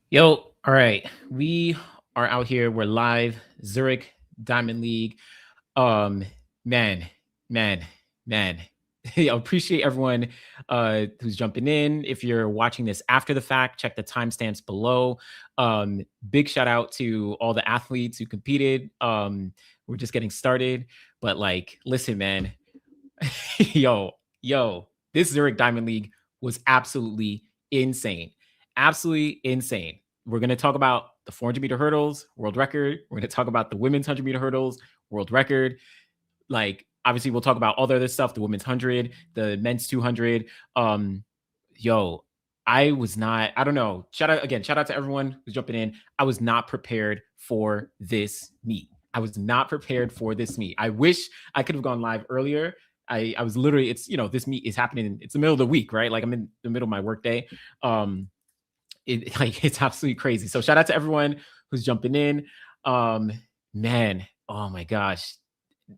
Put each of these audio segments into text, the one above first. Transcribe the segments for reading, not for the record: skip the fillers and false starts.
Yo, all right. We are out here. We're live. Zurich Diamond League. Um, man, man, man. I appreciate everyone who's jumping in. If you're watching this after the fact, check the timestamps below. Big shout out to all the athletes who competed. We're just getting started, but like, listen, man, yo, this Zurich Diamond League was absolutely insane. Absolutely insane. We're going to talk about the 400-meter hurdles, world record. We're going to talk about the women's 100-meter hurdles, world record. Like, obviously, we'll talk about all the other stuff, the women's 100, the men's 200. Yo, I was not, I don't know. Shout out to everyone who's jumping in. I was not prepared for this meet. I was not prepared for this meet. I wish I could have gone live earlier. I was literally, it's, this meet is happening. It's the middle of the week, right? Like I'm in the middle of my workday. It's absolutely crazy. So shout out to everyone who's jumping in. Man, oh my gosh.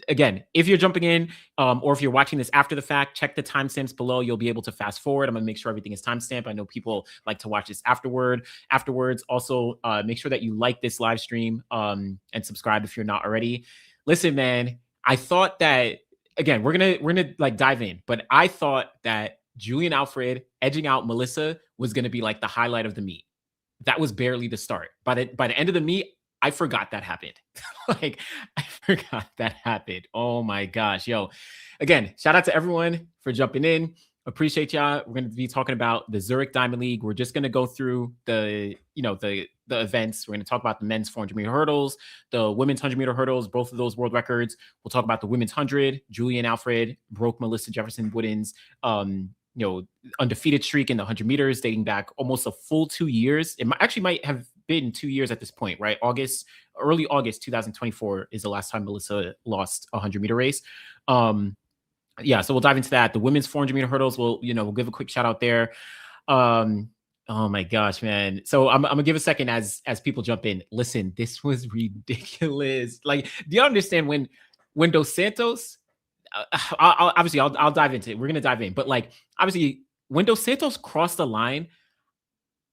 Again, if you're jumping in or if you're watching this after the fact, check the timestamps below. You'll be able to fast forward. I'm going to make sure everything is timestamped. I know people like to watch this afterwards. Also, make sure that you like this live stream and subscribe if you're not already. Listen, man, I thought that, again, we're gonna like dive in, but I thought that Julien Alfred edging out Melissa was gonna be like the highlight of the meet. That was barely the start. By the end of the meet, I forgot that happened. Like, I forgot that happened. Oh my gosh. Yo, again, shout out to everyone for jumping in. Appreciate y'all. We're going to be talking about the Zurich Diamond League. We're just going to go through the events. We're going to talk about the men's 400-meter hurdles, the women's 100-meter hurdles, both of those world records. We'll talk about the women's 100. Julien Alfred broke Melissa Jefferson Wooden's undefeated streak in the 100 meters dating back almost a full 2 years. It might have been 2 years at this point, right? Early August 2024 is the last time Melissa lost a 100-meter race. So we'll dive into that. The women's 400-meter hurdles, we'll give a quick shout out there. Oh my gosh, man. So I'm gonna give a second as people jump in. Listen, this was ridiculous. Like, do you understand when Dos Santos, I'll dive into it. We're gonna dive in, but like, obviously, when Dos Santos crossed the line,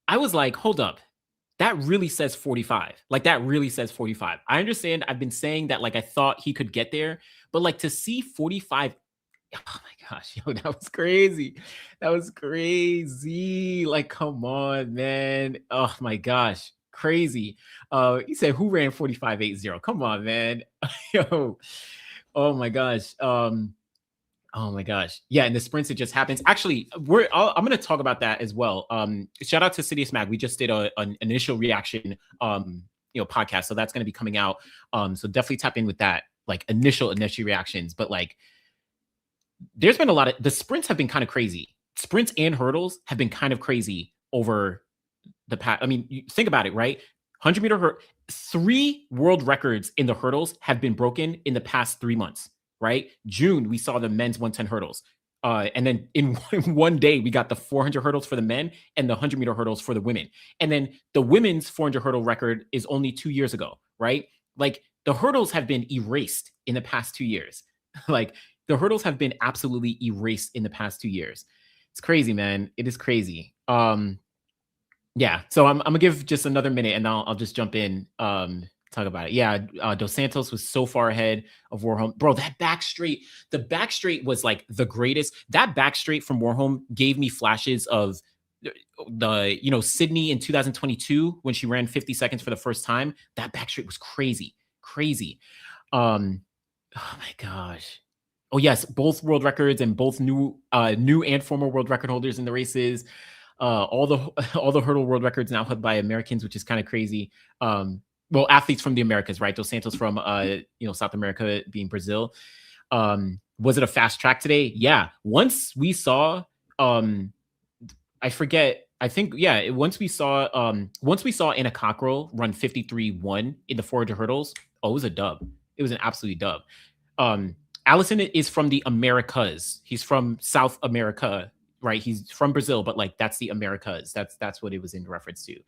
I was like, hold up. That really says 45. Like, that really says 45. I understand. I've been saying that, like, I thought he could get there, but like to see 45, oh my gosh, yo, that was crazy. That was crazy. Like, come on, man. Oh my gosh, crazy. He said, who ran 45.80? Come on, man. Yo, oh my gosh. Oh my gosh. Yeah, and the sprints, it just happens. Actually, I'm going to talk about that as well. Shout out to Sidious Mag. We just did an initial reaction podcast. So that's going to be coming out. So definitely tap in with that, like initial reactions. But like, there's been a lot of, the sprints have been kind of crazy. Sprints and hurdles have been kind of crazy over the past. I mean, you think about it, right? 100-meter 3 world records in the hurdles have been broken in the past 3 months. Right? June, we saw the men's 110 hurdles. And then in one day, we got the 400 hurdles for the men and the 100-meter hurdles for the women. And then the women's 400 hurdle record is only 2 years ago, right? Like, the hurdles have been erased in the past 2 years. Like, the hurdles have been absolutely erased in the past 2 years. It's crazy, man. It is crazy. Yeah. So I'm gonna give just another minute and I'll just jump in. Talk about it. Yeah, Dos Santos was so far ahead of Warholm. Bro, the back straight was like the greatest. That back straight from Warholm gave me flashes of the Sydney in 2022 when she ran 50 seconds for the first time. That back straight was crazy. Oh my gosh. Oh yes, both world records and both new and former world record holders in the races. All the hurdle world records now held by Americans, which is kind of crazy. Well, athletes from the Americas, right? Dos Santos from South America, being Brazil. Was it a fast track today? Yeah. Once we saw once we saw Anna Cockrell run 53.1 in the 400 hurdles, it was a dub. It was an absolute dub. Allison is from the Americas. He's from South America, right? He's from Brazil, but like that's the Americas. That's what it was in reference to.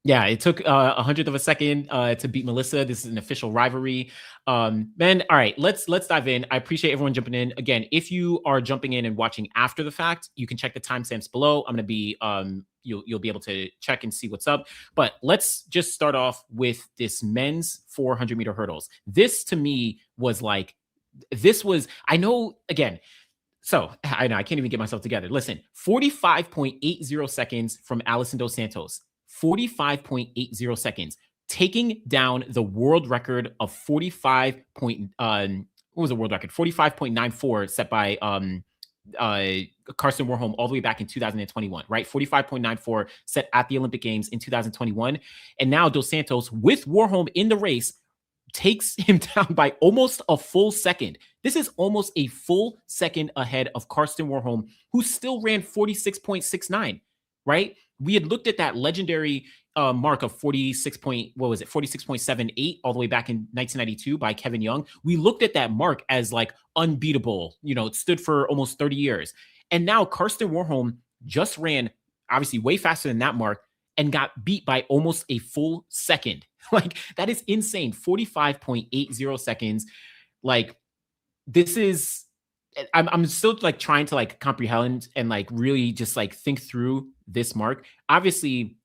Yeah, it took a hundredth of a second to beat Melissa. This is an official rivalry. Man, all right, let's dive in. I appreciate everyone jumping in. Again, if you are jumping in and watching after the fact, you can check the timestamps below. I'm gonna be you'll be able to check and see what's up. But let's just start off with this men's 400-meter hurdles. This to me was like this was I know again. So I know I can't even get myself together. Listen, 45.80 seconds from Alison Dos Santos. 45.80 seconds, taking down the world record of 45 point, what was the world record? 45.94 set by uh, Karsten Warholm all the way back in 2021, right? 45.94 set at the Olympic Games in 2021. And now Dos Santos with Warholm in the race takes him down by almost a full second. This is almost a full second ahead of Karsten Warholm, who still ran 46.69, right? We had looked at that legendary mark of 46.78 all the way back in 1992 by Kevin Young. We looked at that mark as like unbeatable. You know, it stood for almost 30 years. And now Karsten Warholm just ran obviously way faster than that mark and got beat by almost a full second. Like that is insane. 45.80 seconds. Like this is I'm still like trying to like comprehend and like really just like think through this mark. Obviously,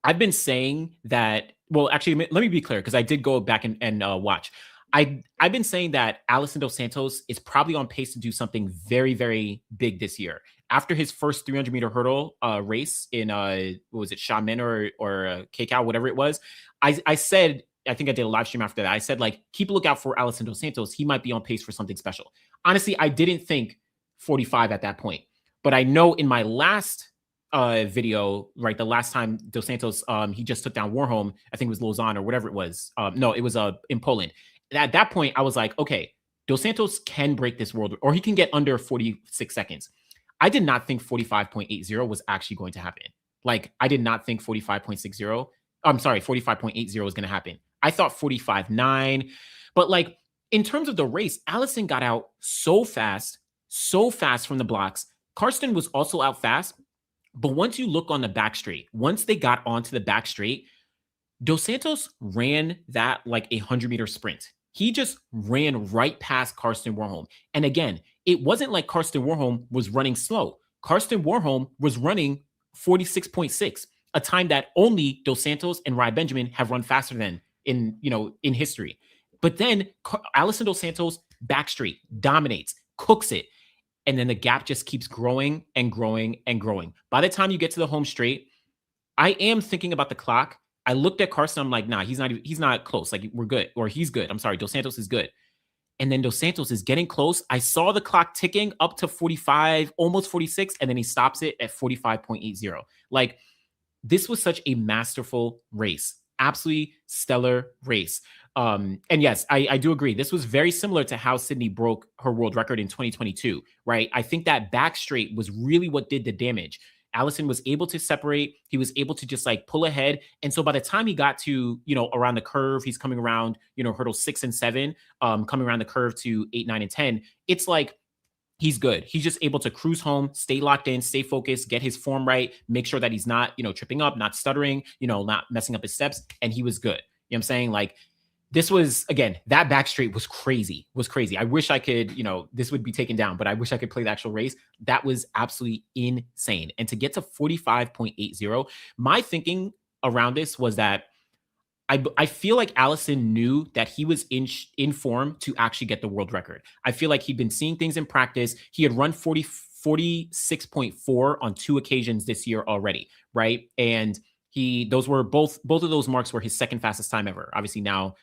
I've been saying that. Well, actually, let me be clear because I did go back and watch. I've been saying that Alison Dos Santos is probably on pace to do something very, very big this year. After his first 300-meter hurdle race in what was it, Xiamen or Keikou, whatever it was, I said, I think I did a live stream after that. I said, like, keep a lookout for Alison Dos Santos. He might be on pace for something special. Honestly, I didn't think 45 at that point, but I know in my last video, right, the last time Dos Santos he just took down Warholm, I think it was Lausanne or whatever it was. No, it was in Poland. At that point, I was like, okay, Dos Santos can break this world, or he can get under 46 seconds. I did not think 45.80 was actually going to happen. Like, I did not think 45.60. I'm sorry, 45.80 was going to happen. I thought 45.9. But like, in terms of the race, Allison got out so fast from the blocks. Karsten was also out fast. But once you look on the back straight, once they got onto the back straight, Dos Santos ran that like a 100-meter sprint. He just ran right past Karsten Warholm. And again, it wasn't like Karsten Warholm was running slow. Karsten Warholm was running 46.6, a time that only Dos Santos and Rai Benjamin have run faster than in history. But then Alison Dos Santos back straight dominates, cooks it. And then the gap just keeps growing and growing and growing. By the time you get to the home straight, I am thinking about the clock. I looked at Karsten. I'm like, nah, he's not close. Like, we're good, or he's good. I'm sorry, Dos Santos is good. And then Dos Santos is getting close. I saw the clock ticking up to 45, almost 46, and then he stops it at 45.80. Like, this was such a masterful race. Absolutely stellar race. And yes, I do agree. This was very similar to how Sydney broke her world record in 2022, right? I think that back straight was really what did the damage. Allison was able to separate. He was able to just like pull ahead. And so by the time he got to, around the curve, he's coming around, hurdles 6 and 7, coming around the curve to 8, 9, and 10. It's like, he's good. He's just able to cruise home, stay locked in, stay focused, get his form right, make sure that he's not, tripping up, not stuttering, not messing up his steps. And he was good. You know what I'm saying? Like, this was, again, that back straight was crazy, I wish I could, this would be taken down, but I wish I could play the actual race. That was absolutely insane. And to get to 45.80, my thinking around this was that I feel like Allison knew that he was in form to actually get the world record. I feel like he'd been seeing things in practice. He had run 46.4 on 2 occasions this year already, right? And those were both of those marks were his second fastest time ever. Obviously now,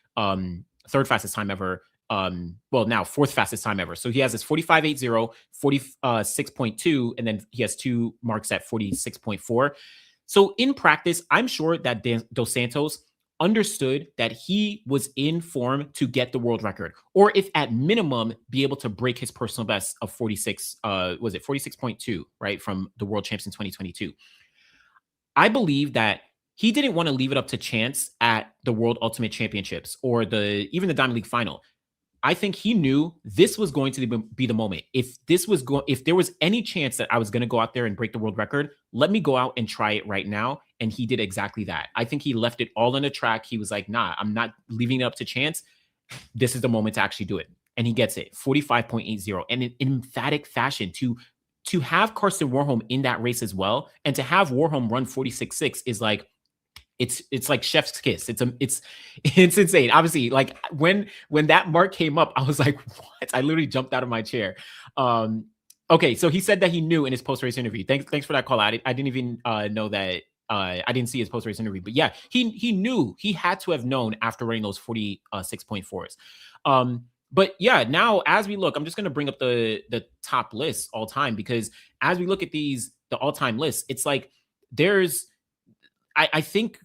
third fastest time ever. Now fourth fastest time ever. So he has this 45.80, 46.2, and then he has 2 marks at 46.4. So in practice, I'm sure that Dos Santos understood that he was in form to get the world record, or if at minimum be able to break his personal best of 46, was it 46.2, right? From the world champs in 2022. I believe that he didn't want to leave it up to chance at the World Ultimate Championships or even the Diamond League final. I think he knew this was going to be the moment. If there was any chance that I was going to go out there and break the world record, let me go out and try it right now. and he did exactly that. I think he left it all on the track. He was like, nah, I'm not leaving it up to chance. This is the moment to actually do it. And he gets it, 45.80. And in emphatic fashion, to have Karsten Warholm in that race as well, and to have Warholm run 46.6 is like, it's like chef's kiss. It's insane. Obviously, like when that mark came up, I was like, what? I literally jumped out of my chair. Okay, so he said that he knew in his post-race interview. Thanks for that call. I didn't even know that. I didn't see his post-race interview, but yeah, he knew. He had to have known after running those 46.4s. But yeah, now as we look, I'm just going to bring up the top lists all time, because as we look at the all-time lists, it's like I think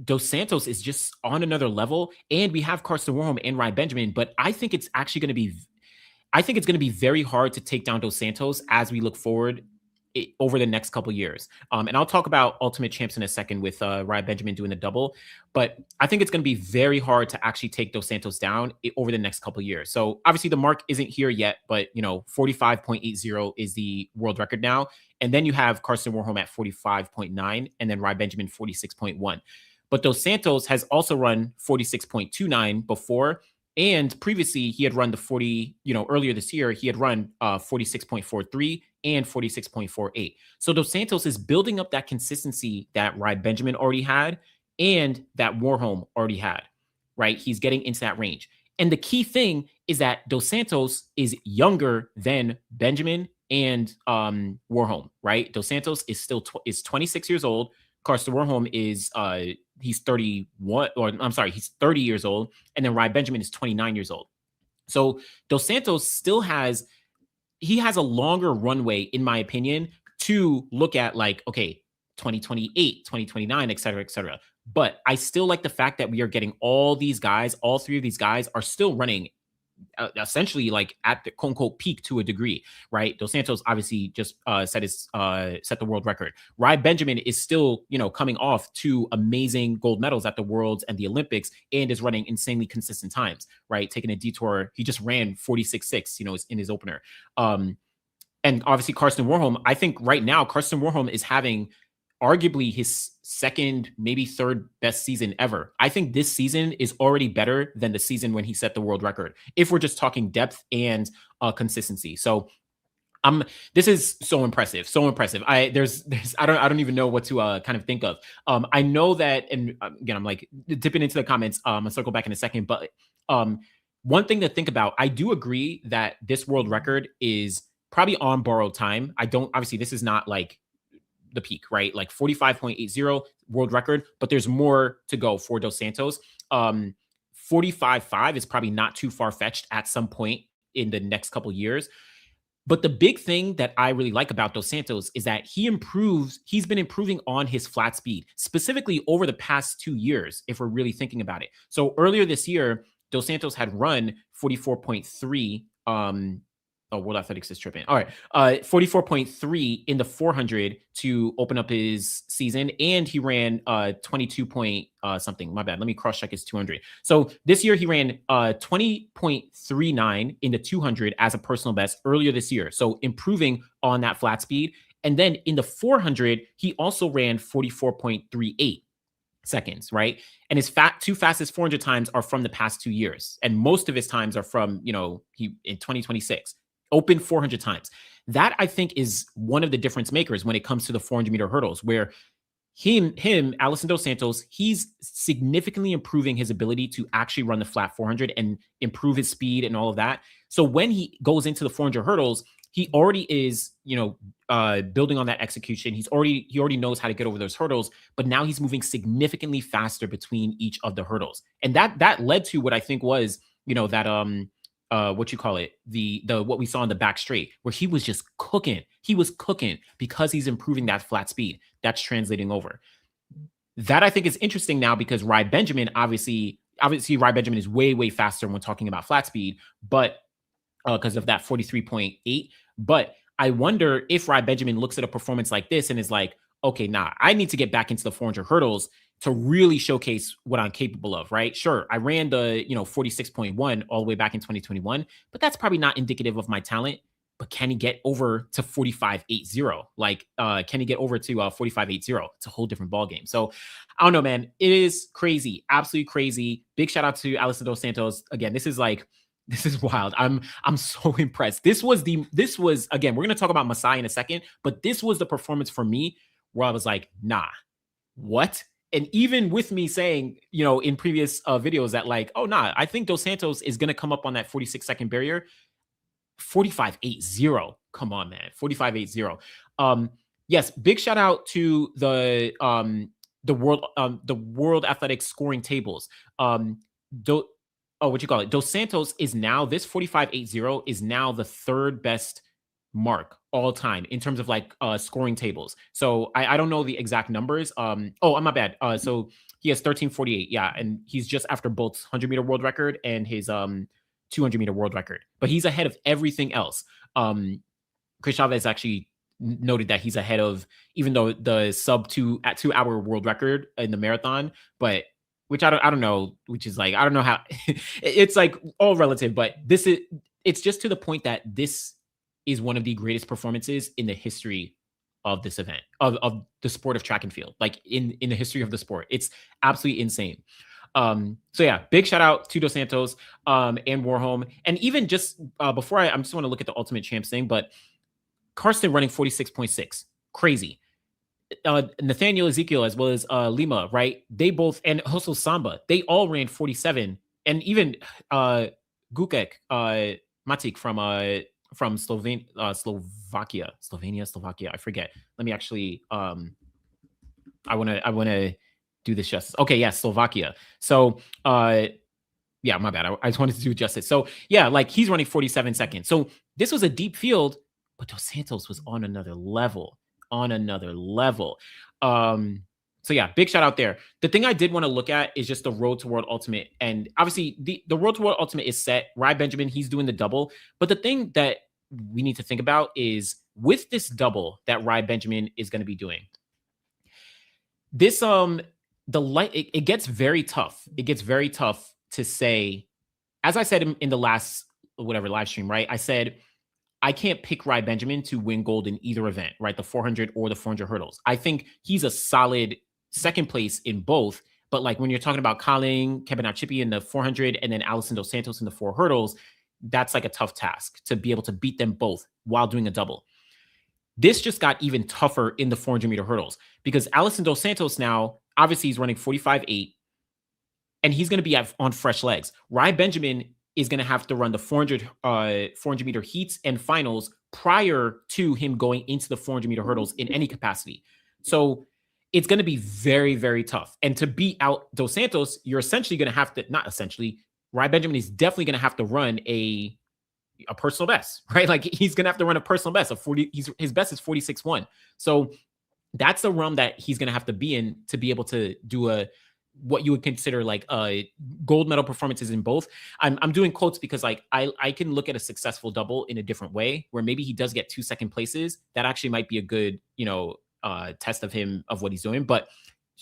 Dos Santos is just on another level, and we have Karsten Warholm and Ryan Benjamin, but I think it's actually going to be very hard to take down Dos Santos as we look forward over the next couple years. And I'll talk about Ultimate Champs in a second with Ryan Benjamin doing the double, but I think it's going to be very hard to actually take Dos Santos down over the next couple years. So obviously the mark isn't here yet, but 45.80 is the world record now. And then you have Karsten Warholm at 45.9 and then Ryan Benjamin 46.1. But Dos Santos has also run 46.29 before. And previously, he had run the 40, earlier this year, he had run 46.43 and 46.48. So Dos Santos is building up that consistency that Ryan Benjamin already had and that Warholm already had, right? He's getting into that range. And the key thing is that Dos Santos is younger than Benjamin and Warholm, right? Dos Santos is still is 26 years old. Karsten Warholm is he's 31, or I'm sorry, he's 30 years old, and then Ryan Benjamin is 29 years old. So Dos Santos still has a longer runway, in my opinion, to look at, like, okay, 2028, 2029, et cetera, et cetera. But I still like the fact that we are getting all these guys, all three of these guys are still running essentially like at the quote unquote peak to a degree, right? Dos Santos obviously just set the world record. Ryan Benjamin is still, coming off two amazing gold medals at the Worlds and the Olympics, and is running insanely consistent times, right? Taking a detour. He just ran 46.6, in his opener. And obviously Karsten Warholm, I think right now Karsten Warholm is having arguably his second, maybe third best season ever. I think this season is already better than the season when he set the world record, if we're just talking depth and consistency. So this is so impressive. I don't even know what to kind of think of. I know that, and again, I'm like dipping into the comments. I'll circle back in a second, but one thing to think about, I do agree that this world record is probably on borrowed time. Obviously this is not like the peak, right? Like 45.80 world record, but there's more to go for Dos Santos. 45.5 is probably not too far-fetched at some point in the next couple years. But the big thing that I really like about Dos Santos is that he's been improving on his flat speed, specifically over the past 2 years, if we're really thinking about it. So earlier this year, Dos Santos had run 44.3, World Athletics is tripping. All right. 44.3 in the 400 to open up his season. And he ran 22 point something. My bad. Let me cross check his 200. So this year he ran 20.39 in the 200 as a personal best earlier this year. So improving on that flat speed. And then in the 400, he also ran 44.38 seconds, right? And his two fastest 400 times are from the past 2 years. And most of his times are from, he in 2026. Open 400 times. That, I think, is one of the difference makers when it comes to the 400-meter hurdles, where Alison Dos Santos, he's significantly improving his ability to actually run the flat 400 and improve his speed and all of that. So when he goes into the 400 hurdles, he already is, building on that execution. He already knows how to get over those hurdles, but now he's moving significantly faster between each of the hurdles. And that led to what I think was, that what we saw in the back straight, where he was just cooking. He was cooking because he's improving that flat speed. That's translating over. That, I think, is interesting now, because Ryan Benjamin, obviously Ryan Benjamin is way, way faster when talking about flat speed, but because of that 43.8. But I wonder if Ryan Benjamin looks at a performance like this and is like, okay, I need to get back into the 400 hurdles to really showcase what I'm capable of, right? Sure, I ran the 46.1 all the way back in 2021, but that's probably not indicative of my talent. but can he get over to 45.80? Like, can he get over to 45.80? It's a whole different ball game. So I don't know, man. It is crazy, absolutely crazy. Big shout out to Alisson dos Santos. Again, this is wild. I'm so impressed. This was again, we're gonna talk about Masai in a second, but this was the performance for me where I was like, nah, what? And even with me saying, in previous videos that like, oh nah, I think Dos Santos is gonna come up on that 46-second barrier. 45.80. Come on, man. 45.80. Yes, big shout out to the world athletics scoring tables. What you call it? Dos Santos is now, this 45.80 is now the third best mark all time in terms of like scoring tables. So I don't know the exact numbers. I'm my bad. So he has 13.48. Yeah, and he's just after Bolt's 100-meter world record and his 200-meter world record, but he's ahead of everything else. Chris Chavez actually noted that he's ahead of, even though the sub 2-hour world record in the marathon, but which I don't know, which is like, I don't know how it's like all relative, but it's just to the point that this is one of the greatest performances in the history of this event, of the sport of track and field, like in the history of the sport. It's absolutely insane. So yeah, big shout out to Dos Santos and Warholm. And even just before I just want to look at the Ultimate Champs thing, but Karsten running 46.6, crazy. Nathaniel Ezekiel as well as Lima, right? They both, and also Samba, they all ran 47. And even Gukek Matic from Slovakia. I forget. Let me actually I wanna do this justice. Okay, yeah, Slovakia. So yeah, my bad. I just wanted to do justice. So yeah, like he's running 47 seconds. So this was a deep field, but Dos Santos was on another level. So yeah, big shout out there. The thing I did want to look at is just the Road to World Ultimate. And obviously the Road to World Ultimate is set. Rai Benjamin, he's doing the double. But the thing that we need to think about is with this double that Rai Benjamin is going to be doing, this it gets very tough. It gets very tough to say, as I said in the last live stream, right? I said I can't pick Rai Benjamin to win gold in either event, right? The 400 or the 400 hurdles. I think he's a solid second place in both. But like when you're talking about Colin Kebenachippi in the 400 and then Alisson dos Santos in the 4 hurdles, that's like a tough task to be able to beat them both while doing a double. This just got even tougher in the 400-meter hurdles because Alisson dos Santos now, obviously he's running 45.8 and he's going to be on fresh legs. Rai Benjamin is going to have to run the 400-meter heats and finals prior to him going into the 400-meter hurdles in any capacity. So it's going to be very, very tough. And to beat out Dos Santos, you're essentially going to have to, not essentially, Rai Benjamin is definitely going to have to run a personal best, right? Like he's going to have to run a personal best of 40. His best is 46.1. So that's the realm that he's going to have to be in to be able to do what you would consider like gold medal performances in both. I'm doing quotes because like I can look at a successful double in a different way where maybe he does get 2 second places. That actually might be a good, test of him, of what he's doing. But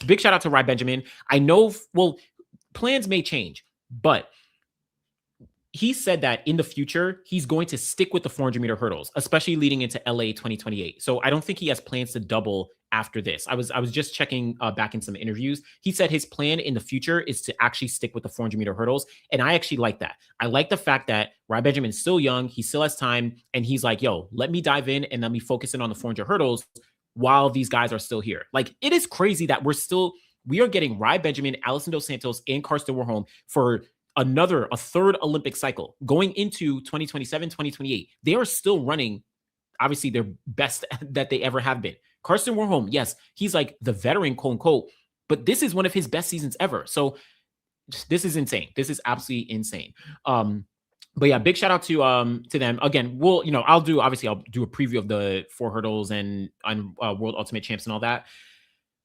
big shout out to Rai Benjamin. I know, plans may change, but he said that in the future, he's going to stick with the 400-meter hurdles, especially leading into LA 2028. So I don't think he has plans to double after this. I was just checking back in some interviews. He said his plan in the future is to actually stick with the 400-meter hurdles. And I actually like that. I like the fact that Rai Benjamin's still young. He still has time. And he's like, yo, let me dive in and let me focus in on the 400 hurdles while these guys are still here. Like, it is crazy that we are getting Rai Benjamin, Alisson dos Santos, and Karsten Warholm for a third Olympic cycle going into 2027, 2028. They are still running, obviously, their best that they ever have been. Karsten Warholm, yes, he's like the veteran, quote unquote, but this is one of his best seasons ever. So this is insane. This is absolutely insane. But yeah, big shout out to them. Again, I'll do a preview of the 4 hurdles and World Ultimate Champs and all that.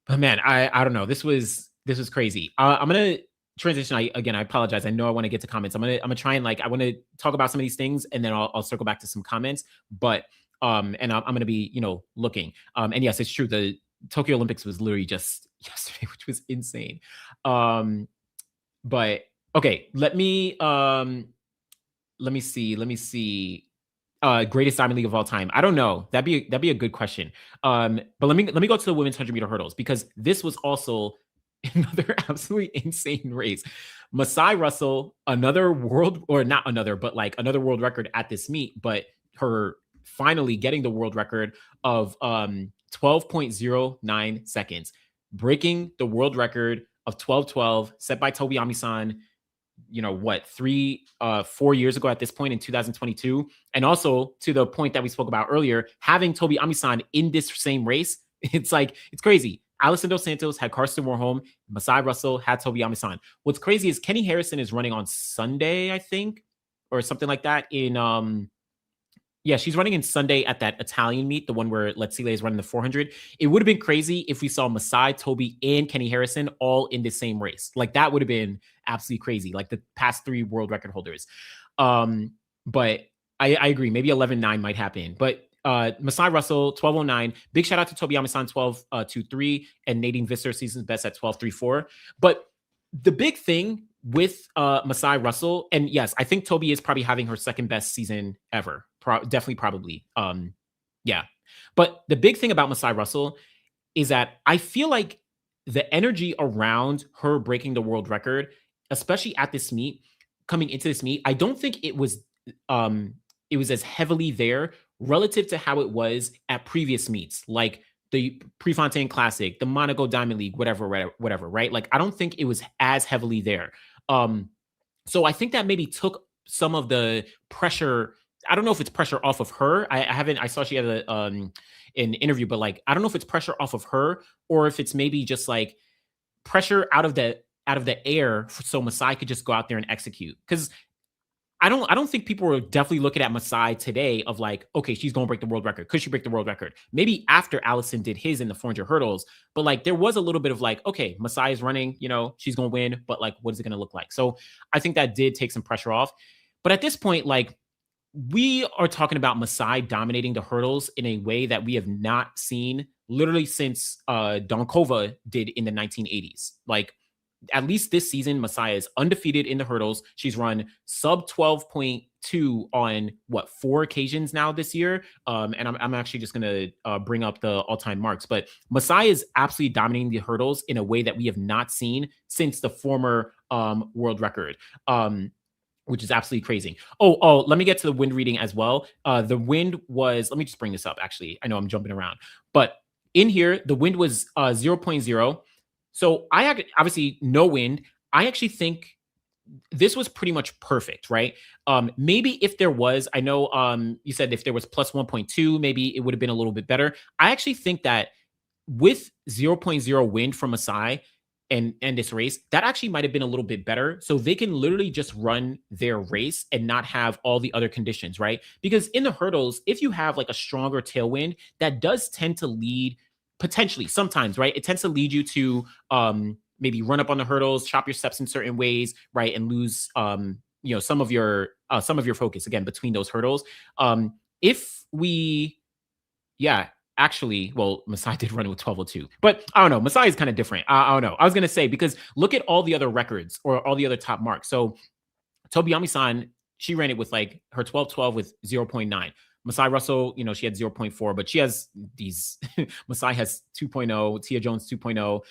But man, I don't know. This was crazy. I'm gonna transition. I apologize. I know I want to get to comments. I'm gonna try and I want to talk about some of these things, and then I'll circle back to some comments. But and I'm gonna be looking. And yes, it's true. The Tokyo Olympics was literally just yesterday, which was insane. But okay, let me see. Greatest diamond league of all time. I don't know. That'd be a good question. But let me go to the women's 100-meter hurdles, because this was also another absolutely insane race. Masai Russell, another world, or not another, but like another world record at this meet, but her finally getting the world record of 12.09 seconds, breaking the world record of 12:12 set by Tobiami-san, what, 4 years ago at this point in 2022. And also, to the point that we spoke about earlier, having Tobiami-san in this same race, it's crazy. Alison Dos Santos had Karsten Warholm, Masai Russell had Tobiami-san. What's crazy is Kenny Harrison is running on Sunday, I think, or something like that, yeah, she's running in Sunday at that Italian meet, the one where Letsile is running the 400. It would have been crazy if we saw Masai, Toby, and Kenny Harrison all in the same race. Like, that would have been absolutely crazy, like the past 3 world record holders. But I agree. Maybe 11:09 might happen. But Masai Russell, 12:09. Big shout out to Tobiami-san, 12:23, and Nadine Visser, season's best at 12:34. But the big thing with Masai Russell, and yes, I think Toby is probably having her second best season ever. Definitely, probably. Yeah. But the big thing about Masai Russell is that I feel like the energy around her breaking the world record, especially at this meet, coming into this meet, I don't think it was as heavily there relative to how it was at previous meets, like the Prefontaine Classic, the Monaco Diamond League, whatever, right? Like, I don't think it was as heavily there. So I think that maybe took some of the pressure. I don't know if it's pressure off of her. I saw she had an interview, but like, I don't know if it's pressure off of her or if it's maybe just like pressure out of the air, so Masai could just go out there and execute. Because I don't think people were definitely looking at Masai today of like, okay, she's going to break the world record. Could she break the world record? Maybe after Allison did his in the 400 hurdles, but like there was a little bit of like, okay, Masai is running, she's going to win, but like, what is it going to look like? So I think that did take some pressure off. But at this point, like, we are talking about Masai dominating the hurdles in a way that we have not seen literally since Donkova did in the 1980s. Like, at least this season, Masai is undefeated in the hurdles. She's run sub 12.2 on 4 occasions now this year. And I'm actually just going to bring up the all-time marks. But Masai is absolutely dominating the hurdles in a way that we have not seen since the former world record. Which is absolutely crazy. Oh, let me get to the wind reading as well. The wind was, let me just bring this up, actually. I know I'm jumping around. But in here, the wind was 0.0. So obviously no wind. I actually think this was pretty much perfect, right? Maybe if there was, I know you said if there was plus 1.2, maybe it would have been a little bit better. I actually think that with 0.0 wind from Masai and this race, that actually might have been a little bit better. So they can literally just run their race and not have all the other conditions, right? Because in the hurdles, if you have like a stronger tailwind, that does tend to lead potentially sometimes, right? It tends to lead you to maybe run up on the hurdles, chop your steps in certain ways, right? And lose some of your focus again between those hurdles. Actually, well, Masai did run it with 12:02, but I don't know. Masai is kind of different. I don't know. I was going to say, because look at all the other records or all the other top marks. So Tobiami-san, she ran it with like her 12:12 with 0.9. Masai Russell, she had 0.4, but she has these, Masai has 2.0, Tia Jones 2.0.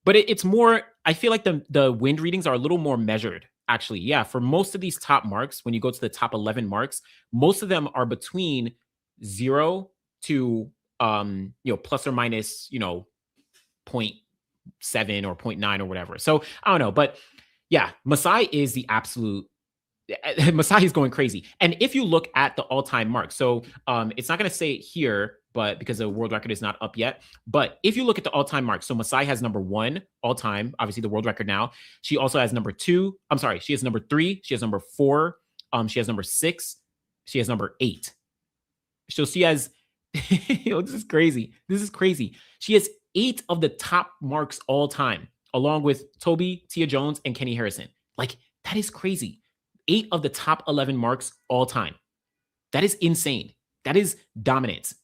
But it's more, I feel like the wind readings are a little more measured, actually. Yeah, for most of these top marks, when you go to the top 11 marks, most of them are between 0 to plus or minus 0.7 or 0.9 or whatever. So I don't know, but yeah, Masai is the absolute. Masai is going crazy. And if you look at the all-time mark, so it's not going to say it here, but because the world record is not up yet. But if you look at the all-time mark, so Masai has number 1 all-time, obviously the world record now. She also has number 2. I'm sorry, she has number 3. She has number 4. She has number 6. She has number 8. So she has. This is crazy. This is crazy. She has 8 of the top marks all time, along with Toby, Tia Jones, and Kenny Harrison. Like, that is crazy. 8 of the top 11 marks all time. That is insane. That is dominance.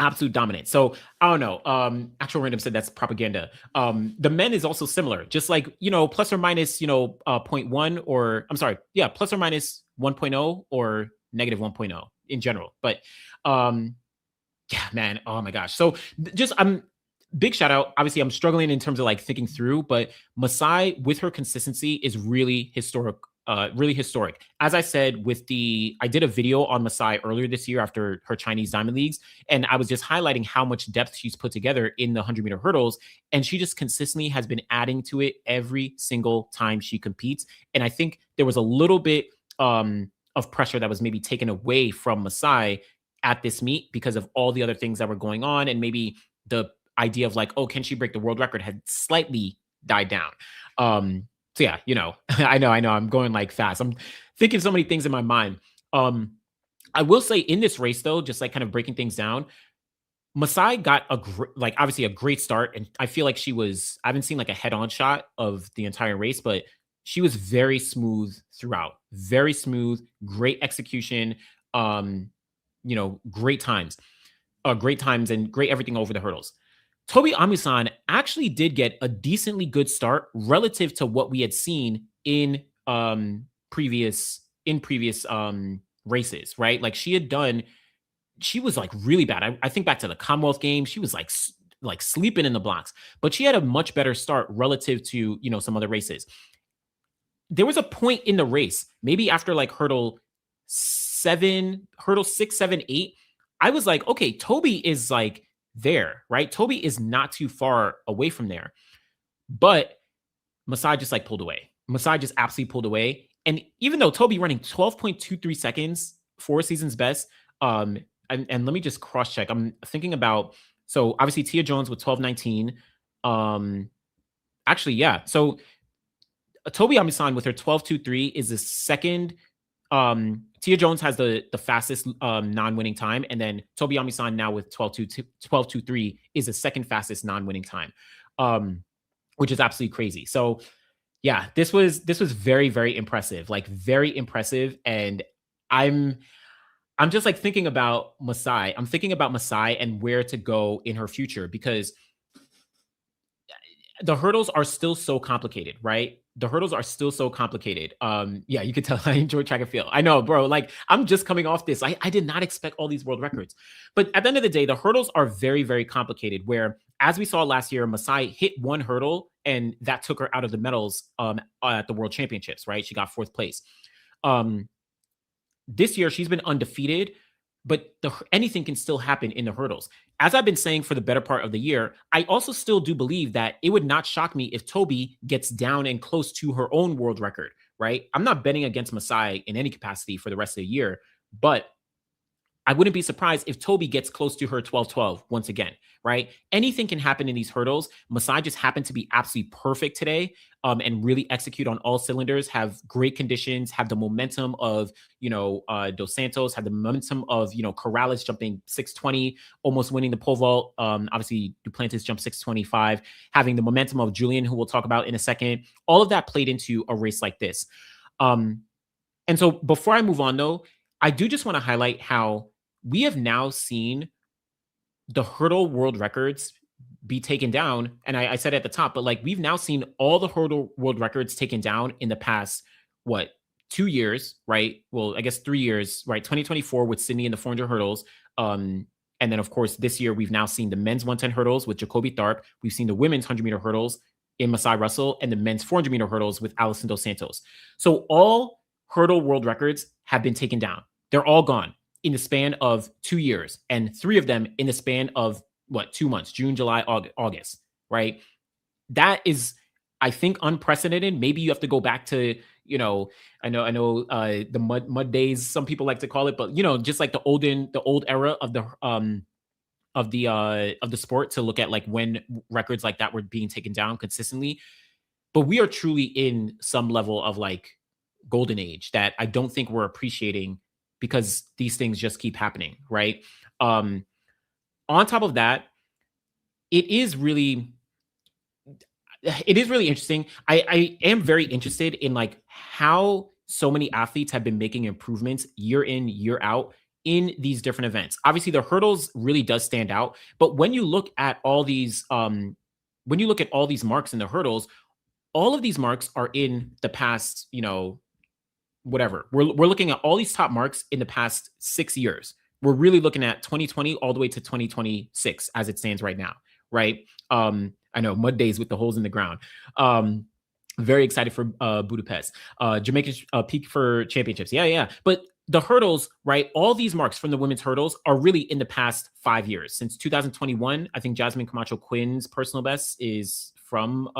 Absolute dominance. So I don't know. Actual random said that's propaganda. The men is also similar, just like, plus or minus, zero point 0.1, or I'm sorry, yeah, plus or minus 1.0 or negative 1.0 in general. But um, yeah, man. Oh my gosh. So just I'm big shout out. Obviously, I'm struggling in terms of like thinking through, but Masai with her consistency is really historic. Really historic. As I said, I did a video on Masai earlier this year after her Chinese Diamond Leagues, and I was just highlighting how much depth she's put together in the 100-meter hurdles, and she just consistently has been adding to it every single time she competes. And I think there was a little bit of pressure that was maybe taken away from Masai at this meet because of all the other things that were going on, and maybe the idea of like, oh, can she break the world record had slightly died down. So yeah, I know, I'm going like fast. I'm thinking so many things in my mind. I will say in this race though, just like kind of breaking things down, Masai got obviously a great start, and I feel like I haven't seen like a head-on shot of the entire race, but she was very smooth throughout. Very smooth, great execution, great times. Great times and great everything over the hurdles. Toby Amisan actually did get a decently good start relative to what we had seen in previous races, right? Like she was like really bad. I think back to the Commonwealth Games, she was like sleeping in the blocks, but she had a much better start relative to some other races. There was a point in the race, maybe after like hurdle 6, 7, 8. I was like, okay, Toby is like there, right? Toby is not too far away from there. But Masai just like pulled away. Masai just absolutely pulled away. And even though Toby running 12.23 seconds, 4 seasons best, and let me just cross check. I'm thinking about, so obviously Tia Jones with 12.19. Actually, yeah. So Toby Amisan with her 12.23 is the second. Tia Jones has the fastest non-winning time, and then Toby Amisan now with 12.23 is the second fastest non-winning time, which is absolutely crazy. So yeah, this was very, very impressive, like very impressive. And I'm just like thinking about Masai. I'm thinking about Masai and where to go in her future, because the hurdles are still so complicated, right? The hurdles are still so complicated. Yeah, you can tell I enjoy track and field. I know, bro. Like, I'm just coming off this. I did not expect all these world records. But at the end of the day, the hurdles are very, very complicated, where, as we saw last year, Masai hit one hurdle and that took her out of the medals at the World Championships, right? She got 4th place. This year, she's been undefeated, but anything can still happen in the hurdles. As I've been saying for the better part of the year, I also still do believe that it would not shock me if Toby gets down and close to her own world record, right? I'm not betting against Masai in any capacity for the rest of the year, but I wouldn't be surprised if Toby gets close to her 12-12 once again, right? Anything can happen in these hurdles. Masai just happened to be absolutely perfect today, and really execute on all cylinders, have great conditions, have the momentum of, Dos Santos, have the momentum of, Corrales jumping 620, almost winning the pole vault. Obviously, Duplantis jumped 625, having the momentum of Julien, who we'll talk about in a second. All of that played into a race like this. And so before I move on, though, I do just want to highlight how we have now seen the hurdle world records be taken down. And I said at the top, but like, we've now seen all the hurdle world records taken down in the past, 2 years, right? Well, I guess 3 years, right? 2024 with Sydney and the 400 hurdles. And then, of course, this year, we've now seen the men's 110 hurdles with Jacoby Tharp. We've seen the women's 100-meter hurdles in Masai Russell, and the men's 400-meter hurdles with Alison Dos Santos. So all hurdle world records have been taken down. They're all gone in the span of 2 years, and 3 of them in the span of 2 months, June, July, August, right? That is, I think, unprecedented. Maybe you have to go back to, I know the mud days, some people like to call it, but just like the old era of the sport, to look at like when records like that were being taken down consistently. But we are truly in some level of like golden age that I don't think we're appreciating, because these things just keep happening, right? On top of that, it is really interesting. I am very interested in like how so many athletes have been making improvements year in, year out in these different events. Obviously, the hurdles really does stand out, but when you look at all these marks in the hurdles, all of these marks are in the past, whatever. We're looking at all these top marks in the past 6 years. We're really looking at 2020 all the way to 2026 as it stands right now, right? I know mud days with the holes in the ground. Very excited for Budapest. Jamaica's peak for championships. Yeah. But the hurdles, right? All these marks from the women's hurdles are really in the past 5 years. Since 2021, I think Jasmine Camacho Quinn's personal best is from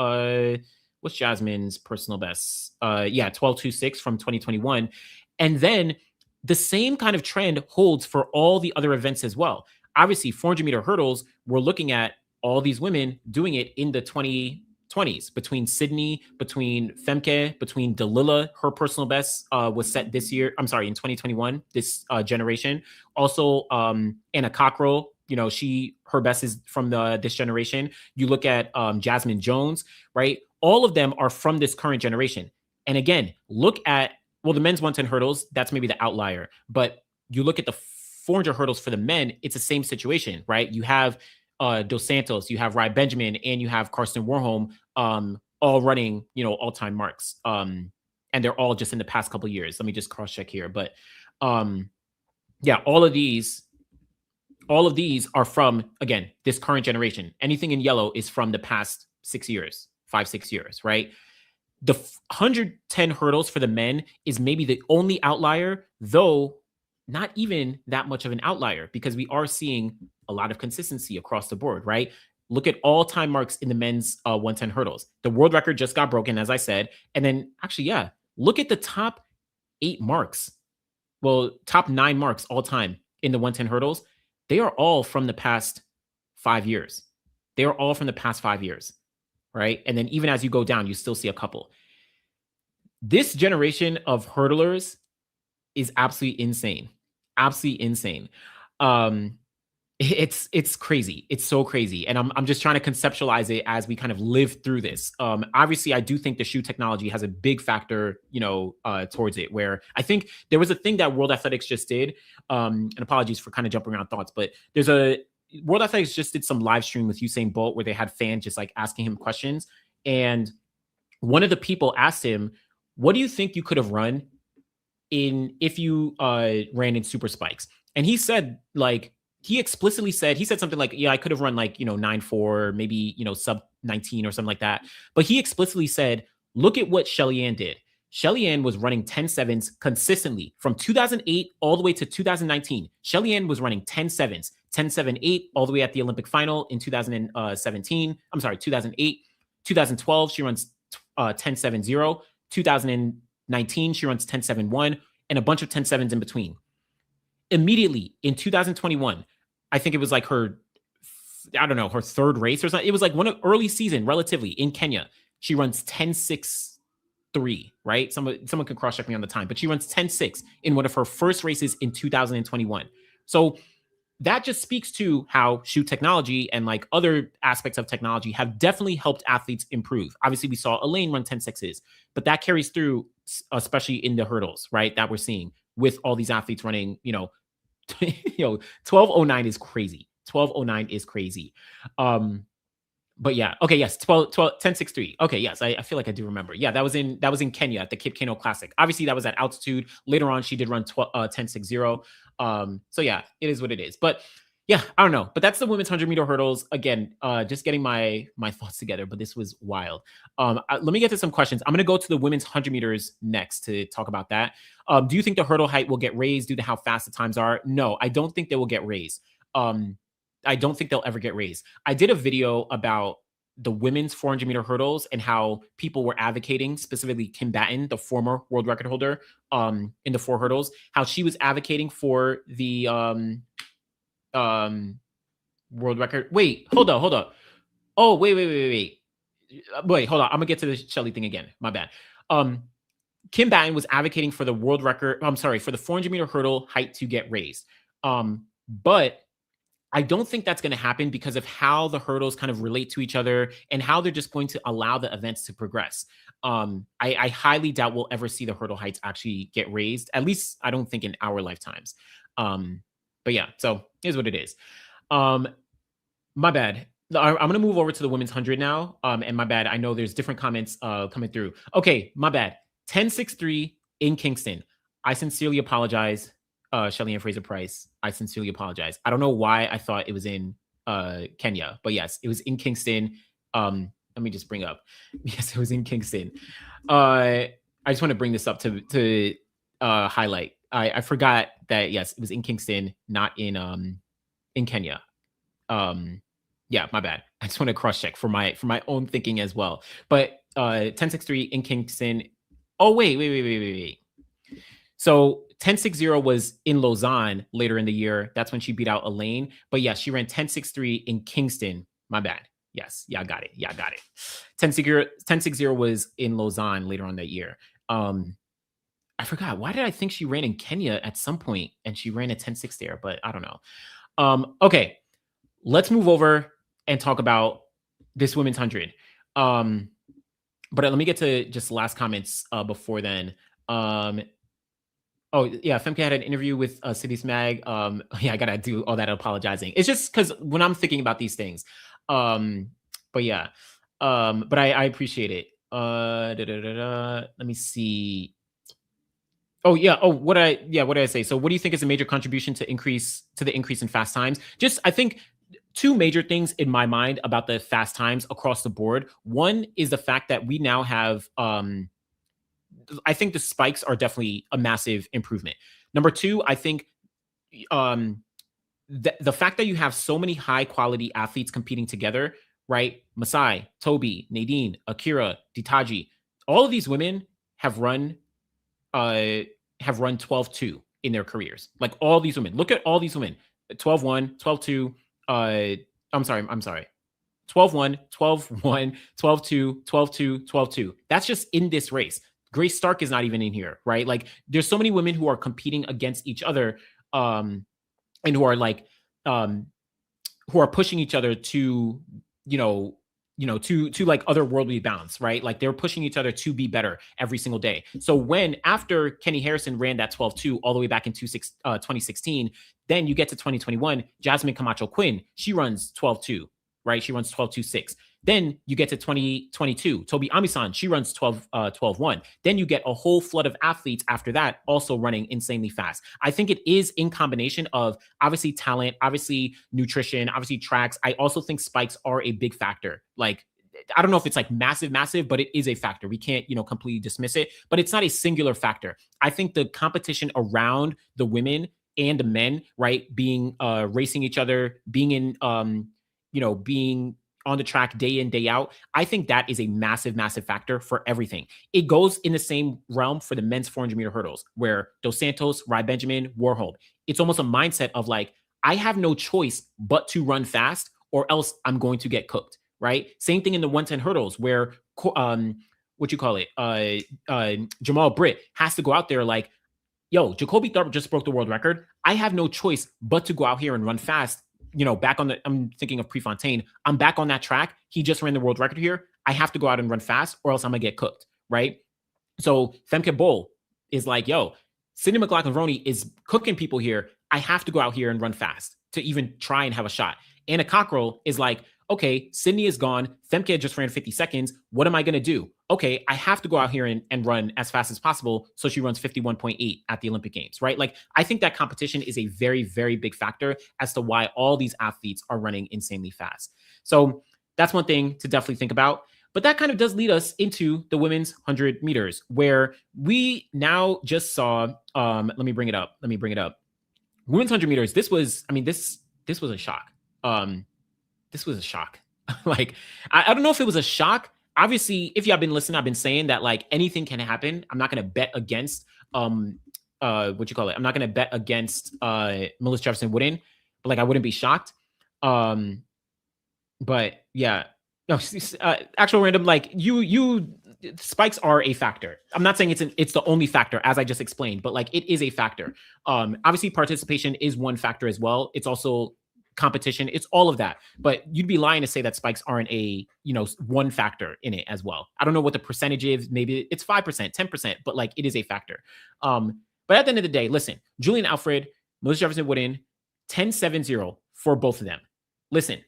what's Jasmine's personal best? 12.26 from 2021. And then the same kind of trend holds for all the other events as well. Obviously, 400-meter hurdles, we're looking at all these women doing it in the 2020s, between Sydney, between Femke, between Dalila. Her personal best was set this year. I'm sorry, in 2021, this generation. Also, Anna Cockrell, her best is from this generation. You look at Jasmine Jones, right? All of them are from this current generation. And again, look at, the men's 110 hurdles, that's maybe the outlier. But you look at the 400 hurdles for the men, it's the same situation, right? You have Dos Santos, you have Rai Benjamin, and you have Karsten Warholm all running, all-time marks. And they're all just in the past couple of years. Let me just cross-check here. But all of these are from, again, this current generation. Anything in yellow is from the past 6 years, 5-6 years, right? The 110 hurdles for the men is maybe the only outlier, though not even that much of an outlier, because we are seeing a lot of consistency across the board, right? Look at all-time marks in the men's 110 hurdles. The world record just got broken, as I said. And then actually, look at the top 8 marks. Well, top 9 marks all time in the 110 hurdles. They are all from the past 5 years. They are all from the past 5 years, right? And then even as you go down, you still see a couple. This generation of hurdlers is absolutely insane. Absolutely insane. It's crazy. It's so crazy. And I'm just trying to conceptualize it as we kind of live through this. Obviously, I do think the shoe technology has a big factor, towards it, where I think there was a thing that World Athletics just did. And apologies for kind of jumping around thoughts, but World Athletics just did some live stream with Usain Bolt where they had fans just like asking him questions. And one of the people asked him, what do you think you could have run if you ran in super spikes? And he said, he said something like, I could have run 9.4, maybe, sub 19 or something like that. But he explicitly said, look at what Julien did. Julien was running 10.7s consistently from 2008 all the way to 2019. Julien was running 10.7s, 10.7.8 all the way at the Olympic final in 2017. I'm sorry, 2008. 2012, she runs 10.7.0. 2019, she runs 10.7.1 and a bunch of 10.7s in between. Immediately in 2021, I think it was like her third race or something. It was like early season relatively in Kenya. She runs 10.6.3, right? Someone can cross check me on the time, but she runs 10.6 in one of her first races in 2021. So that just speaks to how shoe technology and other aspects of technology have definitely helped athletes improve. Obviously, we saw Elaine run 10.6s, but that carries through, especially in the hurdles, right? That we're seeing with all these athletes running, 12.09 is crazy. 12.09 is crazy. But yeah, okay, yes, 10.6.3. Okay, yes, I feel like I do remember. Yeah, that was in Kenya at the Cape Kano Classic. Obviously, that was at altitude. Later on, she did run 10.6.0. So yeah, it is what it is. But yeah, I don't know. But that's the women's 100-meter hurdles. Again, just getting my thoughts together. But this was wild. Let me get to some questions. I'm going to go to the women's 100 meters next to talk about that. Do you think the hurdle height will get raised due to how fast the times are? No, I don't think they will get raised. I don't think they'll ever get raised. I did a video about the women's 400-meter hurdles and how people were advocating, specifically Kim Batten, the former world record holder in the 4 hurdles, how she was advocating for the world record. Wait, hold on. Oh, wait. Wait, hold on. I'm going to get to the Shelly thing again. My bad. Kim Batten was advocating for the world record. I'm sorry, for the 400-meter hurdle height to get raised. But I don't think that's going to happen because of how the hurdles kind of relate to each other and how they're just going to allow the events to progress. I highly doubt we'll ever see the hurdle heights actually get raised. At least I don't think in our lifetimes. But yeah, so here's what it is. My bad. I'm gonna move over to the women's 100 now. And my bad. I know there's different comments coming through. Okay, my bad. 10-6-3 in Kingston. I sincerely apologize, Shelly and Fraser Price. I sincerely apologize. I don't know why I thought it was in Kenya, but yes, it was in Kingston. Let me just bring up. Yes, it was in Kingston. I just want to bring this up to highlight. I forgot that yes, it was in Kingston, not in Kenya. Yeah, my bad. I just want to cross check for my own thinking as well. But 10-6-3 in Kingston. Oh wait. So 10-6-0 was in Lausanne later in the year. That's when she beat out Elaine. But yeah, she ran 10-6-3 in Kingston. My bad. Yes. Yeah, I got it. 10-6-0 was in Lausanne later on that year. I forgot. Why did I think she ran in Kenya at some point and she ran a 10-6 there, but I don't know. Okay. Let's move over and talk about this women's 100. But let me get to just last comments before then. Oh yeah, Femke had an interview with Cities Mag. Yeah, I gotta do all that apologizing. It's just because when I'm thinking about these things. But yeah, but I appreciate it. Let me see. Oh yeah. Oh, what did I say? So what do you think is a major contribution to the increase in fast times? Just I think two major things in my mind about the fast times across the board. One is the fact that we now have I think the spikes are definitely a massive improvement. Number two, I think the fact that you have so many high quality athletes competing together, right? Masai, Toby, Nadine, Akira, Ditaji, all of these women have run 12-2 in their careers. Like all these women. Look at all these women. 12-1, 12-2, I'm sorry. 12-1, 12-1, 12-2, 12-2, 12-2. That's just in this race. Grace Stark is not even in here, right? Like there's so many women who are competing against each other and who are like who are pushing each other to to like otherworldly bounds, right? Like they're pushing each other to be better every single day. So when after Kenny Harrison ran that 12-2 all the way back in 2016, then you get to 2021, Jasmine Camacho Quinn, she runs 12-2, right? She runs 12-2-6. Then you get to 2022, Toby Amisan, she runs 12-1. Then you get a whole flood of athletes after that also running insanely fast. I think it is in combination of obviously talent, obviously nutrition, obviously tracks. I also think spikes are a big factor. Like, I don't know if it's like massive, but it is a factor. We can't, completely dismiss it, but it's not a singular factor. I think the competition around the women and the men, right, being racing each other, being in, being on the track day in, day out. I think that is a massive, massive factor for everything. It goes in the same realm for the men's 400 meter hurdles where Dos Santos, Rai Benjamin, Warholm. It's almost a mindset of like, I have no choice but to run fast or else I'm going to get cooked, right? Same thing in the 110 hurdles where, Jamal Britt has to go out there like, yo, Jacoby Thorpe just broke the world record. I have no choice but to go out here and run fast. Back on I'm thinking of Prefontaine. I'm back on that track. He just ran the world record here. I have to go out and run fast or else I'm going to get cooked, right? So Femke Bol is like, yo, Sydney McLaughlin-Roney is cooking people here. I have to go out here and run fast to even try and have a shot. Anna Cockrell is like, okay, Sydney is gone. Femke just ran 50 seconds. What am I going to do? Okay, I have to go out here and run as fast as possible. So she runs 51.8 at the Olympic Games, right? Like, I think that competition is a very, very big factor as to why all these athletes are running insanely fast. So that's one thing to definitely think about. But that kind of does lead us into the women's 100 meters, where we now just saw, let me bring it up. Women's 100 meters, this was a shock. This was a shock. Like, I don't know if it was a shock. Obviously, if you have been listening, I've been saying that like anything can happen. I'm not going to bet against I'm not going to bet against Melissa Jefferson Wooden, but like I wouldn't be shocked. But yeah, no, actual random, like you spikes are a factor. I'm not saying it's the only factor as I just explained, but like it is a factor. Obviously participation is one factor as well. It's also competition. It's all of that, but you'd be lying to say that spikes aren't a, one factor in it as well. I don't know what the percentage is. Maybe it's 5%, 10%, but like it is a factor. But at the end of the day, listen, Julien Alfred, Melissa Jefferson Wooden, 10-7-0 for both of them. Listen,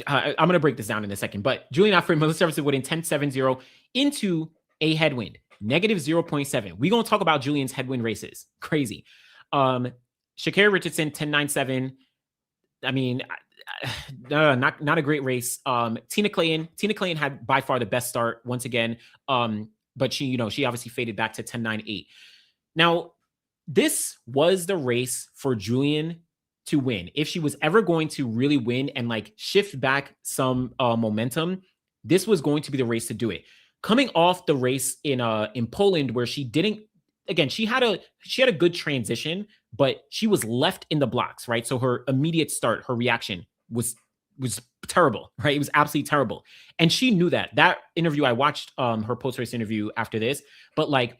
I'm going to break this down in a second, but Julien Alfred, Melissa Jefferson Wooden, 10-7-0 into a headwind, negative 0.7. We're going to talk about Julien's headwind races. Crazy. Sha'Carri Richardson, 10-9-7. I mean, not a great race. Tina Clayton had by far the best start once again. But she obviously faded back to 10-9-8. Now, this was the race for Julien to win. If she was ever going to really win and like shift back some momentum, this was going to be the race to do it. Coming off the race in Poland, where she didn't, again, she had a good transition, but she was left in the blocks, right? So her immediate start, her reaction was terrible, right? It was absolutely terrible. And she knew that. That interview, I watched her post-race interview after this, but like,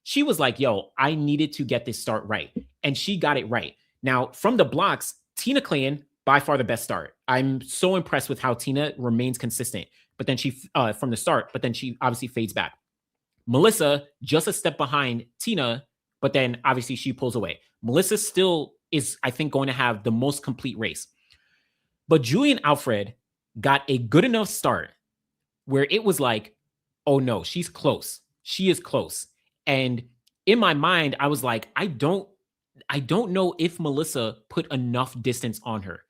she was like, yo, I needed to get this start right. And she got it right. Now, from the blocks, Tina Clayton, by far the best start. I'm so impressed with how Tina remains consistent, but then she, from the start, but then she obviously fades back. Melissa, just a step behind Tina, but then obviously she pulls away. Melissa still is, I think, going to have the most complete race. But Julien Alfred got a good enough start where it was like, oh no, she's close. She is close. And in my mind, I was like, I don't know if Melissa put enough distance on her.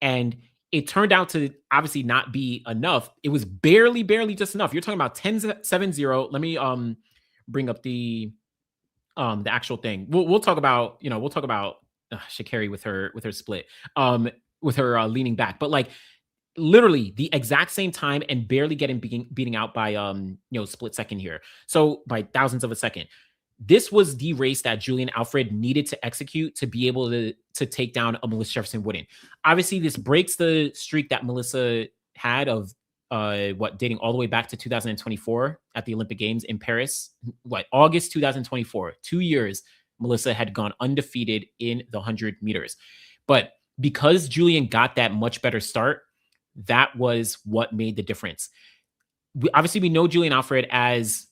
And it turned out to obviously not be enough. It was barely just enough. You're talking about 10-7-0. Let me bring up the actual thing. We'll talk about, Sha'Carri with her split, with her leaning back. But like literally the exact same time and barely getting beating out by split second here. So by thousandths of a second. This was the race that Julien Alfred needed to execute to be able to take down a Melissa Jefferson Wooden. Obviously, this breaks the streak that Melissa had of dating all the way back to 2024 at the Olympic Games in Paris. August 2024, 2 years, Melissa had gone undefeated in the 100 meters. But because Julien got that much better start, that was what made the difference. We know Julien Alfred as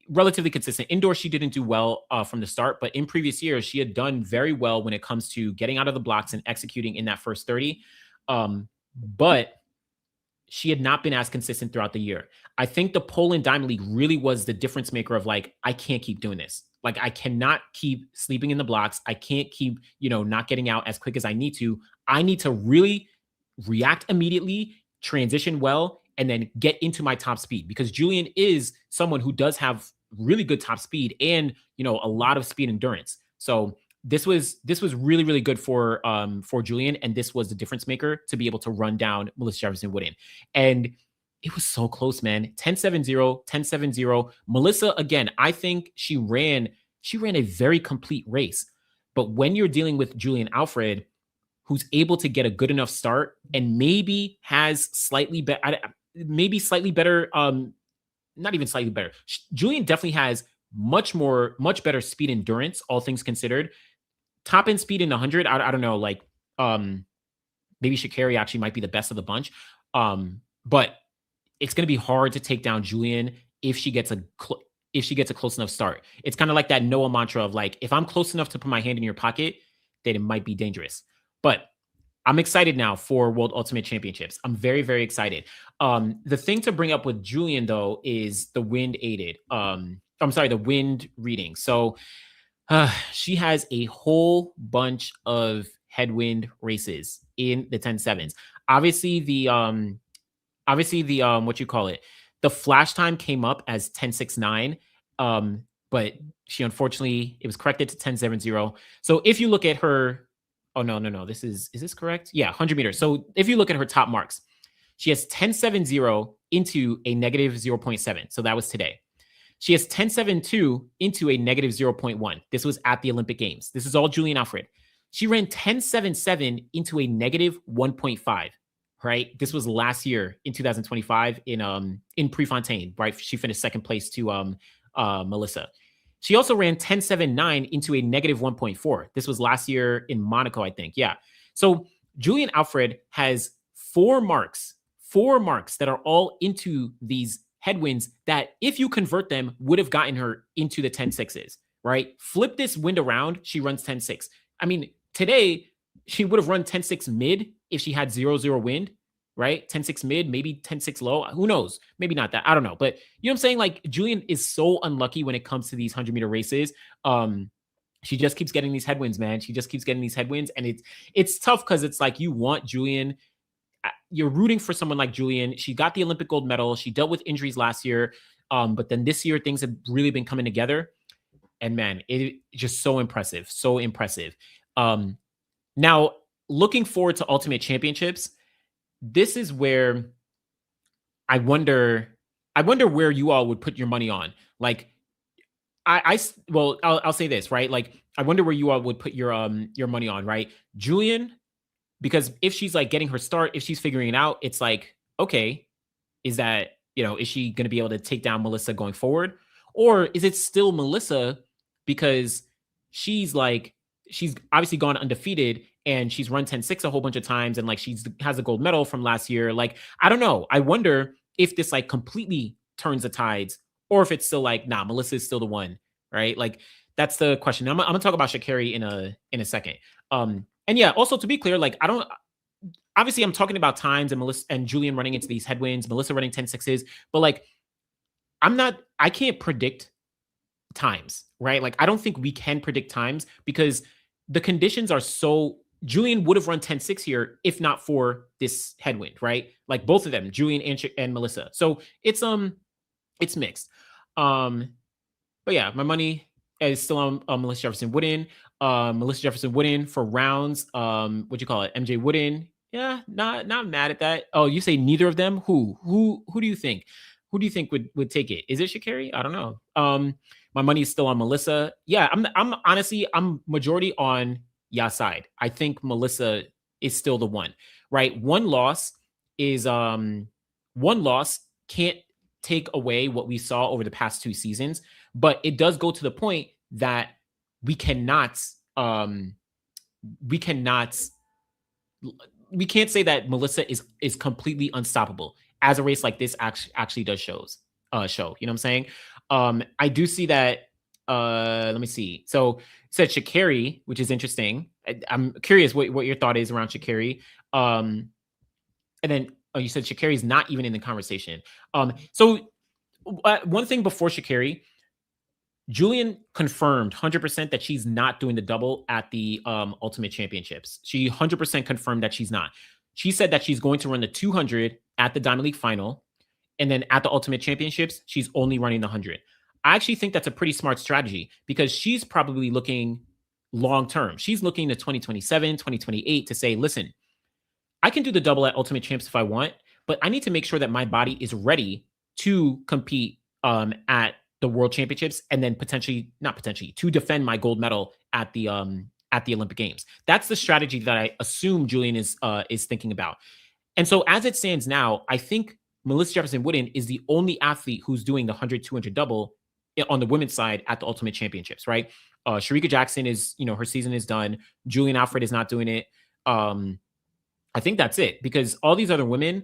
relatively consistent. Indoor, she didn't do well from the start, but in previous years, she had done very well when it comes to getting out of the blocks and executing in that first 30. But she had not been as consistent throughout the year. I think the Poland Diamond League really was the difference maker of like, I can't keep doing this. Like, I cannot keep sleeping in the blocks. I can't keep, not getting out as quick as I need to. I need to really react immediately, transition well, and then get into my top speed, because Julien is someone who does have really good top speed and, a lot of speed endurance. So this was really, really good for Julien. And this was the difference maker to be able to run down Melissa Jefferson Wooden. And it was so close, man. 10-7-0, 10-7-0. Melissa, again, I think she ran a very complete race. But when you're dealing with Julien Alfred, who's able to get a good enough start and maybe has slightly better, not even slightly better. Julien definitely has much better speed endurance, all things considered. Top end speed in the 100, I don't know, like maybe Sha'Carri actually might be the best of the bunch. But it's going to be hard to take down Julien if she gets a close enough start. It's kind of like that Noah mantra of like, if I'm close enough to put my hand in your pocket, then it might be dangerous. But I'm excited now for World Ultimate Championships. I'm very, very excited. The thing to bring up with Julien, though, is the wind reading. So she has a whole bunch of headwind races in the 10-7s. Obviously, the the flash time came up as 10-6-9. But she unfortunately, it was corrected to 10-7-0. So if you look at her, oh, no. Is this correct? Yeah, 100 meters. So if you look at her top marks, she has 10-7-0 into a negative 0.7. So that was today. She has 10-7-2 into a negative 0.1. This was at the Olympic Games. This is all Julien Alfred. She ran 10-7-7 into a negative 1.5, right? This was last year in 2025 in Prefontaine, right? She finished second place to Melissa. She also ran 10-7-9 into a negative 1.4. This was last year in Monaco, I think. Yeah. So Julien Alfred has four marks that are all into these headwinds that if you convert them would have gotten her into the 10-6s, right? Flip this wind around, she runs 10-6. I mean, today she would have run 10-6 mid if she had 0-0 wind, right? 10-6 mid, maybe 10-6 low. Who knows? Maybe not that. I don't know. But you know what I'm saying? Like Julien is so unlucky when it comes to these 100-meter races. She just keeps getting these headwinds, man. She just keeps getting these headwinds. And it's tough because it's like you want Julien. You're rooting for someone like Julien. She got the Olympic gold medal. She dealt with injuries last year. But then this year, things have really been coming together. And man, it's just so impressive. So impressive. Now, looking forward to Ultimate Championships, this is where I wonder where you all would put your money on. Like, I'll say this, right? Like, I wonder where you all would put your money on, right? Julien, because if she's like getting her start, if she's figuring it out, it's like, okay, is that, is she going to be able to take down Melissa going forward? Or is it still Melissa because she's obviously gone undefeated and she's run 10-6 a whole bunch of times and like has a gold medal from last year. Like, I don't know. I wonder if this like completely turns the tides or if it's still like, nah, Melissa is still the one, right? Like, that's the question. I'm gonna talk about Sha'Carri in a second. And yeah, also to be clear, like obviously I'm talking about times and Melissa and Julien running into these headwinds, Melissa running 10-6s, but like I can't predict times, right? Like I don't think we can predict times because the conditions are so. Julien would have run 10-6 here if not for this headwind, right? Like both of them, Julien and Melissa. So it's mixed. But yeah, my money is still on Melissa Jefferson Wooden. Melissa Jefferson Wooden for rounds. What you call it? MJ Wooden. Yeah, not mad at that. Oh, you say neither of them? Who do you think? Who do you think would take it? Is it Sha'Carri? I don't know. My money is still on Melissa. Yeah, I'm honestly majority on Ya's side. I think Melissa is still the one, right? One loss can't take away what we saw over the past 2 seasons, but it does go to the point that we can't say that Melissa is completely unstoppable as a race like this actually does show. You know what I'm saying? I do see that. Let me see. So it said Sha'Carri, which is interesting. I'm curious what your thought is around Sha'Carri. And then you said Sha'Carri's not even in the conversation. So one thing before Sha'Carri, Julien confirmed 100% that she's not doing the double at the Ultimate Championships. She 100% confirmed that she's not. She said that she's going to run the 200 at the Diamond League final. And then at the Ultimate Championships, she's only running the 100. I actually think that's a pretty smart strategy because she's probably looking long term. She's looking to 2027, 2028 to say, listen, I can do the double at Ultimate Champs if I want, but I need to make sure that my body is ready to compete at the World Championships and then not potentially, to defend my gold medal at the Olympic Games. That's the strategy that I assume Julien is thinking about. And so as it stands now, I think Melissa Jefferson Wooden is the only athlete who's doing the 100-200 double on the women's side at the Ultimate Championships, right? Shericka Jackson is, her season is done. Julian Alfred is not doing it. I think that's it because all these other women.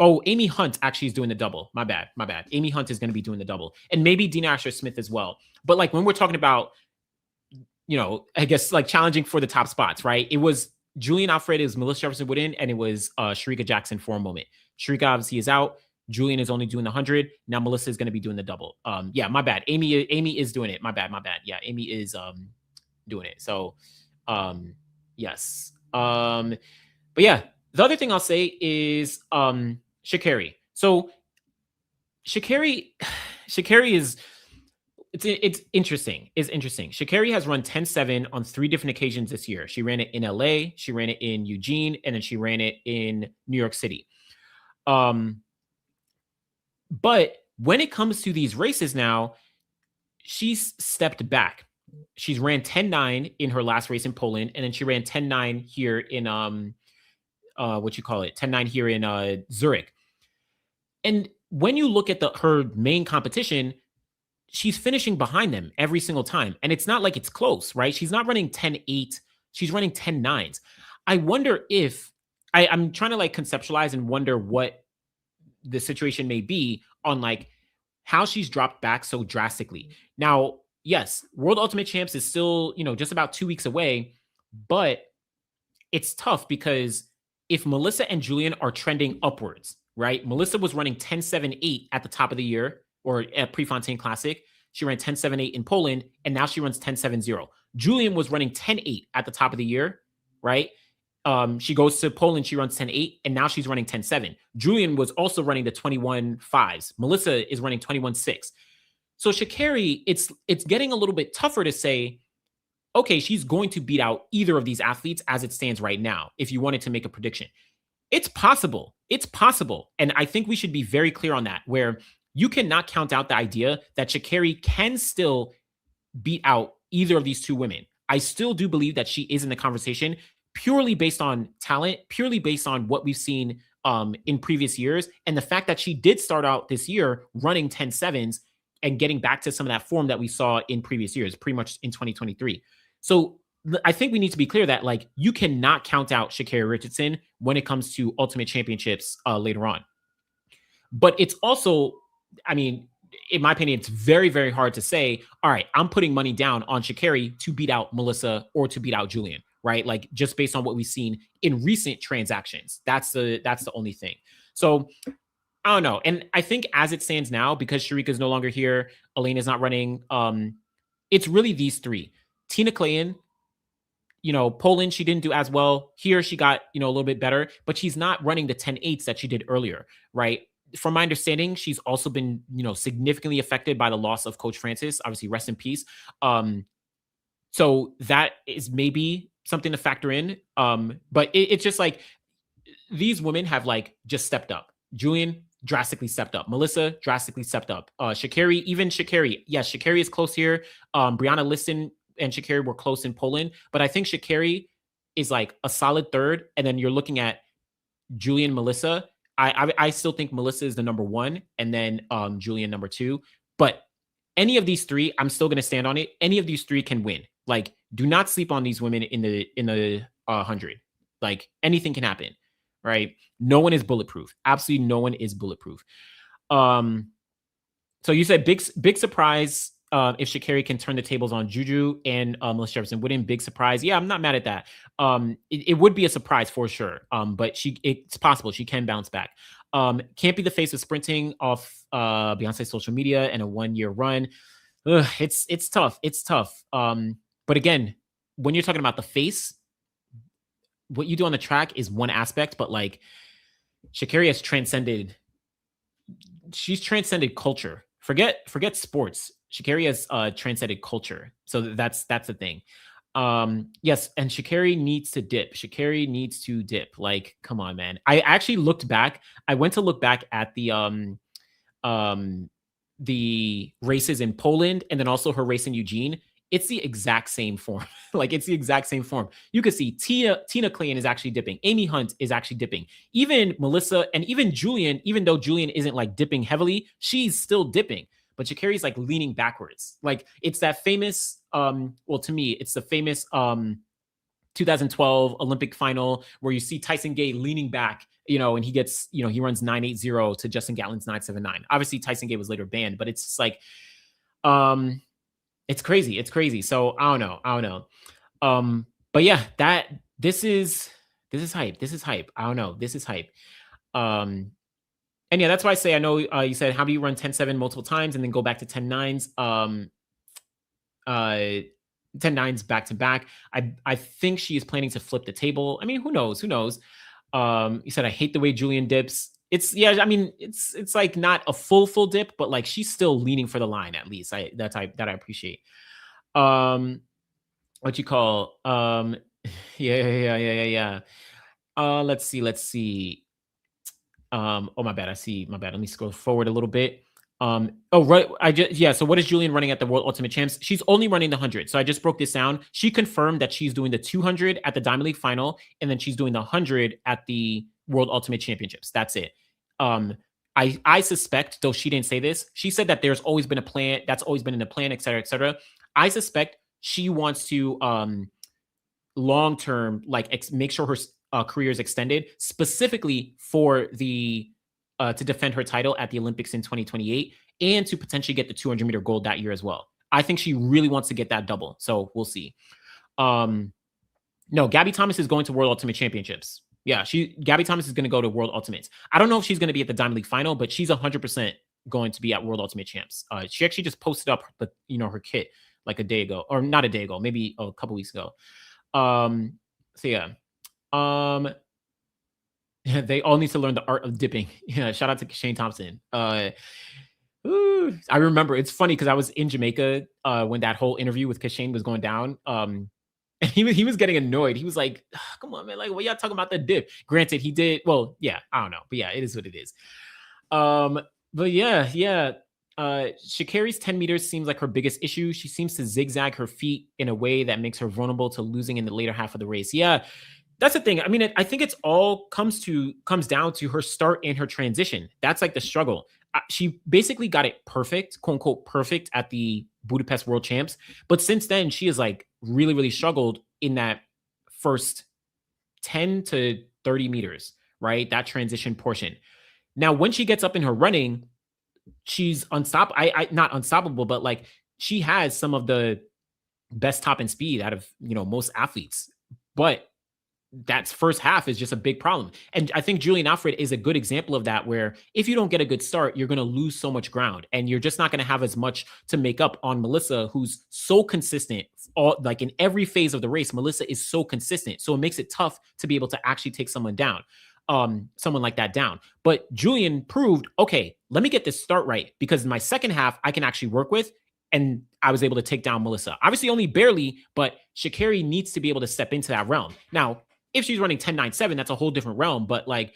Oh, Amy Hunt actually is doing the double. My bad. Amy Hunt is going to be doing the double. And maybe Dina Asher-Smith as well. But like when we're talking about, I guess like challenging for the top spots, right? It was Julian Alfred, is Melissa Jefferson Wooden, and it was Shericka Jackson for a moment. Shericka obviously is out. Julien is only doing the 100. Now Melissa is going to be doing the double. Yeah, my bad. Amy is doing it. My bad. Yeah, Amy is doing it. So yes. But yeah, the other thing I'll say is Sha'Carri. So Sha'Carri is it's interesting. It's interesting. Sha'Carri has run 10-7 on 3 different occasions this year. She ran it in LA, she ran it in Eugene, and then she ran it in New York City. But when it comes to these races now, she's stepped back. She's ran 10-9 in her last race in Poland, and then she ran 10-9 here in 10-9 here in Zurich. And when you look at her main competition, she's finishing behind them every single time. And it's not like it's close, right? She's not running 10-8. She's running 10-9s. I wonder if I'm trying to like conceptualize and wonder what the situation may be on like how she's dropped back so drastically. Now, yes, World Ultimate Champs is still, just about 2 weeks away, but it's tough because if Melissa and Julien are trending upwards, right? Melissa was running 10.78 at the top of the year or at Prefontaine Classic. She ran 10.78 in Poland, and now she runs 10.70. Julien was running 10.8 at the top of the year, right? She goes to Poland, she runs 10.8, and now she's running 10.7. Julien was also running the 21.5s. Melissa is running 21.6. So Sha'Carri, it's getting a little bit tougher to say, okay, she's going to beat out either of these athletes as it stands right now, if you wanted to make a prediction. It's possible. It's possible. And I think we should be very clear on that, where you cannot count out the idea that Sha'Carri can still beat out either of these two women. I still do believe that she is in the conversation purely based on talent, purely based on what we've seen in previous years. And the fact that she did start out this year running 10.7s and getting back to some of that form that we saw in previous years, pretty much in 2023. So I think we need to be clear that like you cannot count out Sha'Carri Richardson when it comes to Ultimate Championships later on. But it's also, I mean, in my opinion, it's very, very hard to say, all right, I'm putting money down on Sha'Carri to beat out Melissa or to beat out Julien, right? Like just based on what we've seen in recent transactions. That's the only thing. So I don't know. And I think as it stands now, because Sharika is no longer here, Elena's not running, it's really these three. Tina Clayton, Poland, she didn't do as well. Here, she got, a little bit better, but she's not running the 10.8s that she did earlier, right? From my understanding, she's also been, significantly affected by the loss of Coach Francis. Obviously, rest in peace. So that is maybe something to factor in. But it's just like these women have like just stepped up. Julien drastically stepped up. Melissa drastically stepped up. Sha'Carri, yes, Sha'Carri is close here. Brianna Liston and Sha'Carri were close in Poland, but I think Sha'Carri is like a solid third. And then you're looking at Julien, Melissa. I still think Melissa is the number one, and then Julien number two. But any of these three, I'm still going to stand on it. Any of these three can win. Like, do not sleep on these women in the 100. Like, anything can happen, right? No one is bulletproof. Absolutely, no one is bulletproof. So you said big surprise. If Sha'Carri can turn the tables on Juju and Melissa Jefferson, wouldn't big surprise? Yeah, I'm not mad at that. It would be a surprise for sure. But it's possible she can bounce back. Can't be the face of sprinting off Beyonce's social media and a 1-year run. Ugh, it's tough. It's tough. But again, when you're talking about the face, what you do on the track is one aspect, but like Sha'Carri has transcended. She's transcended culture. Forget sports. Sha'Carri has transcended culture. So that's the thing. Yes, and Sha'Carri needs to dip. Sha'Carri needs to dip. Like, come on, man. I actually looked back. I went to look back at the races in Poland and then also her race in Eugene. It's the exact same form. Like, it's the exact same form. You can see Tina Clayton is actually dipping. Amy Hunt is actually dipping. Even Melissa and even Julien, even though Julien isn't like dipping heavily, she's still dipping. But Sha'Carri's like leaning backwards. Like, it's that famous, well, to me, it's the famous 2012 Olympic final where you see Tyson Gay leaning back, and he gets, he runs 9.80 to Justin Gatlin's 9.79. Obviously, Tyson Gay was later banned, but it's just like, it's crazy. It's crazy. So I don't know. But yeah, this is hype. This is hype. I don't know. This is hype. And yeah, that's why I say, I know you said, how do you run 10.7 multiple times and then go back to 10.9s? 10.9s back to back. I think she is planning to flip the table. I mean, who knows? You said, I hate the way Julien dips. It's like not a full dip, but like she's still leaning for the line at least. That I appreciate. What you call? Yeah. Let's see. Oh, my bad. Let me scroll forward a little bit. So what is Julien running at the World Ultimate Champs? She's only running the 100. So I just broke this down. She confirmed that she's doing the 200 at the Diamond League final, and then she's doing the 100 at the World Ultimate Championships. That's it. I suspect, though she didn't say this, she said that there's always been a plan, that's always been in the plan, et cetera, et cetera. I suspect she wants to long-term, like make sure her career is extended, specifically for the to defend her title at the Olympics in 2028 and to potentially get the 200-meter gold that year as well. I think she really wants to get that double. So we'll see. No, Gabby Thomas is going to World Ultimate Championships. Yeah, Gabby Thomas is going to go to World Ultimates. I don't know if she's going to be at the Diamond League final, but she's 100% going to be at World Ultimate Champs. She actually just posted up her kit like a day ago, or not a day ago, maybe a couple weeks ago. So yeah. They all need to learn the art of dipping. Yeah, shout out to Shane Thompson. I remember, it's funny because I was in Jamaica when that whole interview with Kashane was going down. And he was getting annoyed. He was like, "Come on, man! Like, what y'all talking about the dip?" Granted, he did. Well, yeah, I don't know, but yeah, it is what it is. But yeah. Sha'Carri's 10 meters seems like her biggest issue. She seems to zigzag her feet in a way that makes her vulnerable to losing in the later half of the race. Yeah, that's the thing. I mean, I think it's all comes down to her start and her transition. That's like the struggle. She basically got it perfect, quote unquote, perfect at the Budapest World Champs. But since then, she has like really, really struggled in that first 10 to 30 meters, right? That transition portion. Now, when she gets up in her running, she's unstoppable. Not unstoppable, but like she has some of the best top end speed out of most athletes. But that first half is just a big problem. And I think Julien Alfred is a good example of that, where if you don't get a good start, you're going to lose so much ground and you're just not going to have as much to make up on Melissa, who's so consistent. Like in every phase of the race, Melissa is so consistent. So it makes it tough to be able to actually take someone like that down. But Julien proved, okay, let me get this start right, because my second half I can actually work with. And I was able to take down Melissa. Obviously only barely, but Sha'Carri needs to be able to step into that realm. Now, if she's running 10.97, that's a whole different realm. But like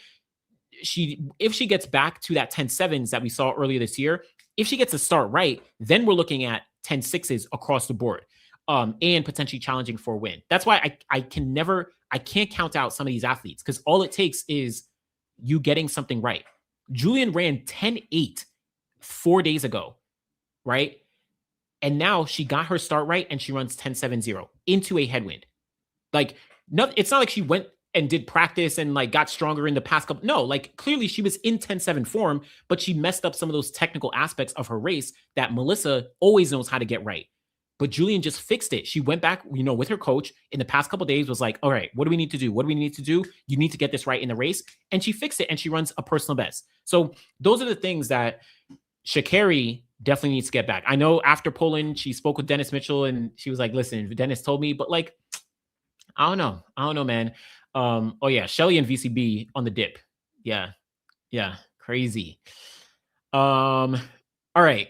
if she gets back to that 10.7s that we saw earlier this year, if she gets a start right, then we're looking at 10.6s across the board, and potentially challenging for a win. That's why I can't count out some of these athletes, because all it takes is you getting something right. Julien ran 10.8 4 days ago, right? And now she got her start right and she runs 10.70 into a headwind. Like, no, it's not like she went and did practice and like got stronger in the past couple. No, like clearly she was in 10.7 form, but she messed up some of those technical aspects of her race that Melissa always knows how to get right. But Julien just fixed it. She went back, with her coach in the past couple of days, was like, all right, what do we need to do? What do we need to do? You need to get this right in the race. And she fixed it and she runs a personal best. So those are the things that Sha'Carri definitely needs to get back. I know after Poland, she spoke with Dennis Mitchell and she was like, listen, Dennis told me, but like, I don't know, man. Oh yeah, Shelly and VCB on the dip. Yeah, crazy. All right.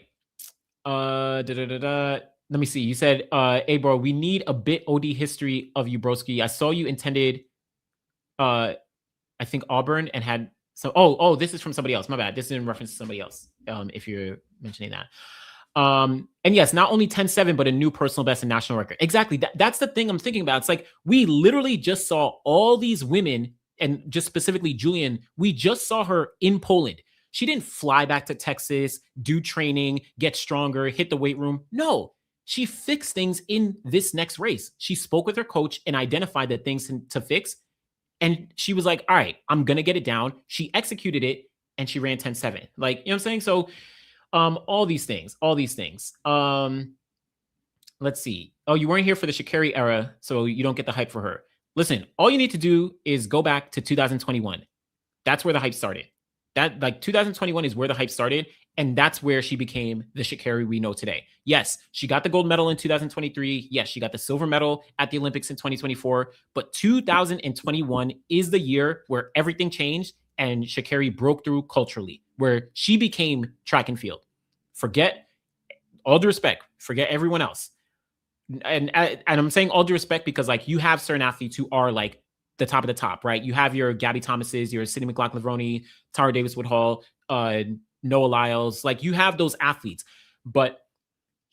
Let me see. You said, hey bro, we need a bit OD history of you, broski. I saw you intended, I think Auburn, and had so. This is from somebody else. My bad. This is in reference to somebody else. If you're mentioning that. And yes, not only 10.7, but a new personal best and national record. Exactly. That's the thing I'm thinking about. It's like, we literally just saw all these women, and just specifically Julien, we just saw her in Poland. She didn't fly back to Texas, do training, get stronger, hit the weight room. No, she fixed things in this next race. She spoke with her coach and identified the things to fix. And she was like, all right, I'm going to get it down. She executed it and she ran 10.7. Like, you know what I'm saying? So, all these things. Let's see. Oh, you weren't here for the Sha'Carri era, so you don't get the hype for her. Listen, all you need to do is go back to 2021. That's where the hype started. That, like, 2021 is where the hype started, and that's where she became the Sha'Carri we know today. Yes, she got the gold medal in 2023. Yes, she got the silver medal at the Olympics in 2024. But 2021 is the year where everything changed and Sha'Carri broke through culturally, where she became track and field. Forget, all due respect, forget everyone else. And I'm saying all due respect because, like, you have certain athletes who are like the top of the top, right? You have your Gabby Thomases, your Sydney McLaughlin-Levrone, Tara Davis-Woodhall, Noah Lyles. Like, you have those athletes. But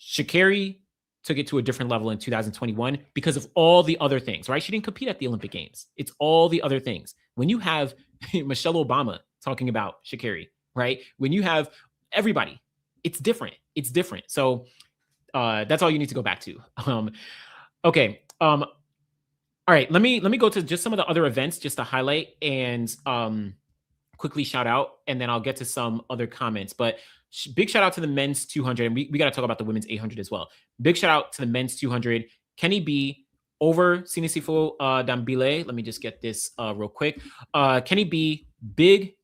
Sha'Carri took it to a different level in 2021 because of all the other things, right? She didn't compete at the Olympic Games. It's all the other things. When you have Michelle Obama talking about Sha'Carri, right? When you have everybody, it's different. It's different. So that's all you need to go back to. Okay. All right. Let me go to just some of the other events just to highlight and quickly shout out, and then I'll get to some other comments. But Big shout out to the men's 200, and we got to talk about the women's 800 as well. Big shout out to the men's 200. Kenny B over Sinisifo Dambile. Let me just get this real quick. Kenny B, big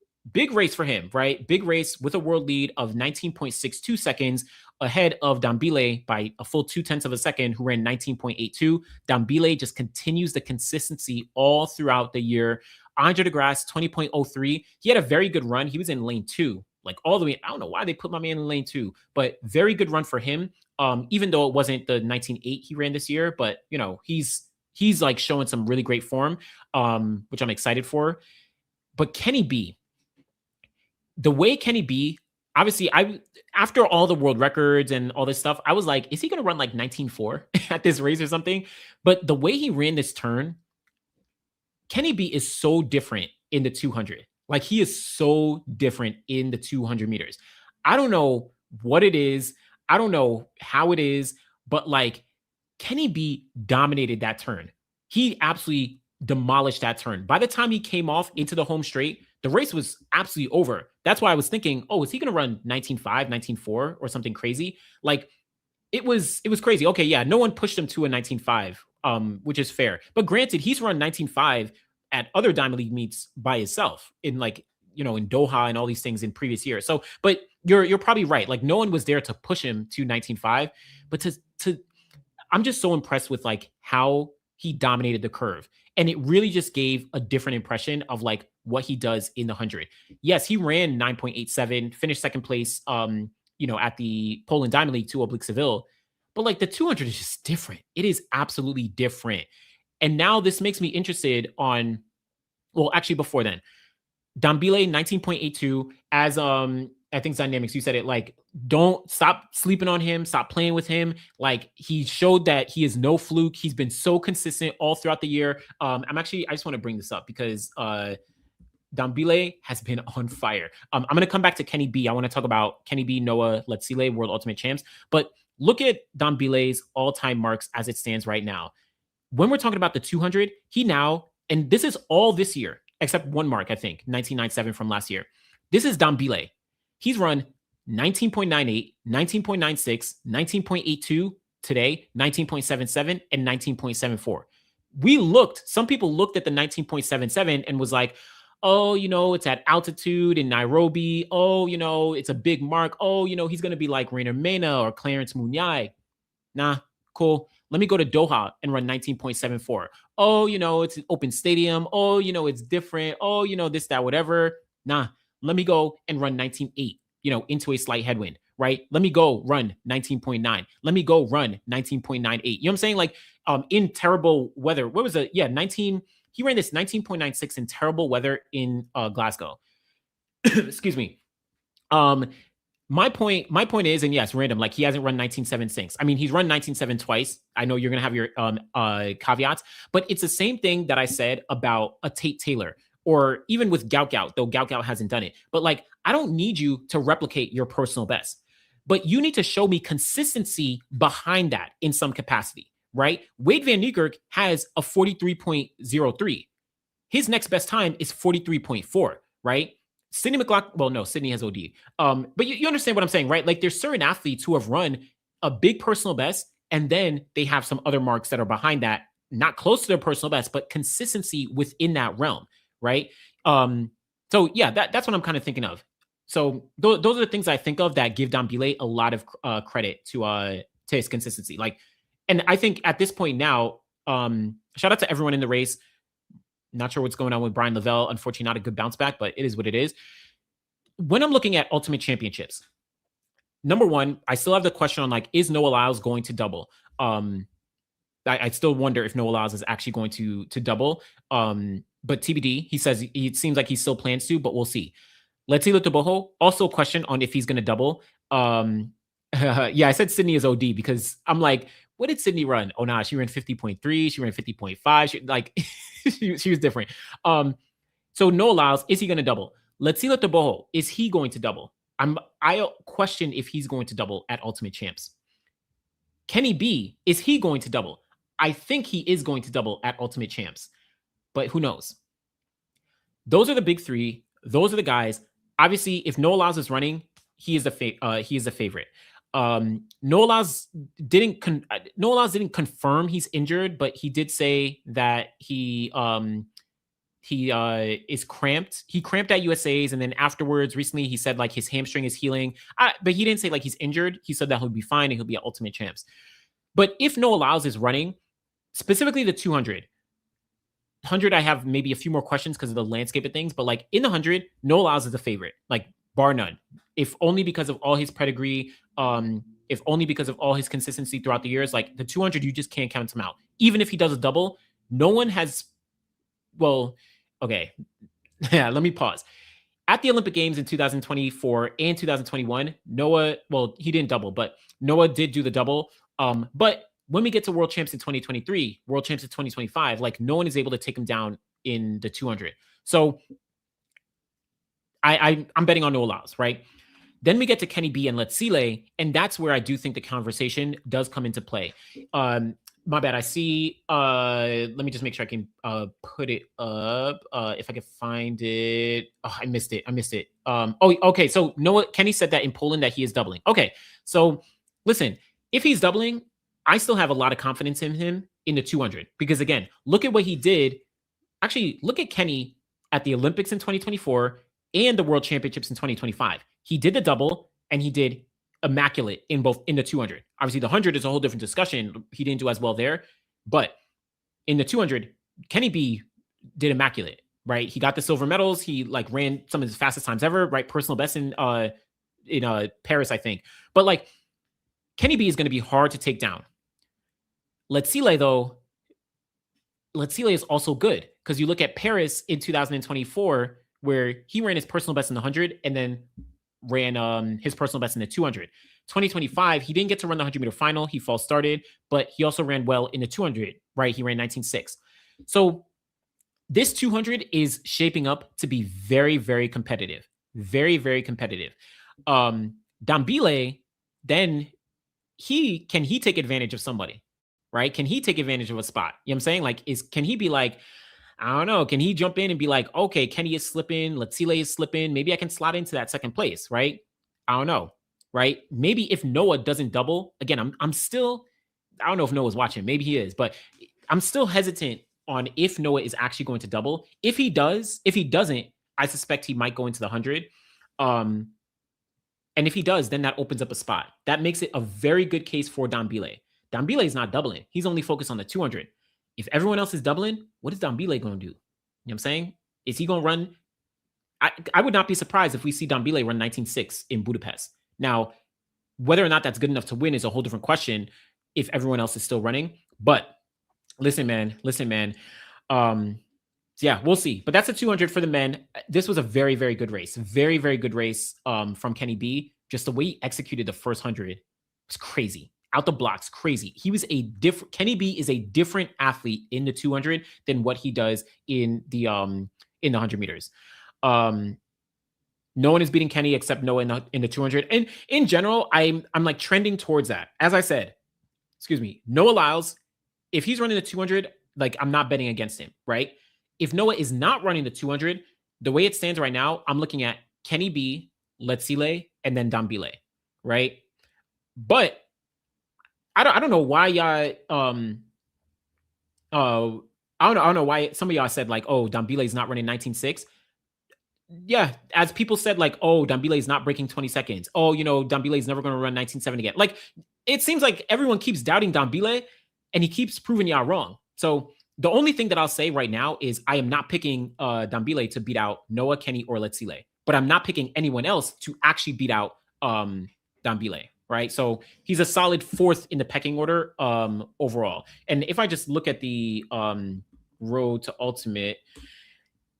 race for him, right? Big race with a world lead of 19.62 seconds ahead of Dambile by a full 0.2 of a second, who ran 19.82. Dambile just continues the consistency all throughout the year. Andre de Grasse, 20.03. He had a very good run. He was in lane 2, like all the way. I don't know why they put my man in lane 2, but very good run for him. Even though it wasn't the 19.8 he ran this year, but you know, he's like showing some really great form, which I'm excited for. But Kenny B, the way Kenny B, obviously, after all the world records and all this stuff, I was like, is he going to run like 19.4 at this race or something? But the way he ran this turn, Kenny B is so different in the 200. Like, he is so different in the 200 meters. I don't know what it is. I don't know how it is, but like, Kenny B dominated that turn. He absolutely demolished that turn. By the time he came off into the home straight, the race was absolutely over. That's why I was thinking, oh, is he going to run 19.5, 19.4 or something crazy? Like, it was crazy. Okay, yeah, no one pushed him to a 19.5, which is fair. But granted, he's run 19.5 at other Diamond League meets by himself in, like, you know, in Doha and all these things in previous years. So, but you're probably right. Like, no one was there to push him to 19.5, but to I'm just so impressed with like how he dominated the curve. And it really just gave a different impression of like what he does in the 100. Yes, he ran 9.87, finished second place, you know, at the Poland Diamond League 2 / Seville. But like the 200 is just different. It is absolutely different. And now this makes me interested on, well, actually before then, Dambile 19.82 as I think Dynamics, you said it, like, don't stop sleeping on him, stop playing with him. Like, he showed that he is no fluke. He's been so consistent all throughout the year. I just want to bring this up because Dambile has been on fire. I'm going to come back to Kenny B. I want to talk about Kenny B, Noah Letsile, World Ultimate Champs. But look at Dambile's all-time marks as it stands right now. When we're talking about the 200, he now, and this is all this year, except one mark, I think, 1997 from last year. This is Dambile. He's run 19.98, 19.96, 19.82 today, 19.77, and 19.74. Some people looked at the 19.77 and was like, oh, you know, it's at altitude in Nairobi. Oh, you know, it's a big mark. Oh, you know, he's going to be like Rainer Mena or Clarence Munyai. Nah, cool. Let me go to Doha and run 19.74. Oh, you know, it's an open stadium. Oh, you know, it's different. Oh, you know, this, that, whatever. Nah, let me go and run 19.8, you know, into a slight headwind, right? Let me go run 19.9. Let me go run 19.98. You know what I'm saying? Like, in terrible weather. What was it? Yeah, 19. He ran this 19.96 in terrible weather in Glasgow. Excuse me. My point is, and yes, random, like he hasn't run 19.76. I mean, he's run 19.7 twice. I know you're going to have your caveats, but it's the same thing that I said about a Tate Taylor or even with Gout, though Gout hasn't done it. But like, I don't need you to replicate your personal best, but you need to show me consistency behind that in some capacity, right? Wade Van Niekerk has a 43.03. His next best time is 43.4, right? Sydney McLaughlin, well, no, Sydney has OD. But you understand what I'm saying, right? Like, there's certain athletes who have run a big personal best, and then they have some other marks that are behind that, not close to their personal best, but consistency within that realm, right? So yeah, that's what I'm kind of thinking of. So those are the things I think of that give Dambile a lot of credit to his consistency. Like, and I think at this point now, shout out to everyone in the race. Not sure what's going on with Brian Lavelle. Unfortunately, not a good bounce back, but it is what it is. When I'm looking at Ultimate Championships, number one, I still have the question on, like, is Noah Lyles going to double? I still wonder if Noah Lyles is actually going to double. But TBD, he says it seems like he still plans to, but we'll see. Letsile Toboho, also a question on if he's going to double. Yeah, I said Sydney is OD because I'm like, what did Sydney run? Oh, nah, she ran 50.3. She ran 50.5. She, like, she was different. So Noah Lyles, is he going to double? Letsile Toboho, is he going to double? I question if he's going to double at Ultimate Champs. Kenny B, is he going to double? I think he is going to double at Ultimate Champs, but who knows? Those are the big three. Those are the guys. Obviously, if Noah Lyles is running, he is the favorite. Noah Lyles didn't confirm he's injured, but he did say that he is cramped. He cramped at USA's, and then afterwards, recently, he said like his hamstring is healing. But he didn't say like he's injured. He said that he'll be fine and he'll be at Ultimate Champs. But if Noah Lyles is running, specifically the 200, I have maybe a few more questions because of the landscape of things. But like in the 100, Noah Lyles is the favorite, like bar none. If only because of all his pedigree, if only because of all his consistency throughout the years. Like the 200, you just can't count him out. Even if he does a double, no one has. Well, okay, yeah. Let me pause. At the Olympic Games in 2024 and 2021, Noah, well, he didn't double, but Noah did do the double. But when we get to World Champs in 2023, World Champs in 2025, like no one is able to take him down in the 200. So I'm betting on Noah Lyles, right? Then we get to Kenny B and Letsile, and that's where I do think the conversation does come into play. My bad. I see. Let me just make sure I can put it up. If I can find it. Oh, I missed it. Okay. So Kenny said that in Poland that he is doubling. Okay. So listen, if he's doubling, I still have a lot of confidence in him in the 200 because again, look at what he did. Actually, look at Kenny at the Olympics in 2024 and the World Championships in 2025. He did the double and he did immaculate in the 200. Obviously, the 100 is a whole different discussion. He didn't do as well there, but in the 200, Kenny B did immaculate, right? He got the silver medals. He like ran some of his fastest times ever, right? Personal best in Paris, I think. But like Kenny B is going to be hard to take down. Letsile, though, Letsile is also good because you look at Paris in 2024, where he ran his personal best in the 100 and then ran his personal best in the 200. 2025, he didn't get to run the 100-meter final. He false started, but he also ran well in the 200, right? He ran 19.6. So this 200 is shaping up to be very, very competitive. Very, very competitive. Dambile, then can he take advantage of somebody, right? Can he take advantage of a spot? You know what I'm saying? Like, can he be like, I don't know. Can he jump in and be like, okay, Kenny is slipping, Letsile is slipping. Maybe I can slot into that second place, right? I don't know, right? Maybe if Noah doesn't double, again, I'm still, I don't know if Noah's watching. Maybe he is, but I'm still hesitant on if Noah is actually going to double. If he doesn't, I suspect he might go into the 100. And if he does, then that opens up a spot. That makes it a very good case for Dambile. Dambile is not doubling. He's only focused on the 200. If everyone else is doubling, what is Dambile going to do? You know what I'm saying? Is he going to run? I would not be surprised if we see Dambile run 19.6 in Budapest. Now, whether or not that's good enough to win is a whole different question if everyone else is still running. But listen, man. Yeah, we'll see. But that's a 200 for the men. This was a very, very good race. Very, very good race from Kenny B. Just the way he executed the first 100 was crazy. Out the blocks, crazy. Kenny B is a different athlete in the 200 than what he does in the 100 meters. No one is beating Kenny except Noah in the 200. And in general, I'm like trending towards that. As I said, Noah Lyles, if he's running the 200, like I'm not betting against him, right? If Noah is not running the 200, the way it stands right now, I'm looking at Kenny B, Letsile, and then Dambile, right? But I don't know why y'all I don't know why some of y'all said like, oh, Dambile is not running 19.6. Yeah, as people said, like, oh, Dambile is not breaking 20 seconds. Oh, Dambile is never going to run 19.7 again. Like, it seems like everyone keeps doubting Dambile, and he keeps proving y'all wrong. So the only thing that I'll say right now is I am not picking Dambile to beat out Noah, Kenny, or Letsile, but I'm not picking anyone else to actually beat out Dambile. Right. So he's a solid fourth in the pecking order overall. And if I just look at the road to ultimate,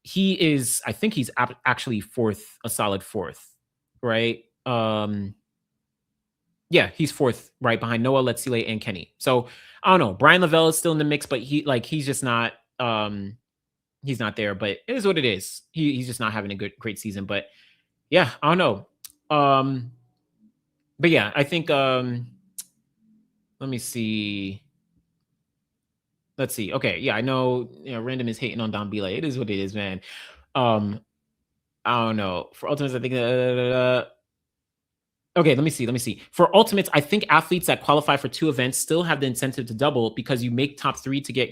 I think he's actually fourth, a solid fourth. Right. Yeah, he's fourth right behind Noah, Letsile, and Kenny. So I don't know. Brian Lavelle is still in the mix, but he's just not he's not there. But it is what it is. He's just not having a great season. But yeah, I don't know. But yeah, I think let me see. Let's see. Okay, yeah, I know Random is hating on Dambile. It is what it is, man. I don't know. For Ultimates, I think Okay, let me see. Let me see. For ultimates, I think athletes that qualify for 2 events still have the incentive to double because you make top 3 to get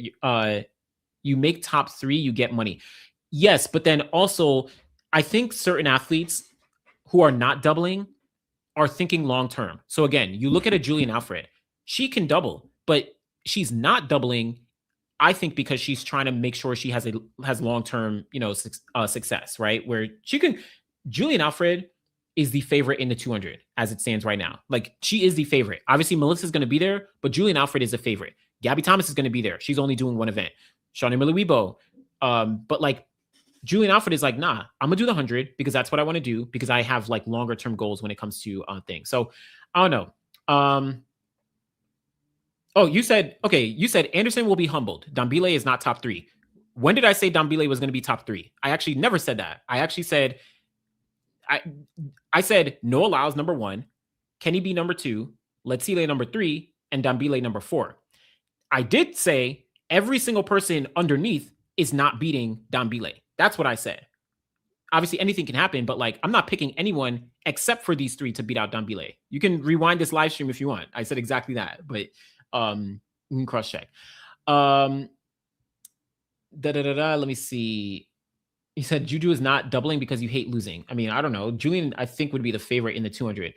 you make top 3, you get money. Yes, but then also I think certain athletes who are not doubling are thinking long term. So again, you look at a Julian Alfred, she can double, but she's not doubling. I think because she's trying to make sure she has long term, success, right? Where she can. Julian Alfred is the favorite in the 200 as it stands right now. Like she is the favorite. Obviously, Melissa's going to be there, but Julian Alfred is the favorite. Gabby Thomas is going to be there. She's only doing one event. Shawnee Miller-Weibo. But like Julian Alfred is like, nah, I'm gonna do the 100 because that's what I want to do because I have like longer term goals when it comes to things. So I don't know. Oh, you said Anderson will be humbled. Dambile is not top 3. When did I say Dambile was going to be top 3? I actually never said that. I actually said I said Noah Lyles number 1, Kenny B number 2, Letsile number 3, and Dambile number 4. I did say every single person underneath is not beating Dambile. That's what I said. Obviously, anything can happen, but like I'm not picking anyone except for these 3 to beat out Dambile. You can rewind this live stream if you want. I said exactly that, but you can cross check. Let me see. He said Juju is not doubling because you hate losing. I mean, I don't know. Julien, I think, would be the favorite in the 200.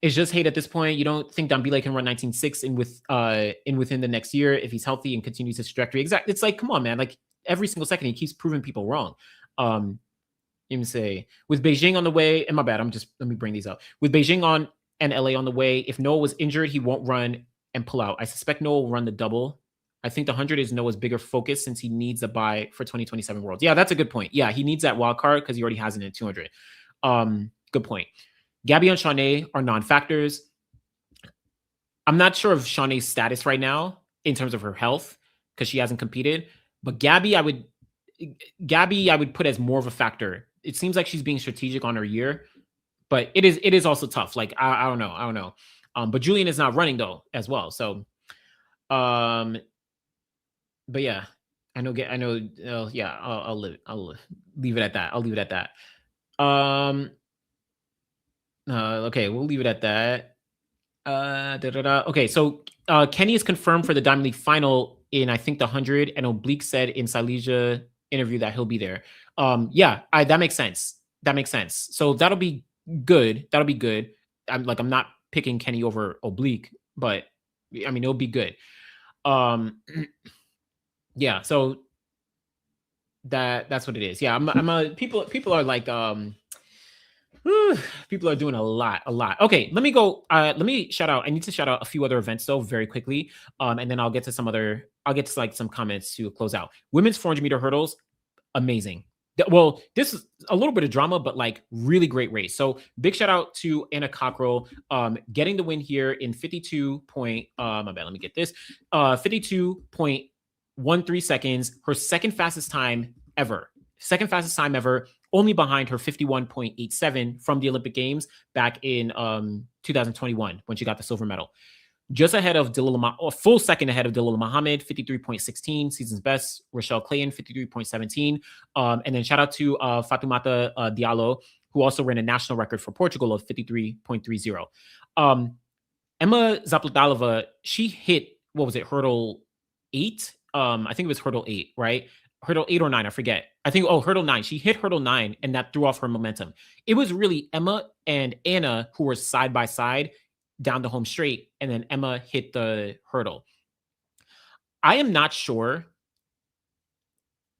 It's just hate at this point. You don't think Dambile can run 19.6 within the next year if he's healthy and continues his trajectory. Exactly. It's like, come on, man. Like every single second, he keeps proving people wrong. Let me say with Beijing on the way, and my bad. Let me bring these up. With Beijing on and LA on the way, if Noah was injured, he won't run and pull out. I suspect Noah will run the double. I think the 100 is Noah's bigger focus since he needs a bye for 2027 Worlds. Yeah, that's a good point. Yeah, he needs that wild card because he already has it in 200. Good point. Gabby and Shawnee are non-factors. I'm not sure of Shawnee's status right now in terms of her health because she hasn't competed. But Gabby, I would put as more of a factor. It seems like she's being strategic on her year, but it is also tough. Like I don't know. But Julien is not running though as well. So, but yeah, I know. Yeah, I'll leave it at that. I'll leave it at that. Okay, we'll leave it at that. Okay, so Kenny is confirmed for the Diamond League final in I think the 100, and Oblique said in Silesia interview that he'll be there. Yeah, that makes sense. That makes sense. So that'll be good. That'll be good. I'm not picking Kenny over Oblique, but I mean it'll be good. Yeah, so that's what it is. Yeah, people are like people are doing a lot. Okay, let me go. Let me shout out. I need to shout out a few other events though, very quickly. And then I'll get to like some comments to close out. Women's 400 meter hurdles, amazing. Well, this is a little bit of drama, but like really great race. So big shout out to Anna Cockrell, getting the win here in 52 point. My bad. Let me get this. 52.13 seconds. Her second fastest time ever. Only behind her 51.87 from the Olympic Games back in 2021 when she got the silver medal. Just ahead of a full second ahead of Dalilah Muhammad, 53.16, season's best. Rochelle Clayton, 53.17. And then shout out to Fatoumata Diallo, who also ran a national record for Portugal of 53.30. Emma Zaplatova, she hit, what was it, hurdle 8? I think it was hurdle 8, right? Hurdle 8 or 9, I forget. I think, hurdle 9. She hit hurdle 9, and that threw off her momentum. It was really Emma and Anna who were side by side down the home straight, and then Emma hit the hurdle. I'm not sure.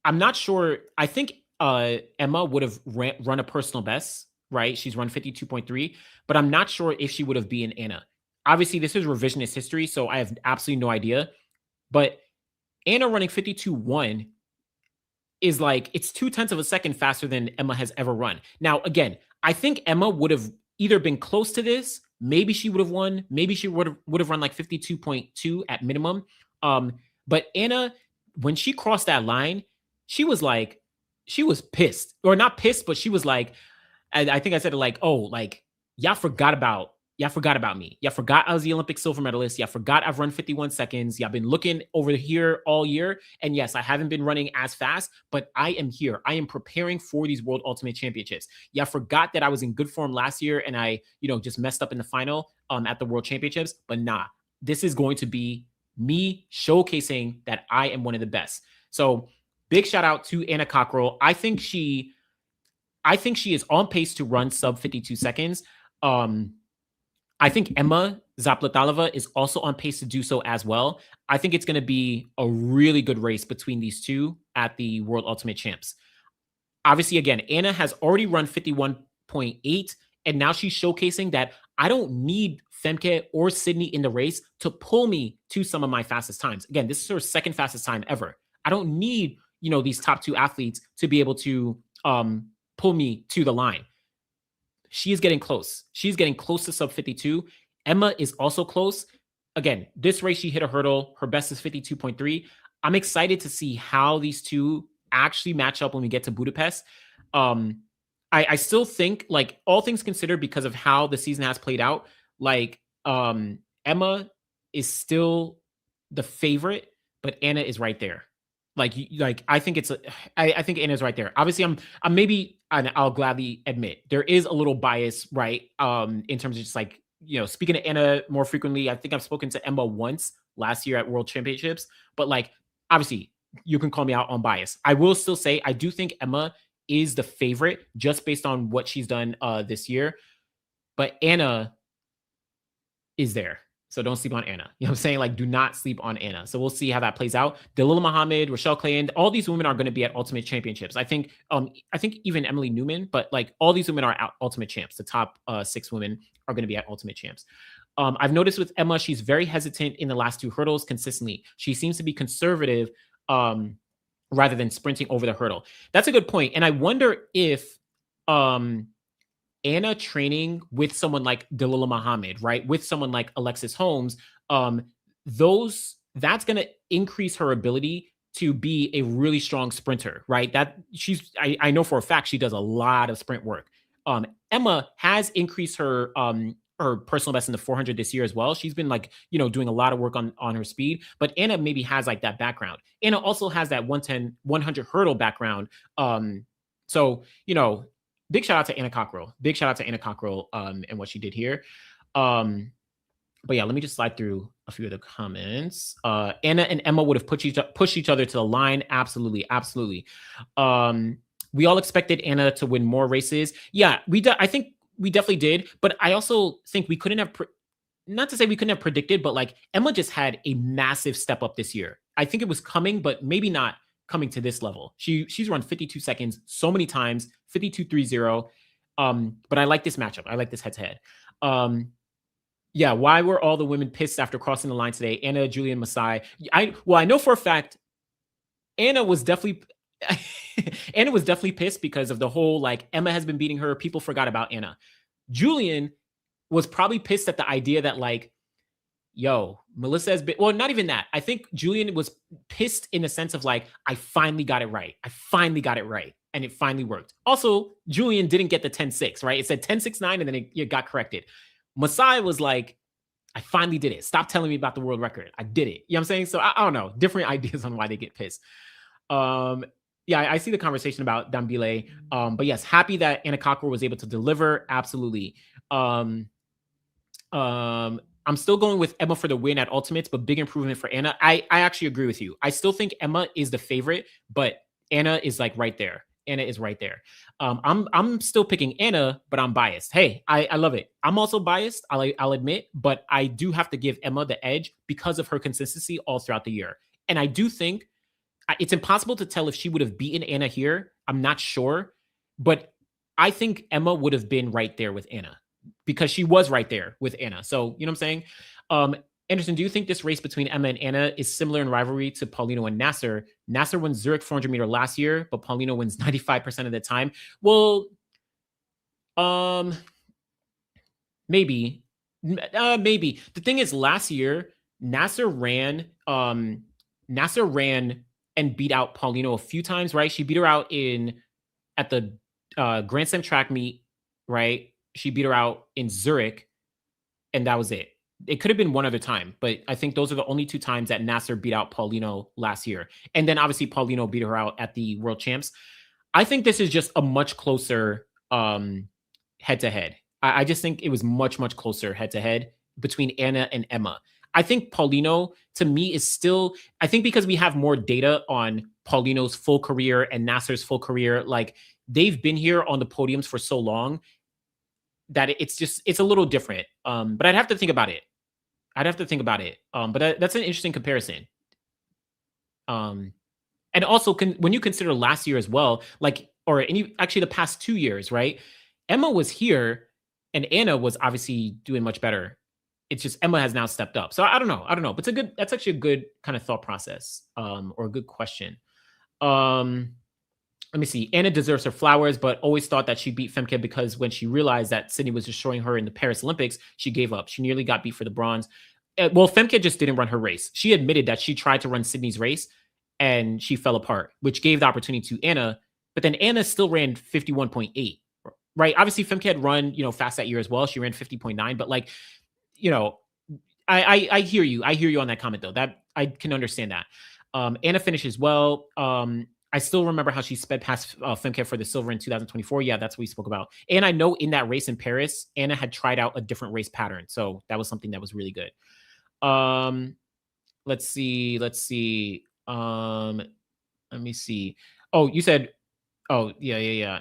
I think Emma would have run a personal best, right? She's run 52.3, but I'm not sure if she would have beaten Anna. Obviously, this is revisionist history, so I have absolutely no idea. But Anna running 52.1 is like, it's 0.2 of a second faster than Emma has ever run. Now, again, I think Emma would have either been close to this, maybe she would have won, maybe she would have run like 52.2 at minimum. But Anna, when she crossed that line, she was pissed. Or not pissed, but she was like, I think I said it like, oh, like, y'all forgot about Y'all forgot about me. Y'all forgot I was the Olympic silver medalist. Y'all forgot I've run 51 seconds. Y'all been looking over here all year. And yes, I haven't been running as fast, but I am here. I am preparing for these World Ultimate Championships. Y'all forgot that I was in good form last year and I, just messed up in the final at the World Championships. But nah, this is going to be me showcasing that I am one of the best. So big shout out to Anna Cockrell. I think she is on pace to run sub 52 seconds. I think Emma Zaplatalova is also on pace to do so as well. I think it's going to be a really good race between these two at the World Ultimate Champs. Obviously, again, Anna has already run 51.8, and now she's showcasing that I don't need Femke or Sydney in the race to pull me to some of my fastest times. Again, this is her second fastest time ever. I don't need, these top two athletes to be able to pull me to the line. She is getting close. She's getting close to sub 52. Emma is also close. Again, this race, she hit a hurdle. Her best is 52.3. I'm excited to see how these two actually match up when we get to Budapest. I still think, like, all things considered, because of how the season has played out, like, Emma is still the favorite, but Anna is right there. I think I think Anna's right there. Obviously, I'm maybe, and I'll gladly admit, there is a little bias, right? In terms of just like, speaking to Anna more frequently. I think I've spoken to Emma once last year at World Championships, but like, obviously, you can call me out on bias. I will still say I do think Emma is the favorite just based on what she's done this year, but Anna is there. So don't sleep on Anna. You know what I'm saying? Like, do not sleep on Anna. So we'll see how that plays out. Dalilah Muhammad, Rochelle Clayton, all these women are going to be at Ultimate Championships. I think even Emily Newman, but like all these women are at Ultimate Champs. The top 6 women are going to be at Ultimate Champs. I've noticed with Emma, she's very hesitant in the last 2 hurdles consistently. She seems to be conservative rather than sprinting over the hurdle. That's a good point. And I wonder if Anna training with someone like Dalilah Muhammad, right? With someone like Alexis Holmes, that's going to increase her ability to be a really strong sprinter, right? I know for a fact she does a lot of sprint work. Emma has increased her personal best in the 400 this year as well. She's been doing a lot of work on her speed, but Anna maybe has like that background. Anna also has that 100 hurdle background. So, big shout out to Anna Cockrell. Big shout out to Anna Cockrell and what she did here. But yeah, let me just slide through a few of the comments. Anna and Emma would have pushed each other to the line. Absolutely, absolutely. We all expected Anna to win more races. Yeah, I think we definitely did. But I also think we couldn't have, not to say we couldn't have predicted, but like Emma just had a massive step up this year. I think it was coming, but maybe not coming to this level. She's run 52 seconds so many times, 52.30. But I like this matchup. I like this head-to-head. Yeah, why were all the women pissed after crossing the line today? Anna, Julien, Masai. I know for a fact Anna was definitely pissed because of the whole, like, Emma has been beating her. People forgot about Anna. Julien was probably pissed at the idea that, like, yo, Melissa has been, well, not even that. I think Julien was pissed in the sense of like, I finally got it right. And it finally worked. Also, Julien didn't get the 10.6, right? It said 10.69 and then it got corrected. Masai was like, I finally did it. Stop telling me about the world record. I did it. You know what I'm saying? So I don't know. Different ideas on why they get pissed. Yeah, I see the conversation about Dambile. But yes, happy that Anna Cockrell was able to deliver. Absolutely. I'm still going with Emma for the win at Ultimates, but big improvement for Anna. I actually agree with you. I still think Emma is the favorite, but Anna is like right there. Anna is right there. I'm still picking Anna, but I'm biased. Hey, I love it. I'm also biased, I'll admit, but I do have to give Emma the edge because of her consistency all throughout the year. And I do think it's impossible to tell if she would have beaten Anna here. I'm not sure, but I think Emma would have been right there with Anna because she was right there with Anna. So, you know what I'm saying? Anderson, do you think this race between Emma and Anna is similar in rivalry to Paulino and Nasser? Nasser won Zurich 400 meter last year, but Paulino wins 95% of the time. Well, maybe. Maybe. The thing is, last year, Nasser ran and beat out Paulino a few times, right? She beat her out at the Grand Slam track meet, right? She beat her out in Zurich. and that was it. It could have been one other time, but I think those are the only two times that Nasser beat out Paulino last year. And then obviously Paulino beat her out at the World Champs. I think this is just a much closer head to head. I just think it was much, much closer head to head between Anna and Emma. I think Paulino, to me, is still, I think because we have more data on Paulino's full career and Nasser's full career, like they've been here on the podiums for so long that it's a little different. But I'd have to think about it. But that's an interesting comparison. And also when you consider last year as well, like, or actually the past 2 years, right? Emma was here and Anna was obviously doing much better. It's just Emma has now stepped up. So I don't know. But that's actually a good kind of thought process, or a good question. Let me see. Anna deserves her flowers, but always thought that she beat Femke because when she realized that Sydney was destroying her in the Paris Olympics, she gave up. She nearly got beat for the bronze. Well, Femke just didn't run her race. She admitted that she tried to run Sydney's race and she fell apart, which gave the opportunity to Anna. But then Anna still ran 51.8, right? Obviously, Femke had run, fast that year as well. She ran 50.9, but like, I hear you. I hear you on that comment though. That I can understand that. Anna finishes well. I still remember how she sped past Femke for the silver in 2024. Yeah, that's what we spoke about. And I know in that race in Paris, Anna had tried out a different race pattern. So that was something that was really good. Let's see. Let me see. Oh, you said, oh, yeah.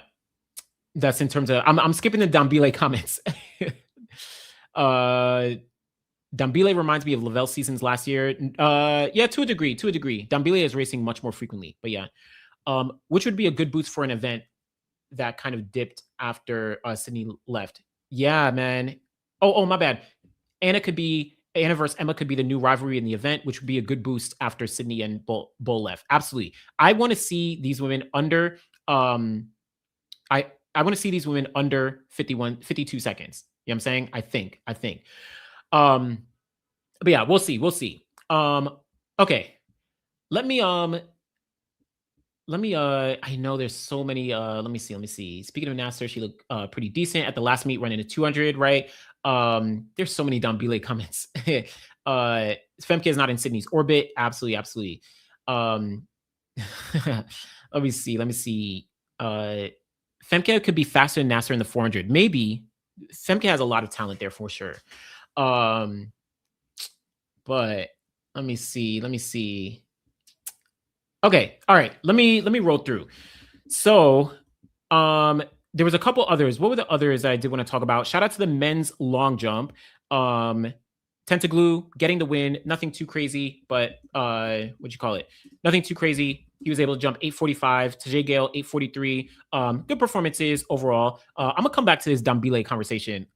That's in terms of, I'm skipping the Dambile comments. Dambile reminds me of Lavelle's seasons last year. Yeah, to a degree. Dambile is racing much more frequently, but yeah. Which would be a good boost for an event that kind of dipped after Sydney left. Yeah, man. Oh, my bad. Anna versus Emma could be the new rivalry in the event, which would be a good boost after Sydney and Bull left. Absolutely. I want to see these women under I want to see these women under 52 seconds. You know what I'm saying? I think. But yeah, we'll see. Okay. Let me I know there's so many, let me see. Speaking of Nasser, she looked pretty decent at the last meet, running a 200, right? There's so many Dambile comments. Femke is not in Sydney's orbit. Absolutely. Let me see. Femke could be faster than Nasser in the 400. Maybe. Femke has a lot of talent there for sure. But let me see. Okay. All right. Let me roll through. So, there was a couple others. What were the others I did want to talk about? Shout out to the men's long jump. Tentaglu getting the win. Nothing too crazy, but nothing too crazy. He was able to jump 8:45. Tajay Gale 8:43. Good performances overall. I'm gonna come back to this Dambile conversation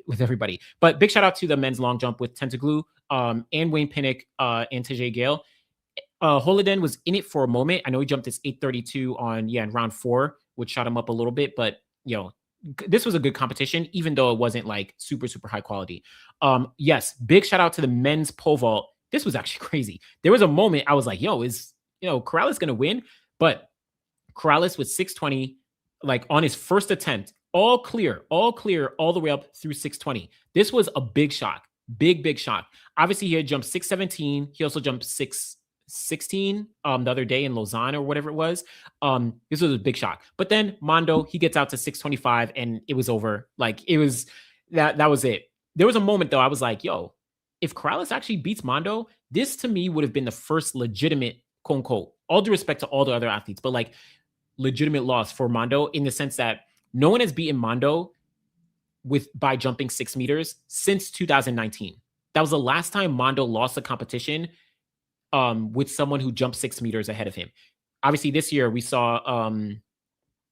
with everybody. But big shout out to the men's long jump with Tentaglu, and Wayne Pinnock, and Tajay Gale. Holoden was in it for a moment. I know he jumped this 8:32 in round 4, which shot him up a little bit, but this was a good competition, even though it wasn't like super, super high quality. Yes, big shout out to the men's pole vault. This was actually crazy. There was a moment I was like, is Corrales gonna win? But Corrales with 620, like on his first attempt, all clear, all the way up through 620. This was a big shock. Big shock. Obviously, he had jumped 617. He also jumped 616 the other day in Lausanne or whatever it was. This was a big shock. But then Mondo, he gets out to 625 and it was over. Like it was that was it. There was a moment though, I was like, if Corrales actually beats Mondo, this to me would have been the first legitimate, quote unquote, all due respect to all the other athletes, but like legitimate loss for Mondo in the sense that no one has beaten Mondo by jumping 6 meters since 2019. That was the last time Mondo lost a competition with someone who jumped 6 meters ahead of him. Obviously, this year we saw,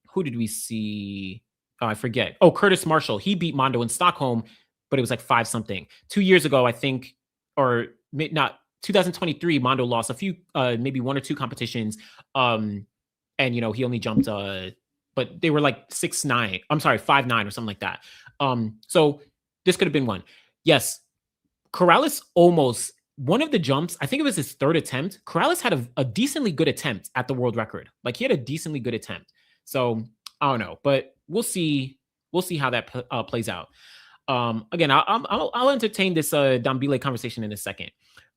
who did we see? Oh, I forget. Oh, Curtis Marshall. He beat Mondo in Stockholm, but it was like 5 something. 2 years ago, I think, or not 2023, Mondo lost a few, maybe 1 or 2 competitions. And, he only jumped, but they were like 6'9". I'm sorry, 5'9" or something like that. So this could have been one. Yes, Corrales almost, one of the jumps, I think it was his 3rd attempt. Corrales had a decently good attempt at the world record. Like he had a decently good attempt. So I don't know, but we'll see how that plays out. Again, I'll entertain this Dambile conversation in a second.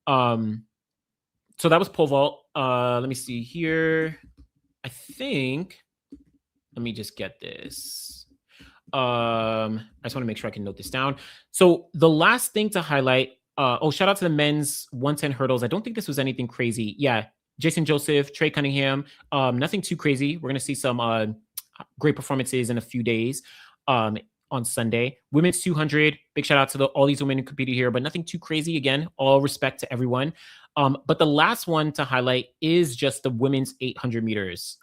So that was pole vault. Let me see here. I think. Let me just get this. I just want to make sure I can note this down. So the last thing to highlight. Shout out to the men's 110 hurdles. I don't think this was anything crazy. Yeah, Jason Joseph, Trey Cunningham. Nothing too crazy. We're gonna see some great performances in a few days. On Sunday, women's 200. Big shout out to all these women who competed here, but nothing too crazy. Again, all respect to everyone. But the last one to highlight is just the women's 800 meters.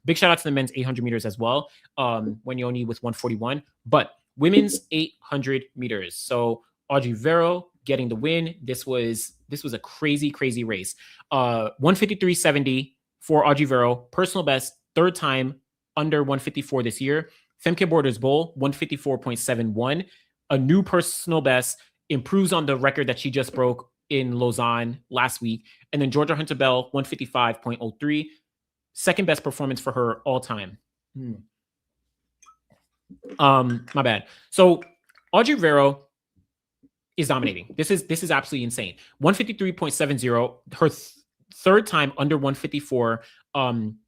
Big shout out to the men's 800 meters as well. Wanyoni with 141, but women's 800 meters. So Audrey Vero getting the win. This was a crazy race. 153.70 for Audrey Vero, personal best, third time under 154 this year. Femke Borders Bowl, 154.71, a new personal best, improves on the record that she just broke in Lausanne last week. And then Georgia Hunter Bell, 155.03, second best performance for her all time. My bad. So Audrey Vero is dominating. This is absolutely insane. 153.70, her third time under 154.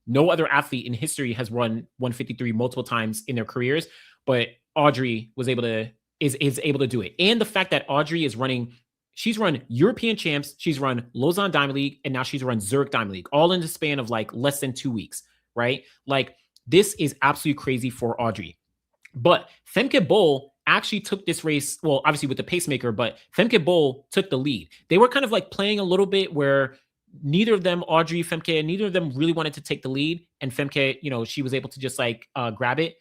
No other athlete in history has run 153 multiple times in their careers, but Audrey was able to is able to do it. And the fact that Audrey is running, she's run European champs, she's run Lausanne Diamond League, and now she's run Zurich Diamond League, all in the span of like less than 2 weeks, right? Like this is absolutely crazy for Audrey. But Femke Bol actually took this race, well, obviously with the pacemaker, but Femke Bol took the lead. They were kind of like playing a little bit where neither of them, Audrey, Femke, neither of them really wanted to take the lead. And Femke, she was able to just like grab it.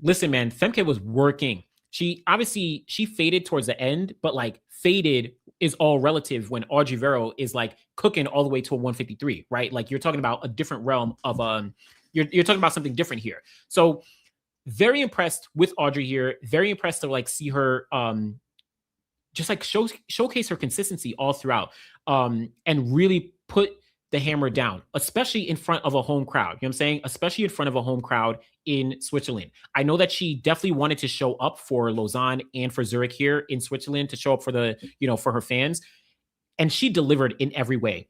Listen, man, Femke was working. She faded towards the end, but like faded is all relative when Audrey Vero is like cooking all the way to a 153, right? Like you're talking about a different realm of you're talking about something different here. So very impressed with Audrey here. Very impressed to like see her just like showcase her consistency all throughout, and really put the hammer down, especially in front of a home crowd. You know what I'm saying? Especially in front of a home crowd in Switzerland. I know that she definitely wanted to show up for Lausanne and for Zurich here in Switzerland, to show up for the, for her fans. And she delivered in every way.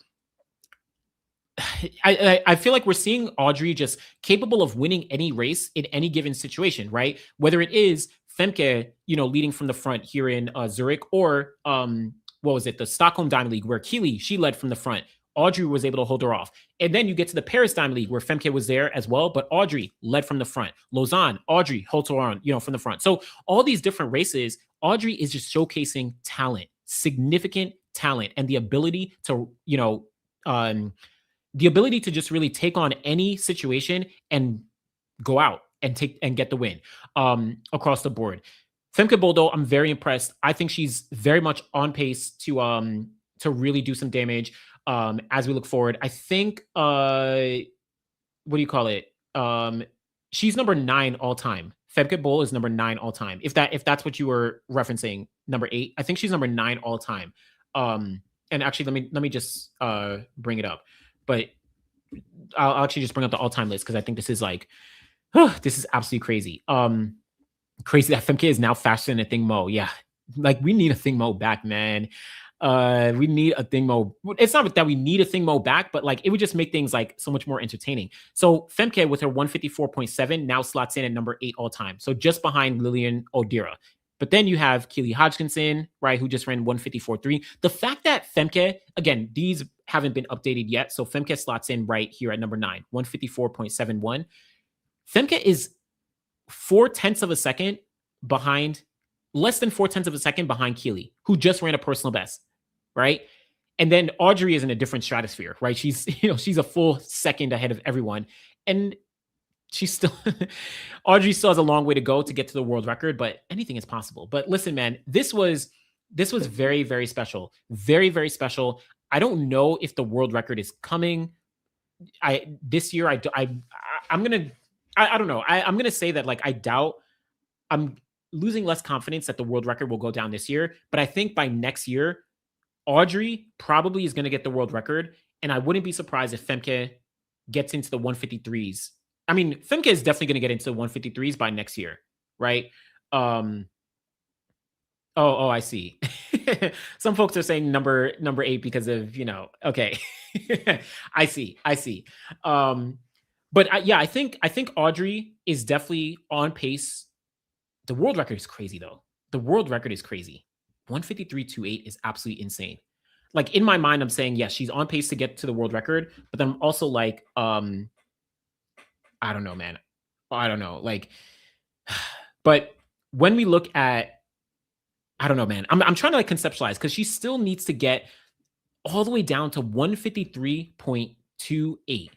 I feel like we're seeing Audrey just capable of winning any race in any given situation, right? Whether it is Femke, leading from the front here in Zurich, or the Stockholm Diamond League where Keely, she led from the front. Audrey was able to hold her off. And then you get to the Paris Diamond League where Femke was there as well, but Audrey led from the front. Lausanne, Audrey holds her on, from the front. So all these different races, Audrey is just showcasing talent, significant talent, and the ability to, just really take on any situation and go out and get the win across the board. Femke Boldo, I'm very impressed. I think she's very much on pace to really do some damage as we look forward. I think she's number 9 all time. Femke Bol is number 9 all time. If that's what you were referencing, number 8. I think she's number 9 all time. And actually, let me just bring it up. But I'll actually just bring up the all-time list because I think this is like, this is absolutely crazy. Crazy that Femke is now faster than a Thing Mo. Yeah, like we need a Thing Mo back, man. We need a Thing Mo. It's not that we need a Thing Mo back, but like it would just make things like so much more entertaining. So Femke with her 154.7 now slots in at number 8 all time. So just behind Lillian Odira. But then you have Keely Hodgkinson, right, who just ran 154.3. The fact that Femke, again, these haven't been updated yet. So Femke slots in right here at number 9, 154.71. Femke is 0.4 of a second behind, less than 0.4 of a second behind Keely, who just ran a personal best, right? And then Audrey is in a different stratosphere, right? She's, she's a full second ahead of everyone. And she's still, Audrey still has a long way to go to get to the world record, but anything is possible. But listen, man, this was very, very special. Very, very special. I don't know if the world record is coming. This year, I'm going to say that, like, I doubt, I'm losing less confidence that the world record will go down this year. But I think by next year, Audrey probably is going to get the world record. And I wouldn't be surprised if Femke gets into the 153s. I mean, Femke is definitely going to get into the 153s by next year, right? Oh, I see. Some folks are saying number 8 because of, okay. I see. Um, but yeah, I think Audrey is definitely on pace. The world record is crazy though. The world record is crazy. 153.28 is absolutely insane. Like in my mind, I'm saying, yes, she's on pace to get to the world record, but then I'm also like, I don't know, man. I don't know. Like, but when we look at, I don't know, man. I'm trying to like conceptualize because she still needs to get all the way down to 153.28.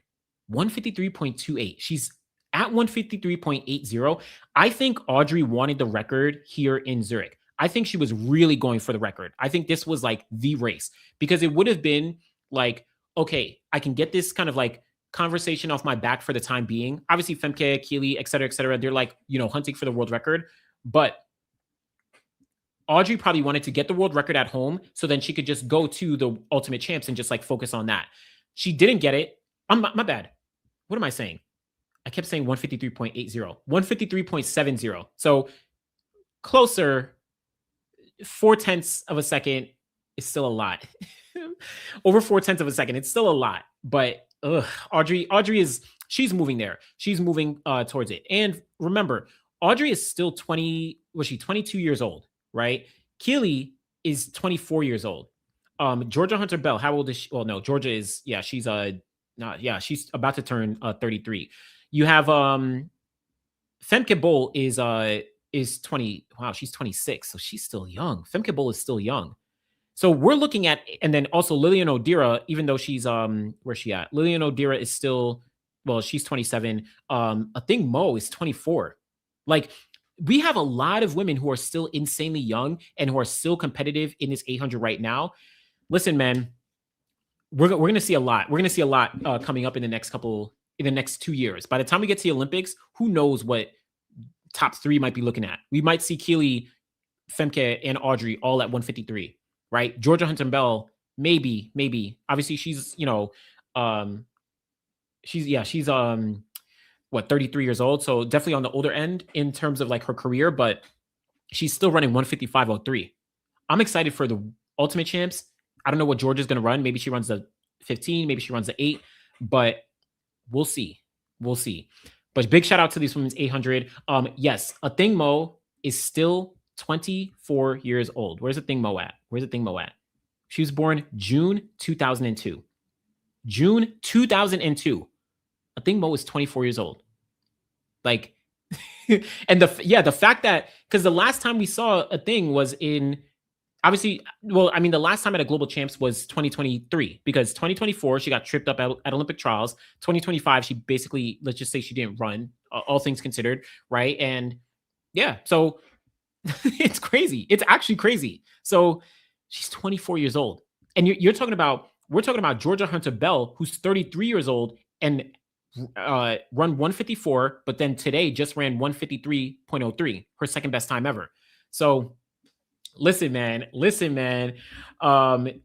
153.28. She's at 153.80. I think Audrey wanted the record here in Zurich. I think she was really going for the record. I think this was like the race because it would have been like, okay, I can get this kind of like conversation off my back for the time being. Obviously, Femke, Keely, et cetera, they're like, hunting for the world record. But Audrey probably wanted to get the world record at home so then she could just go to the Ultimate Champs and just like focus on that. She didn't get it. My bad. What am I saying? I kept saying 153.80, 153.70. So closer, 0.4 of a second is still a lot. Over 0.4 of a second, it's still a lot. But Audrey she's moving there. She's moving towards it. And remember, Audrey is still 22 years old, right? Keely is 24 years old. Georgia Hunter Bell, how old is she? Well, no, Georgia is, she's she's about to turn 33. You have Femke Bol is 20. Wow, she's 26, so she's still young. Femke Bol is still young. So we're looking at, and then also Lilian Odira, even though she's where's she at? Lilian Odira is still, well, she's 27. I think Mo is 24. Like, we have a lot of women who are still insanely young and who are still competitive in this 800 right now. Listen, man, we're going to see a lot. We're going to see a lot coming up in the next 2 years. By the time we get to the Olympics, who knows what top 3 might be looking at. We might see Keely, Femke, and Audrey all at 153, right? Georgia Hunter Bell, maybe. Obviously, she's, she's 33 years old. So definitely on the older end in terms of like her career, but she's still running 155.03. I'm excited for the Ultimate Champs. I don't know what Georgia's going to run. Maybe she runs the 15, maybe she runs the 8, but we'll see. But big shout out to these women's 800. Yes, Athing Mo is still 24 years old. Where's Athing Mo at? She was born June 2002. June 2002. Athing Mo is 24 years old. Like, and the fact that, because the last time we saw Athing was in, obviously, well, I mean, the last time at a global champs was 2023, because 2024, she got tripped up at Olympic trials. 2025, she basically, let's just say she didn't run, all things considered, right? And yeah, so it's crazy. It's actually crazy. So she's 24 years old. And we're talking about Georgia Hunter Bell, who's 33 years old and run 154, but then today just ran 153.03, her second best time ever. So listen, man.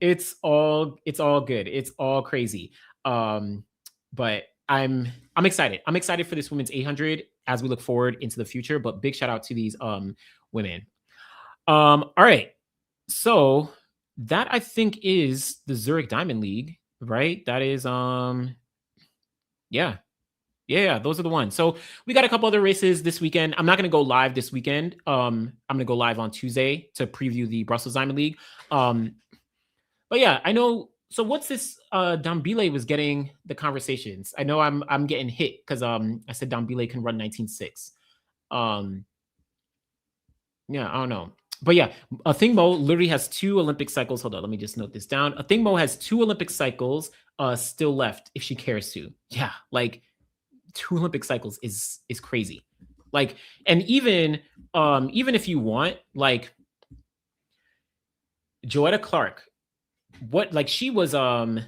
It's all good. It's all crazy. But I'm excited. I'm excited for this women's 800 as we look forward into the future. But big shout out to these women. All right. So that, I think, is the Zurich Diamond League, right? That is yeah, those are the ones. So we got a couple other races this weekend. I'm not going to go live this weekend. I'm going to go live on Tuesday to preview the Brussels Diamond League. But yeah, I know. So what's this? Dambile was getting the conversations. I know I'm getting hit because I said Dambile can run 19.6. Yeah, I don't know. But yeah, Athing Mo literally has 2 Olympic cycles. Hold on, let me just note this down. Athing Mo has 2 Olympic cycles still left if she cares to. Yeah, like 2 Olympic cycles is crazy. Like, and even if you want, like, Joetta Clark, what, like, she was Joetta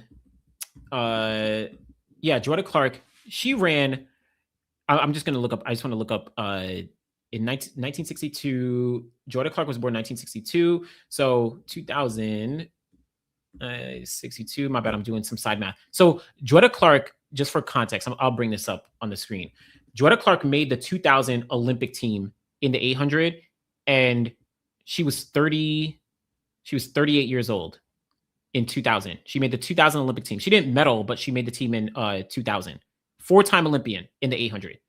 Clark, she ran, I'm just gonna look up, I just want to look up in 1962, Joetta Clark was born 1962, so 2062, my bad, I'm doing some side math. So Joetta Clark, just for context, I'll bring this up on the screen. Joetta Clark made the 2000 Olympic team in the 800, and she was 30. She was 38 years old in 2000. She made the 2000 Olympic team. She didn't medal, but she made the team in 2000. 4-time Olympian in the 800.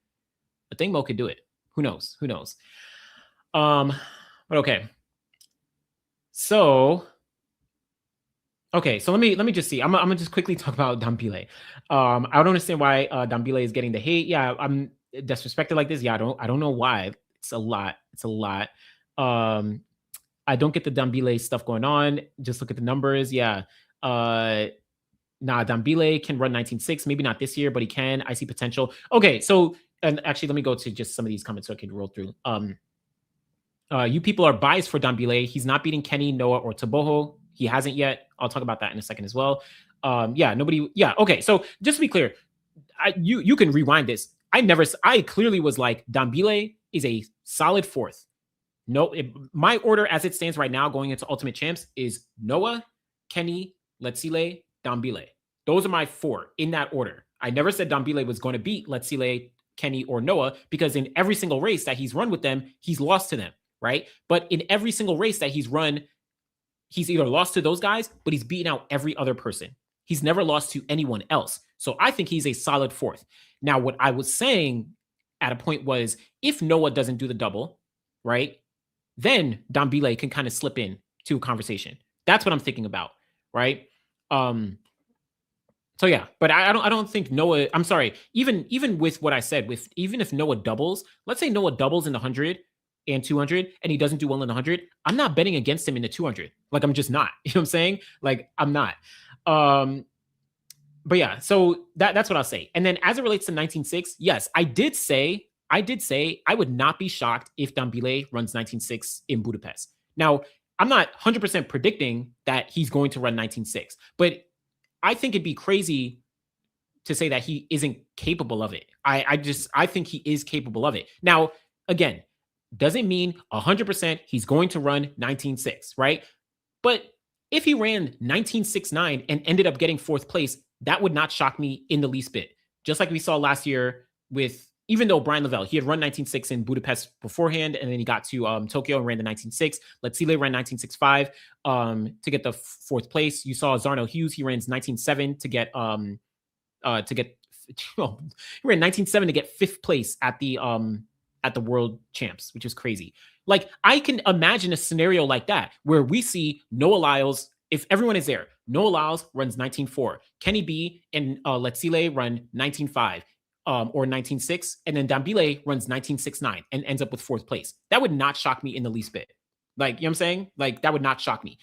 I think Mo could do it. Who knows? Who knows? But okay. So let me just see. I'm gonna just quickly talk about Dambile. I don't understand why Dambile is getting the hate. Yeah, I'm disrespected like this. Yeah, I don't know why. It's a lot. It's a lot. I don't get the Dambile stuff going on. Just look at the numbers. Yeah. Dambile can run 19.6. Maybe not this year, but he can. I see potential. Okay, so and actually, let me go to just some of these comments so I can roll through. You people are biased for Dambile. He's not beating Kenny, Noah, or Taboho. He hasn't yet. I'll talk about that in a second as well. Nobody. Yeah. Okay. So just to be clear, you can rewind this. I clearly was like, Dambile is a solid fourth. No, my order as it stands right now going into Ultimate Champs is Noah, Kenny, Letsile, Dambile. Those are my four in that order. I never said Dambile was going to beat Letsile, Kenny, or Noah, because in every single race that he's run with them, he's lost to them, right? But in every single race that he's run, he's either lost to those guys, but he's beaten out every other person. He's never lost to anyone else. So I think he's a solid fourth. Now, what I was saying at a point was, if Noah doesn't do the double, right, then Dambile can kind of slip in to a conversation. That's what I'm thinking about, right? So yeah, but I don't think Noah. I'm sorry. Even with what I said, even if Noah doubles, let's say Noah doubles in the 100 and 200, and he doesn't do well in the 100, I'm not betting against him in the 200. Like, I'm just not. You know what I'm saying? Like, I'm not. But yeah, so that's what I'll say. And then as it relates to 19.6, yes, I did say I would not be shocked if Dambile runs 19.6 in Budapest. Now, I'm not 100% predicting that he's going to run 19.6, but I think it'd be crazy to say that he isn't capable of it. I think he is capable of it. Now, again, doesn't mean 100% he's going to run 19.6, right? But if he ran 19.69 and ended up getting fourth place, that would not shock me in the least bit. Just like we saw last year with, even though Brian Lavelle, he had run 19.6 in Budapest beforehand, and then he got to Tokyo and ran the 19.6. Letsile ran 19.65 to get the fourth place. You saw Zarno Hughes, he ran 19.7 to get he ran 19.7 to get fifth place at the World Champs, which is crazy. Like, I can imagine a scenario like that where we see Noah Lyles, if everyone is there, Noah Lyles runs 19.4, Kenny B and Letsile run 19.5. Or 19.6, and then Dambile runs 19.69 and ends up with fourth place. That would not shock me in the least bit. Like, you know what I'm saying? Like, that would not shock me.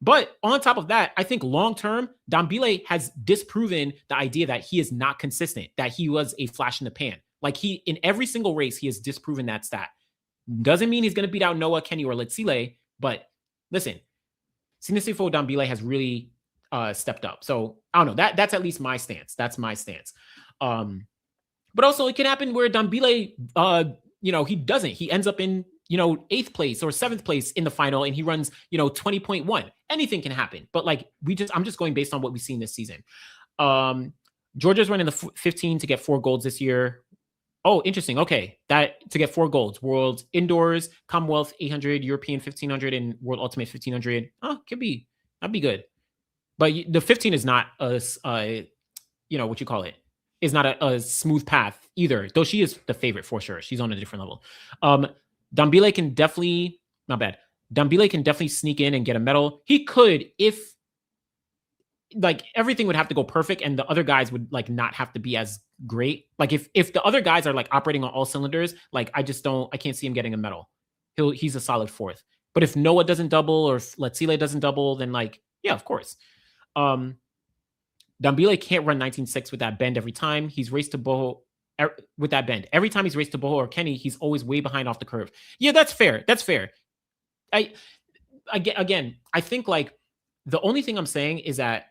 But on top of that, I think long-term, Dambile has disproven the idea that he is not consistent, that he was a flash in the pan. Like, in every single race, he has disproven that stat. Doesn't mean he's going to beat out Noah, Kenny, or Letsile, but listen, Sinisifo Dambile has really stepped up. So, I don't know. That's at least my stance. That's my stance. But also, it can happen where Dambile, he doesn't. He ends up in, 8th place or 7th place in the final, and he runs, 20.1. Anything can happen. But like, I'm just going based on what we've seen this season. Georgia's running the 15 to get 4 golds this year. Oh, interesting. Okay, that to get 4 golds: World Indoors, Commonwealth 800, European 1500, and World Ultimate 1500. Oh, that'd be good. But the 15 is not what you call it. Is not a smooth path either, though she is the favorite for sure. She's on a different level. Dambile can definitely, not bad. Dambile can definitely sneak in and get a medal. He could, if like everything would have to go perfect and the other guys would like not have to be as great. Like if the other guys are like operating on all cylinders, like I can't see him getting a medal. He's a solid fourth. But if Noah doesn't double or if Letsile doesn't double, then like, yeah, of course. Dambile can't run 19.6 with that bend every time. He's raced to Boho with that bend. Every time he's raced to Boho or Kenny, he's always way behind off the curve. Yeah, that's fair. That's fair. I think like the only thing I'm saying is that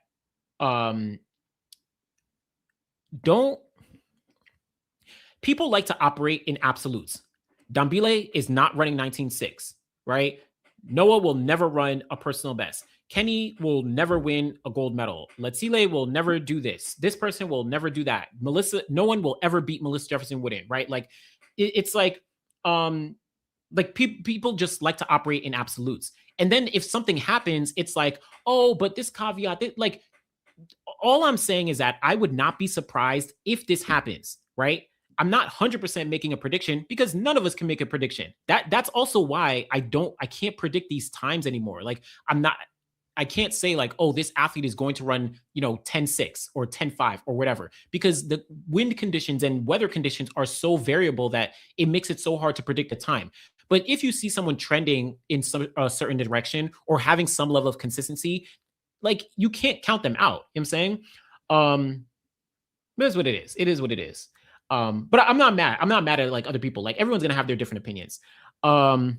people like to operate in absolutes. Dambile is not running 19.6, right? Noah will never run a personal best. Kenny will never win a gold medal. Letsile will never do this. This person will never do that. No one will ever beat Melissa Jefferson Wooden, right? Like, it's like, Like people just like to operate in absolutes. And then if something happens, it's like, oh, but this caveat, like all I'm saying is that I would not be surprised if this happens, right? I'm not 100% making a prediction because none of us can make a prediction. That's also why I can't predict these times anymore. Like I can't say like, oh, this athlete is going to run, 10-6 or 10-5 or whatever, because the wind conditions and weather conditions are so variable that it makes it so hard to predict the time. But if you see someone trending in some a certain direction or having some level of consistency, like you can't count them out. You know what I'm saying? It is what it is. It is what it is. But I'm not mad. I'm not mad at like other people. Like everyone's gonna have their different opinions. I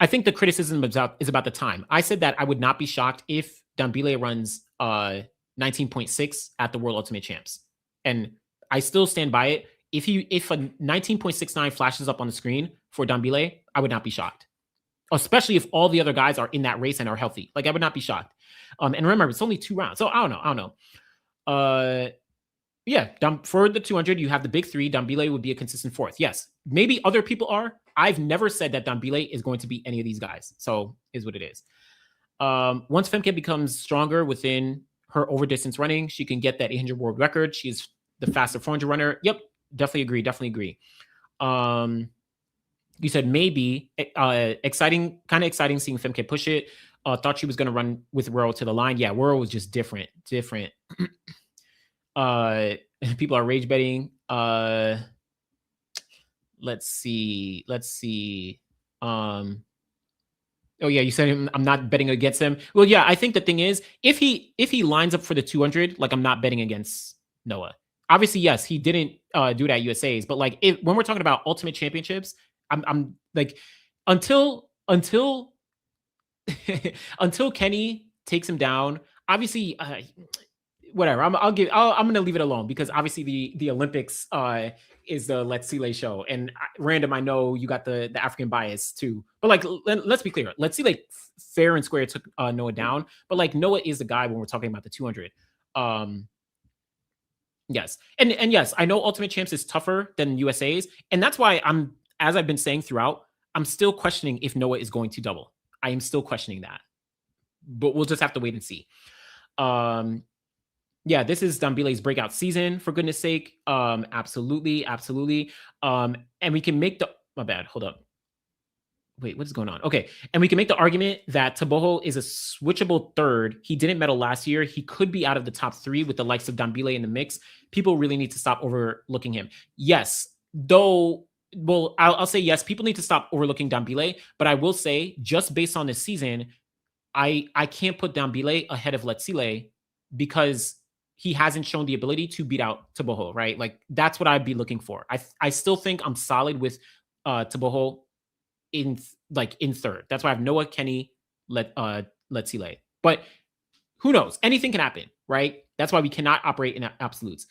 think the criticism is about the time. I said that I would not be shocked if Dambile runs 19.6 at the World Ultimate Champs. And I still stand by it. If a 19.69 flashes up on the screen for Dambile, I would not be shocked. Especially if all the other guys are in that race and are healthy. Like I would not be shocked. And remember, it's only 2 rounds. So I don't know. Yeah, for the 200, you have the big three. Dambile would be a consistent fourth. Yes, maybe other people are. I've never said that Dambile is going to be any of these guys. So is what it is. Once Femke becomes stronger within her over distance running, she can get that 800 world record. She's the faster 400 runner. Yep, definitely agree. Definitely agree. You said maybe exciting, kind of exciting seeing Femke push it. Thought she was going to run with Worrell to the line. Yeah, Worrell was just different. People are rage betting. Let's see. Oh yeah, you said I'm not betting against him. Well, yeah, I think the thing is, if he lines up for the 200, like I'm not betting against Noah. Obviously, yes, he didn't do it at USA's, but like when we're talking about ultimate championships, I'm like until until Kenny takes him down. Obviously, whatever. I'm gonna leave it alone because obviously the Olympics is the Let's See show, and random. I know you got the African bias too, but like let's be clear. Let's see, like fair and square took Noah down, but like Noah is the guy when we're talking about the 200. Yes, and yes, I know Ultimate Champs is tougher than USA's, and that's why as I've been saying throughout, I'm still questioning if Noah is going to double. I am still questioning that, but we'll just have to wait and see. Yeah, this is Dambile's breakout season, for goodness sake. Absolutely. And we can make my bad, hold up. Wait, what is going on? Okay, and we can make the argument that Teboho is a switchable third. He didn't medal last year. He could be out of the top 3 with the likes of Dambile in the mix. People really need to stop overlooking him. Yes, though, well, I'll say yes, people need to stop overlooking Dambile, but I will say, just based on this season, I can't put Dambile ahead of Letsile because he hasn't shown the ability to beat out Teboho, right? Like that's what I'd be looking for. I still think I'm solid with Teboho in third. That's why I have Noah, Kenny, Letsile. But who knows? Anything can happen, right? That's why we cannot operate in absolutes.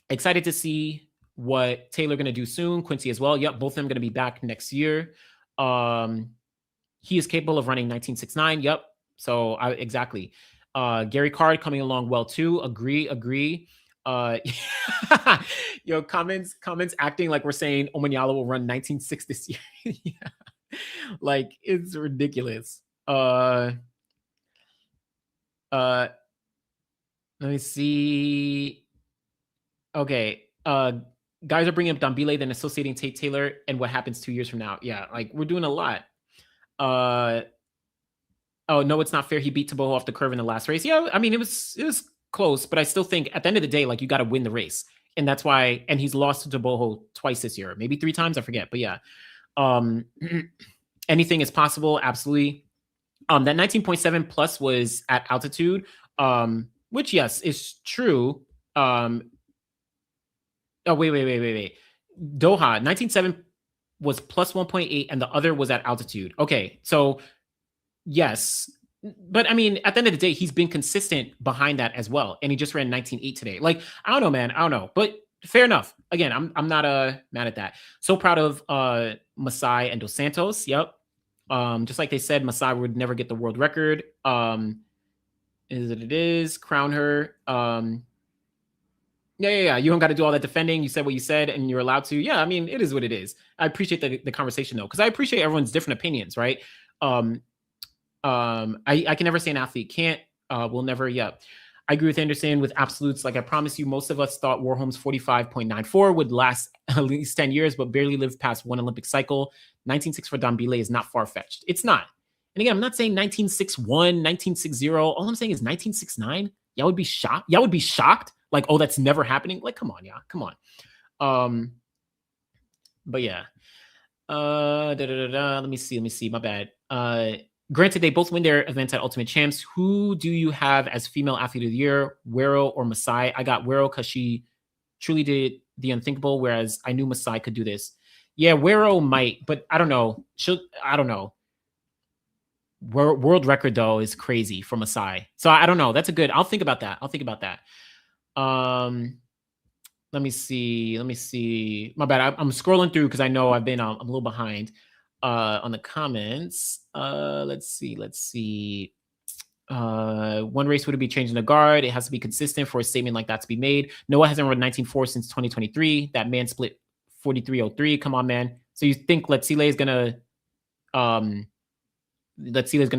Excited to see what Taylor going to do soon. Quincy as well. Yep, both of them going to be back next year. He is capable of running 1969. Yep. So exactly. Gary Card coming along well too. Agree. Yo, comments acting like we're saying Omanyala will run 19.6 this year. Yeah. Like it's ridiculous. Let me see. Okay. Guys are bringing up Dambile, then associating Tate Taylor and what happens 2 years from now. Yeah, like we're doing a lot. Oh no, it's not fair. He beat Teboho off the curve in the last race. Yeah, I mean it was close, but I still think at the end of the day, like you got to win the race, and that's why. And he's lost to Teboho twice this year, maybe 3 times, I forget. But yeah, anything is possible. Absolutely. That 19.7 plus was at altitude, which yes is true. Oh wait. Doha 19.7 was plus 1.8, and the other was at altitude. Okay, so. Yes, but I mean, at the end of the day, he's been consistent behind that as well, and he just ran 19.8 today. Like, I don't know, man. I don't know, but fair enough. Again, I'm not mad at that. So proud of Masai and Dos Santos. Yep. Just like they said, Masai would never get the world record. Is it is crown her. Yeah. You don't got to do all that defending. You said what you said, and you're allowed to. Yeah, I mean, it is what it is. I appreciate the conversation though, because I appreciate everyone's different opinions, right? Um, I can never say an athlete can't. Will never. Yeah, I agree with Anderson with absolutes. Like I promise you, most of us thought Warholm's 45.94 would last at least 10 years, but barely lived past one Olympic cycle. 19.6 for Dambile is not far fetched. It's not. And again, I'm not saying 1961, 1960. All I'm saying is 1969. Y'all would be shocked. Y'all would be shocked. Like, oh, that's never happening. Like, come on, y'all. Come on. But yeah. Let me see. My bad. Granted, they both win their events at Ultimate Champs. Who do you have as female athlete of the year, Wero or Masai? I got Wero because she truly did the unthinkable, whereas I knew Masai could do this. Yeah, Wero might, but I don't know. I don't know. World record though is crazy for Masai. So I don't know. That's a good. I'll think about that. Let me see. My bad. I'm scrolling through because I know I'm a little behind on the comments. Let's see. One race would be changing the guard. It has to be consistent for a statement like that to be made. Noah hasn't run 19.4 since 2023. That man split 43.03. Come on, man. So you think Letsile is gonna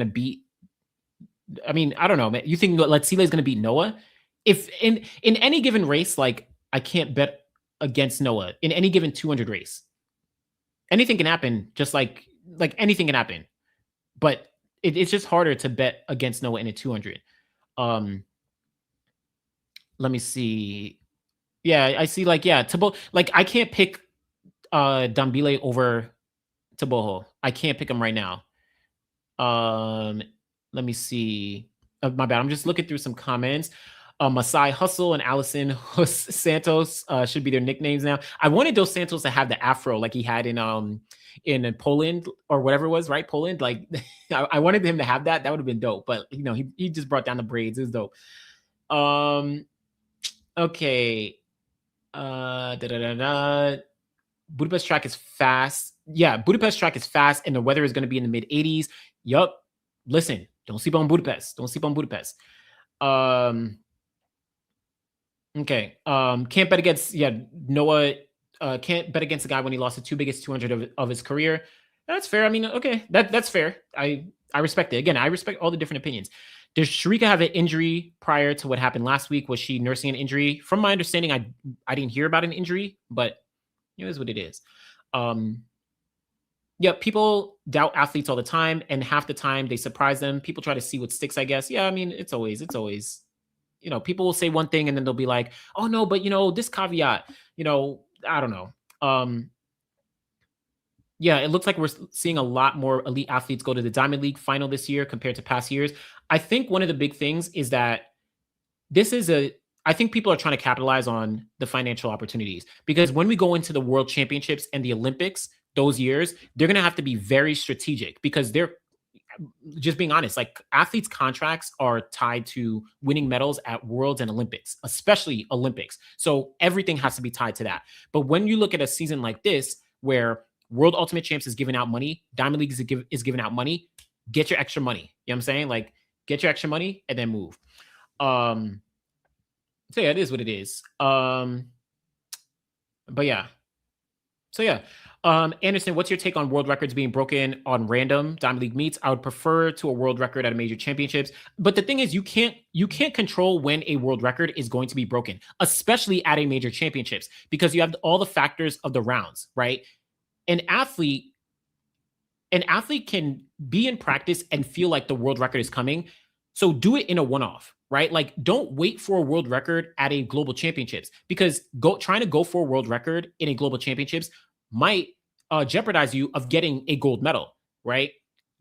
beat? I mean, I don't know, man. You think Letsile is gonna beat Noah? If in any given race, like I can't bet against Noah in any given 200 race. Anything can happen, just like anything can happen. But it's just harder to bet against Noah in a 200. Let me see. Yeah, I see. Tabo. Like I can't pick Dambile over Taboho. I can't pick him right now. Let me see. My bad. I'm just looking through some comments. Masai Hustle and Allison Santos should be their nicknames now. I wanted Dos Santos to have the afro like he had in Poland or whatever it was, right? Poland. Like I wanted him to have that. That would have been dope. But he just brought down the braids. It was dope. Okay. Budapest track is fast. Yeah, Budapest track is fast, and the weather is going to be in the mid 80s. Yup. Listen, don't sleep on Budapest. Okay. Can't bet against Noah. Can't bet against the guy when he lost the two biggest 200 of his career. That's fair. I mean, okay, that's fair. I respect it. Again, I respect all the different opinions. Does Sharika have an injury prior to what happened last week? Was she nursing an injury? From my understanding, I didn't hear about an injury, but it is what it is. Yeah, people doubt athletes all the time, and half the time they surprise them. People try to see what sticks, I guess. Yeah, I mean, it's always people will say one thing and then they'll be like, oh no, but this caveat, I don't know. Yeah, it looks like we're seeing a lot more elite athletes go to the Diamond League final this year compared to past years. I think one of the big things is that I think people are trying to capitalize on the financial opportunities, because when we go into the World Championships and the Olympics, those years, they're going to have to be very strategic, because they're just being honest, like athletes' contracts are tied to winning medals at Worlds and Olympics, especially Olympics. So everything has to be tied to that. But when you look at a season like this, where World Ultimate Champs is giving out money, Diamond League is giving out money, get your extra money. You know what I'm saying? Like, get your extra money and then move. So yeah, it is what it is. But yeah. So yeah. Anderson, what's your take on world records being broken on random Diamond League meets? I would prefer to a world record at a major championships. But the thing is, you can't control when a world record is going to be broken, especially at a major championships, because you have all the factors of the rounds, right? An athlete can be in practice and feel like the world record is coming. So do it in a one-off, right? Like, don't wait for a world record at a global championships, because trying to go for a world record in a global championships might jeopardize you of getting a gold medal, right?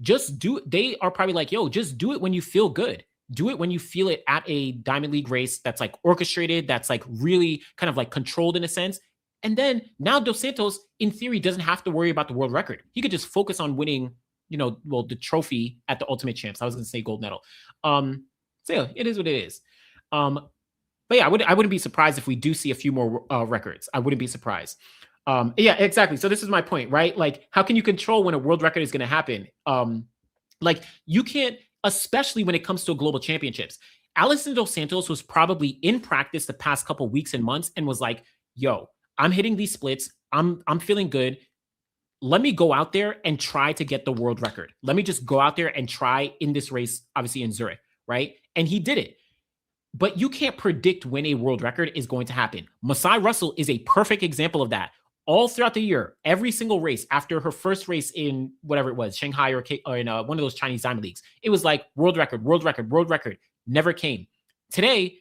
Just do it. They are probably like, yo, just do it when you feel good. Do it when you feel it at a Diamond League race that's like orchestrated, that's like really kind of like controlled in a sense. And then now Dos Santos, in theory, doesn't have to worry about the world record. He could just focus on winning, the trophy at the Ultimate Champs. I was going to say gold medal. So yeah, it is what it is. But yeah, I wouldn't be surprised if we do see a few more records. I wouldn't be surprised. Yeah, exactly. So this is my point, right? Like, how can you control when a world record is going to happen? Like, you can't, especially when it comes to global championships. Alison Dos Santos was probably in practice the past couple weeks and months and was like, yo, I'm hitting these splits. I'm feeling good. Let me go out there and try to get the world record. Let me just go out there and try in this race, obviously in Zurich, right? And he did it. But you can't predict when a world record is going to happen. Masai Russell is a perfect example of that. All throughout the year, every single race after her first race in whatever it was, Shanghai or in one of those Chinese diamond leagues, it was like world record, world record, world record. Never came. Today,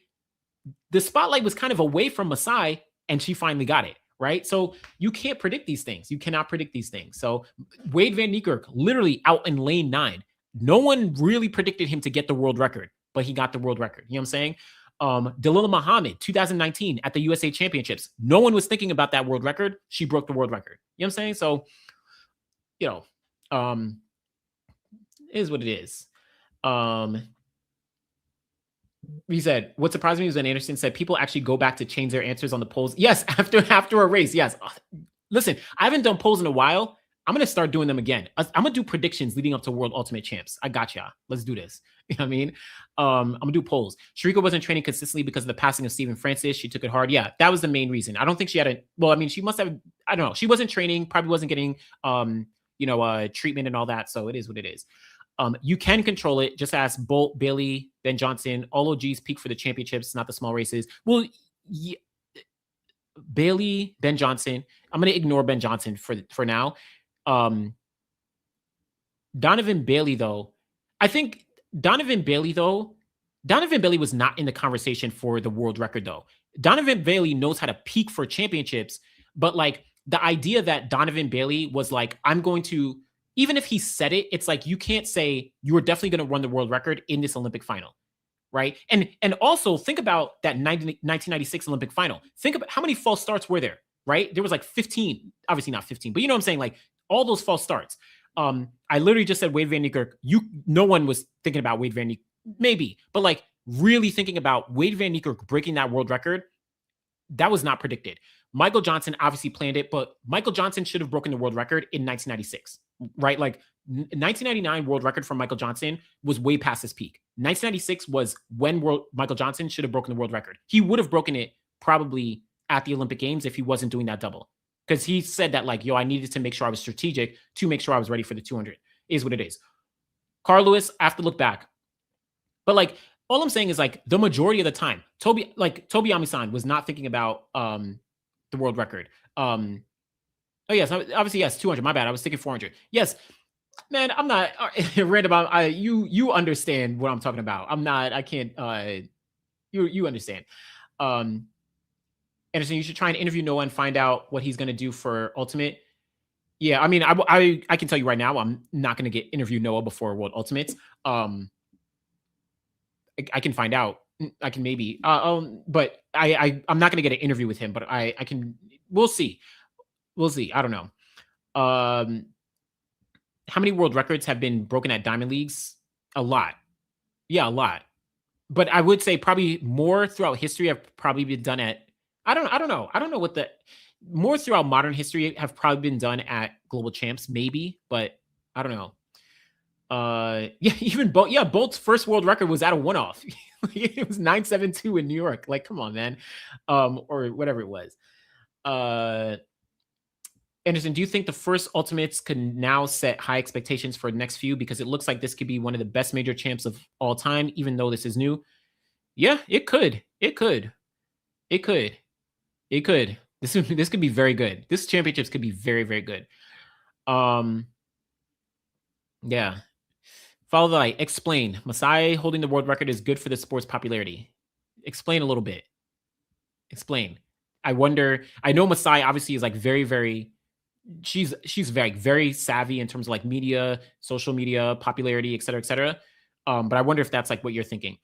the spotlight was kind of away from Masai, and she finally got it, right? So you can't predict these things. You cannot predict these things. So Wade Van Niekerk literally out in lane 9. No one really predicted him to get the world record, but he got the world record. You know what I'm saying? Dalilah Muhammad, 2019 at the USA Championships. No one was thinking about that world record. She broke the world record. You know what I'm saying? So, you know, it is what it is. He said, what surprised me was when Anderson said people actually go back to change their answers on the polls. Yes, after a race. Yes. Listen, I haven't done polls in a while. I'm going to start doing them again. I'm going to do predictions leading up to World Ultimate Champs. I got y'all. Let's do this. You know what I mean? I'm going to do polls. Sharika wasn't training consistently because of the passing of Stephen Francis. She took it hard. Yeah, that was the main reason. I don't think she had she must have, I don't know. She wasn't training, probably wasn't getting, treatment and all that. So it is what it is. You can control it. Just ask Bolt, Bailey, Ben Johnson. All OGs peak for the championships, not the small races. Well, yeah, Bailey, Ben Johnson. I'm going to ignore Ben Johnson for now. Donovan Bailey, though. I think Donovan Bailey was not in the conversation for the world record, though. Donovan Bailey knows how to peak for championships, but like the idea that Donovan Bailey was like, I'm going to, even if he said it, it's like you can't say you are definitely going to run the world record in this Olympic final, right? And also think about that 1996 Olympic final. Think about how many false starts were there, right? There was like 15, obviously not 15, but you know what I'm saying? Like all those false starts. I literally just said Wade Van Niekerk. No one was thinking about Wade Van Niekerk, maybe, but like really thinking about Wade Van Niekerk breaking that world record, that was not predicted. Michael Johnson obviously planned it, but Michael Johnson should have broken the world record in 1996, right? Like 1999 world record from Michael Johnson was way past his peak. 1996 was when Michael Johnson should have broken the world record. He would have broken it probably at the Olympic Games if he wasn't doing that double. Because he said that like, yo, I needed to make sure I was strategic to make sure I was ready for the 200 is what it is. Carl Lewis, I have to look back. But like, all I'm saying is like the majority of the time, Toby Amisan was not thinking about the world record. Oh yes, obviously yes, 200. My bad. I was thinking 400. Yes, man, I'm not random. You understand what I'm talking about. I'm not. I can't. You understand. Anderson, you should try and interview Noah and find out what he's going to do for Ultimate. Yeah, I mean, I can tell you right now, I'm not going to interview Noah before World Ultimates. I can find out. I can maybe, but I'm not going to get an interview with him. But I can. We'll see. I don't know. How many world records have been broken at Diamond Leagues? A lot. Yeah, a lot. But I would say probably more throughout history have probably been done at. I don't know. I don't know what more throughout modern history have probably been done at Global Champs, maybe, but I don't know. Yeah, even Bolt's first world record was at a one-off. It was 972 in New York. Like, come on, man. Or whatever it was. Anderson, do you think the first Ultimates can now set high expectations for the next few? Because it looks like this could be one of the best major champs of all time, even though this is new. Yeah, it could. This could be very good. This championships could be very, very good. Yeah. Follow the light. Explain. Masai holding the world record is good for the sport's popularity. Explain a little bit. Explain. I wonder. I know Masai obviously is like very, very. She's very, very savvy in terms of like media, social media, popularity, et cetera, but I wonder if that's like what you're thinking.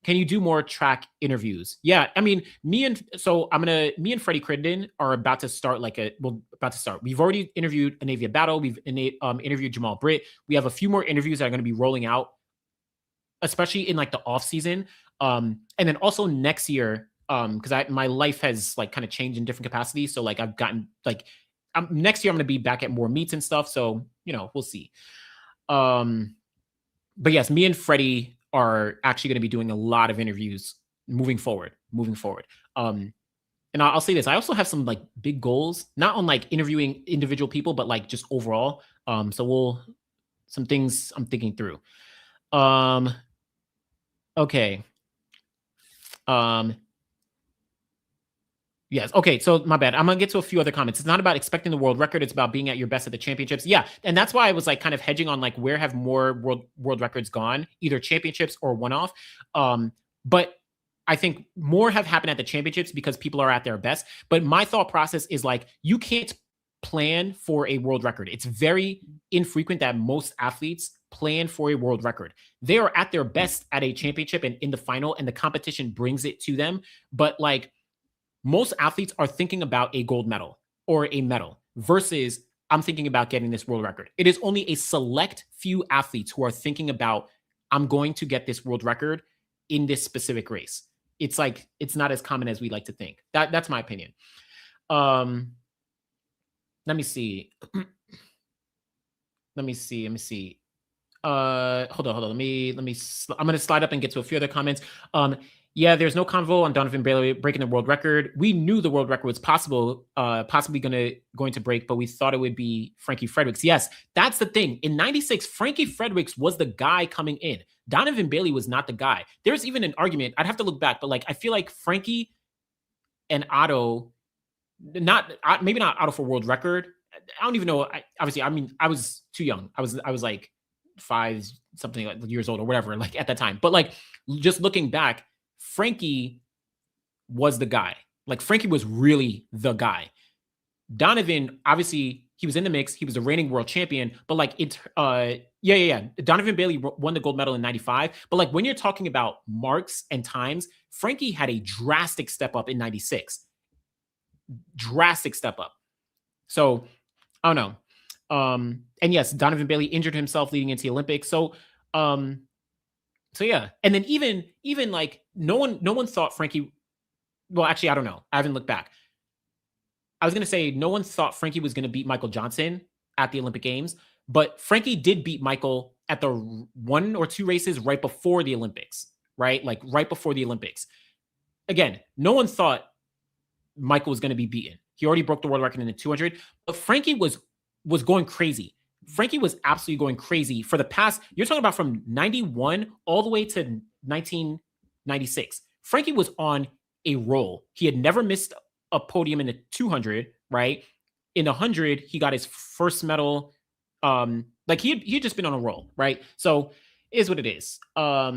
Can you do more track interviews? Yeah, I mean, me and Freddie Crittenden are about to start We've already interviewed Anavia Battle. We've interviewed Jamal Britt. We have a few more interviews that are going to be rolling out, especially in like the off season. And then also next year, because my life has like kind of changed in different capacities. So like I've gotten like next year I'm going to be back at more meets and stuff. So, we'll see. But yes, me and Freddie are actually going to be doing a lot of interviews moving forward. And I'll say this: I also have some like big goals, not on like interviewing individual people, but like just overall. So some things I'm thinking through. Okay. Yes. Okay. So my bad. I'm gonna get to a few other comments. It's not about expecting the world record. It's about being at your best at the championships. Yeah, and that's why I was like kind of hedging on like where have more world records gone, either championships or one off. But I think more have happened at the championships because people are at their best. But my thought process is like you can't plan for a world record. It's very infrequent that most athletes plan for a world record. They are at their best at a championship and in the final, and the competition brings it to them. But like most athletes are thinking about a gold medal or a medal versus I'm thinking about getting this world record. It is only a select few athletes who are thinking about I'm going to get this world record in this specific race. It's like it's not as common as we like to think. That's my opinion. Let me see. Let me see. Hold on. I'm gonna slide up and get to a few other comments. Yeah, there's no convo on Donovan Bailey breaking the world record. We knew the world record was possibly going to break, but we thought it would be Frankie Fredericks. Yes, that's the thing. In '96, Frankie Fredericks was the guy coming in. Donovan Bailey was not the guy. There's even an argument. I'd have to look back, but like I feel like Frankie and Otto, maybe not Otto for world record. I don't even know. Obviously, I mean, I was too young. I was like 5 something like years old or whatever, like at that time. But like just looking back, Frankie was the guy. Like Frankie was really the guy. Donovan, obviously, he was in the mix. He was a reigning world champion, but like yeah. Donovan Bailey won the gold medal in '95. But like when you're talking about marks and times, Frankie had a drastic step up in '96. Drastic step up. So I don't know. And yes, Donovan Bailey injured himself leading into the Olympics. So yeah. And then even like no one thought Frankie. Well, actually, I don't know. I haven't looked back. I was gonna say no one thought Frankie was gonna beat Michael Johnson at the Olympic Games, but Frankie did beat Michael at the 1 or 2 races right before the Olympics, right? Like right before the Olympics. Again, no one thought Michael was gonna be beaten. He already broke the world record in the 200, but Frankie was going crazy. Frankie was absolutely going crazy for the past, you're talking about from 91 all the way to 1996. Frankie was on a roll. He had never missed a podium in the 200, right? In the 100, he got his first medal. Like he had just been on a roll, right? So it is what it is. So I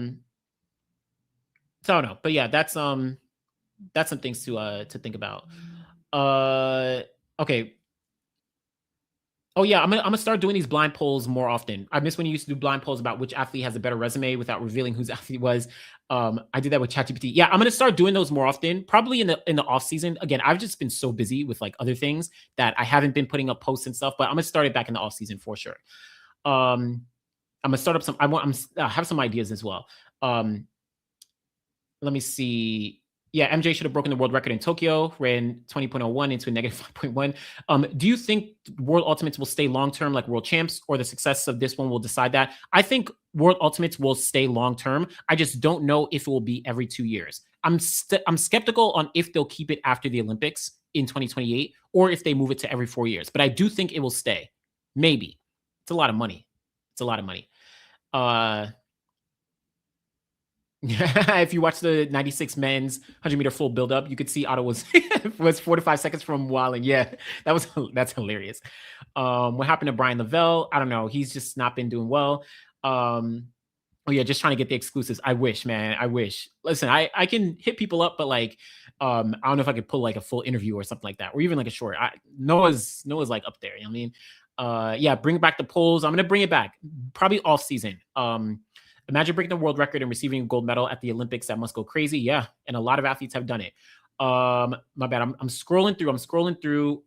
don't know. But yeah, that's some things to think about. Okay. Oh yeah, I'm gonna start doing these blind polls more often. I miss when you used to do blind polls about which athlete has a better resume without revealing whose athlete was. I did that with ChatGPT. Yeah, I'm gonna start doing those more often. Probably in the off season. Again, I've just been so busy with like other things that I haven't been putting up posts and stuff. But I'm gonna start it back in the off season for sure. I'm gonna start up some. I have some ideas as well. Let me see. Yeah, MJ should have broken the world record in Tokyo, ran 20.01 into a negative 5.1. Do you think World Ultimates will stay long-term like World Champs, or the success of this one will decide that? I think World Ultimates will stay long-term. I just don't know if it will be every 2 years. I'm skeptical on if they'll keep it after the Olympics in 2028 or if they move it to every 4 years. But I do think it will stay. Maybe. It's a lot of money. If you watch the 96 men's 100-meter full buildup, you could see Otto was 4 to 5 seconds from wilding. Yeah, that's hilarious. What happened to Brian Lavelle? I don't know. He's just not been doing well. Oh yeah, just trying to get the exclusives. I wish, man. I wish. Listen, I can hit people up, but like, I don't know if I could pull like a full interview or something like that, or even like a short. Noah's like up there. You know what I mean? Yeah, bring back the polls. I'm gonna bring it back probably off season. Imagine breaking the world record and receiving a gold medal at the Olympics. That must go crazy. Yeah. And a lot of athletes have done it. My bad. I'm scrolling through.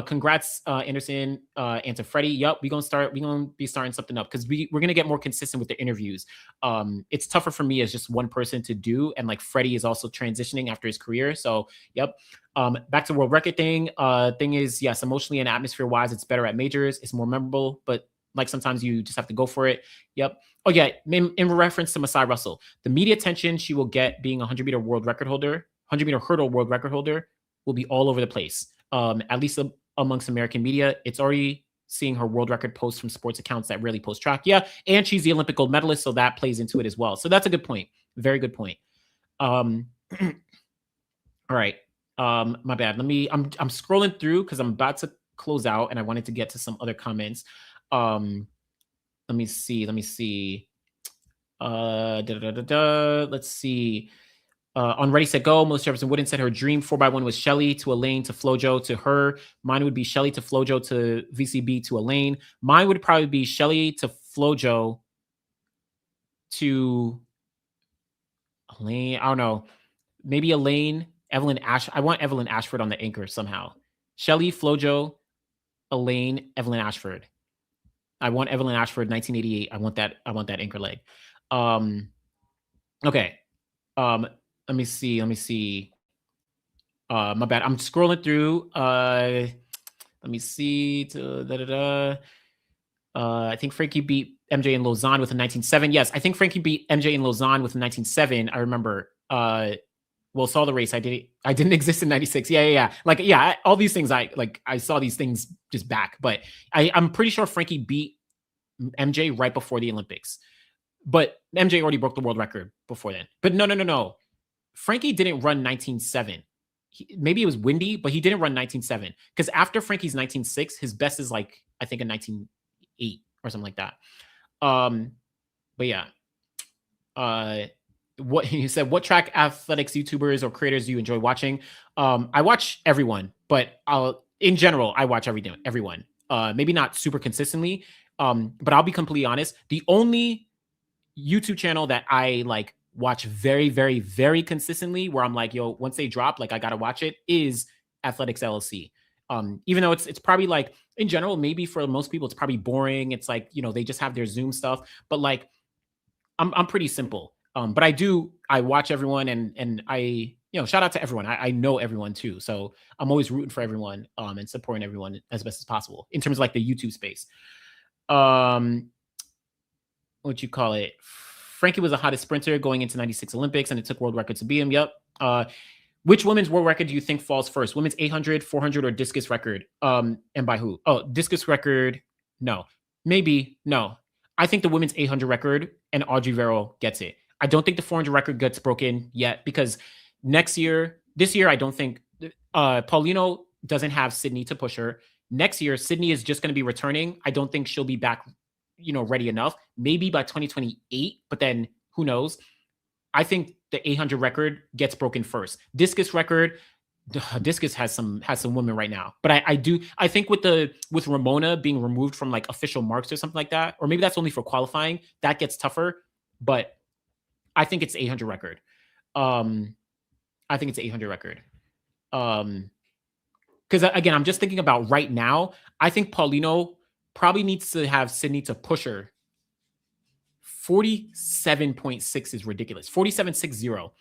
Congrats, Anderson, and to Freddie. Yep. We're going to be starting something up because we're going to get more consistent with the interviews. It's tougher for me as just one person to do. And like Freddie is also transitioning after his career. So, yep. Back to world record thing. Thing is, yes, emotionally and atmosphere wise, it's better at majors. It's more memorable, but Like sometimes you just have to go for it. Yep. Oh yeah, in reference to Masai Russell, the media attention she will get being a 100-meter world record holder, 100-meter hurdle world record holder, will be all over the place. At least amongst American media, it's already seeing her world record posts from sports accounts that rarely post track. Yeah, and she's the Olympic gold medalist, so that plays into it as well. So that's a good point. Very good point. All right. My bad. I'm scrolling through because I'm about to close out and I wanted to get to some other comments. Let me see. Let's see. On Ready Set Go, Melissa Jefferson Wooden said her dream 4x1 was Shelly to Elaine to Flojo to her. Mine would be Shelly to Flojo to VCB to Elaine. Mine would probably be Shelly to Flojo to Elaine. I don't know. Maybe Elaine, Evelyn Ash. I want Evelyn Ashford on the anchor somehow. Shelly, Flojo, Elaine, Evelyn Ashford. I want Evelyn Ashford, 1988. I want that anchor leg. Okay. Let me see. My bad. I'm scrolling through. Let me see. I think Frankie beat MJ in Lausanne with a 19.7. Yes, I think Frankie beat MJ in Lausanne with a 19.7. I remember. Well, saw the race. I didn't exist in 96. Yeah. Like, yeah, all these things. I saw these things just back, but I'm pretty sure Frankie beat MJ right before the Olympics. But MJ already broke the world record before then. But no. Frankie didn't run 19.7. Maybe it was windy, but he didn't run 19.7. Because after Frankie's 19.6, his best is like, I think, a 19.8 or something like that. But yeah. What you said, what track athletics YouTubers or creators do you enjoy watching? I watch everyone, but in general, I watch everyone. Maybe not super consistently. But I'll be completely honest. The only YouTube channel that I like watch very, very, very consistently, where I'm like, yo, once they drop, like I gotta watch it, is Athletics LLC. Even though it's probably like in general, maybe for most people, it's probably boring. It's like, they just have their Zoom stuff, but like I'm pretty simple. But I watch everyone and I, shout out to everyone. I know everyone too. So I'm always rooting for everyone and supporting everyone as best as possible in terms of like the YouTube space. What you call it? Frankie was the hottest sprinter going into 96 Olympics, and it took world records to beat him. Yep. Which women's world record do you think falls first? Women's 800, 400, or discus record? And by who? Oh, discus record. No. Maybe. No. I think the women's 800 record and Audrey Verrill gets it. I don't think the 400 record gets broken yet because this year, I don't think Paulino doesn't have Sydney to push her. Next year, Sydney is just going to be returning. I don't think she'll be back, ready enough. Maybe by 2028, but then who knows? I think the 800 record gets broken first. Discus record, discus has some women right now, but I think with Ramona being removed from like official marks or something like that, or maybe that's only for qualifying, that gets tougher. But I think it's 800 record. I think it's 800 record. Because again, I'm just thinking about right now. I think Paulino probably needs to have Sydney to push her. 47.6 is ridiculous. 47.60.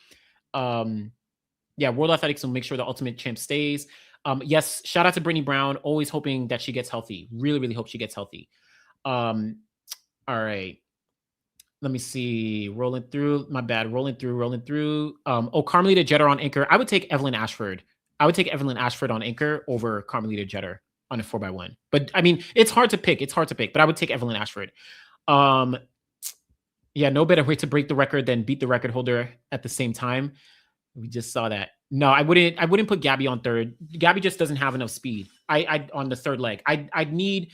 Yeah, World Athletics will make sure the Ultimate Champ stays. Yes, shout out to Brittany Brown. Always hoping that she gets healthy. Really, really hope she gets healthy. All right. Let me see. Rolling through. My bad. Rolling through. Carmelita Jeter on anchor. I would take Evelyn Ashford. On anchor over Carmelita Jeter on a 4x1. But I mean, it's hard to pick. But I would take Evelyn Ashford. Yeah, no better way to break the record than beat the record holder at the same time. We just saw that. No, I wouldn't put Gabby on third. Gabby just doesn't have enough speed. I on the third leg. I'd need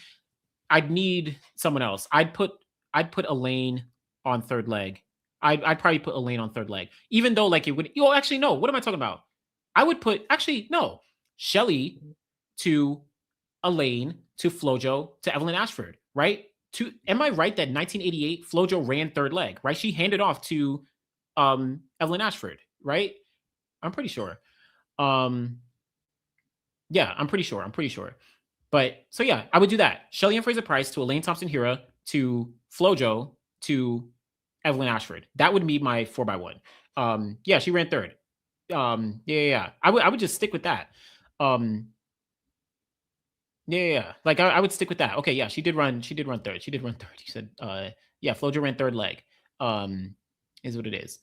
someone else. I'd put Elaine on third leg. I'd probably put Elaine on third leg. Even though like it would. Oh, actually no. What am I talking about? I would put Shelly to Elaine to Flojo to Evelyn Ashford, right? Am I right that 1988 Flojo ran third leg, right? She handed off to Evelyn Ashford, right? I'm pretty sure. Yeah, I'm pretty sure. But so yeah, I would do that. Shelly and Fraser Price to Elaine Thompson-Hira to Flojo to Evelyn Ashford. That would be my 4x1. Yeah, she ran third. Yeah. I would just stick with that. Yeah. Like I would stick with that. Okay, yeah, she did run. She did run third. She did run third. She said, yeah, Flojo ran third leg. Um, is what it is.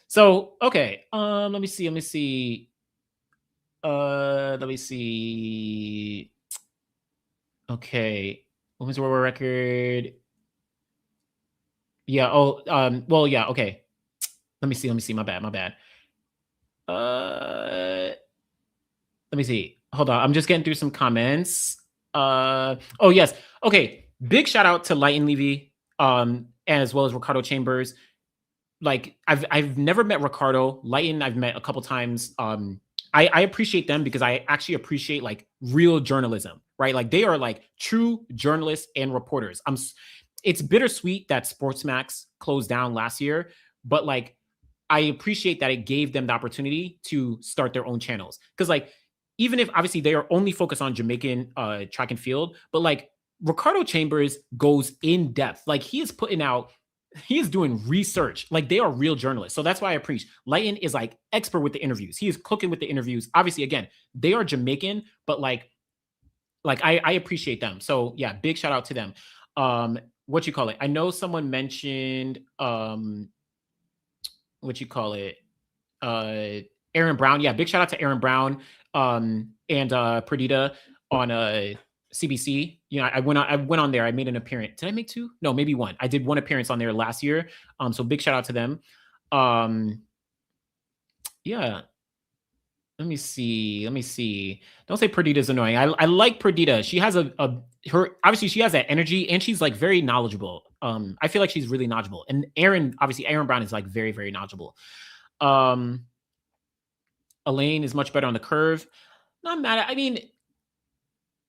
So okay, let me see. Let me see. Let me see. Okay, women's world record. Yeah. Oh. Well. Yeah. Okay. Let me see. Let me see. My bad. My bad. Let me see. Hold on. I'm just getting through some comments. Oh yes. Okay. Big shout out to Light and Levy, and as well as Ricardo Chambers. Like I've never met Ricardo. Lighten I've met a couple times. I appreciate them because I actually appreciate like real journalism, right? Like they are like true journalists and reporters. It's bittersweet that Sportsmax closed down last year, but like I appreciate that it gave them the opportunity to start their own channels. Because like even if obviously they are only focused on Jamaican track and field, but like Ricardo Chambers goes in depth. Like he is doing research. Like they are real journalists. So that's why I appreciate Lighten is like expert with the interviews. He is cooking with the interviews. Obviously, again, they are Jamaican, but like I appreciate them. So yeah, big shout out to them. What you call it? I know someone mentioned what you call it? Aaron Brown. Yeah, big shout out to Aaron Brown and Perdita on CBC. You know, I went on there. I made an appearance. Did I make two? No, maybe one. I did one appearance on there last year. So big shout out to them. Yeah. Let me see. Let me see. Don't say Perdita's annoying. I like Perdita. She has her obviously she has that energy and she's like very knowledgeable. I feel like she's really knowledgeable. And Aaron Brown is like very, very knowledgeable. Um Elaine is much better on the curve. Not mad at I mean,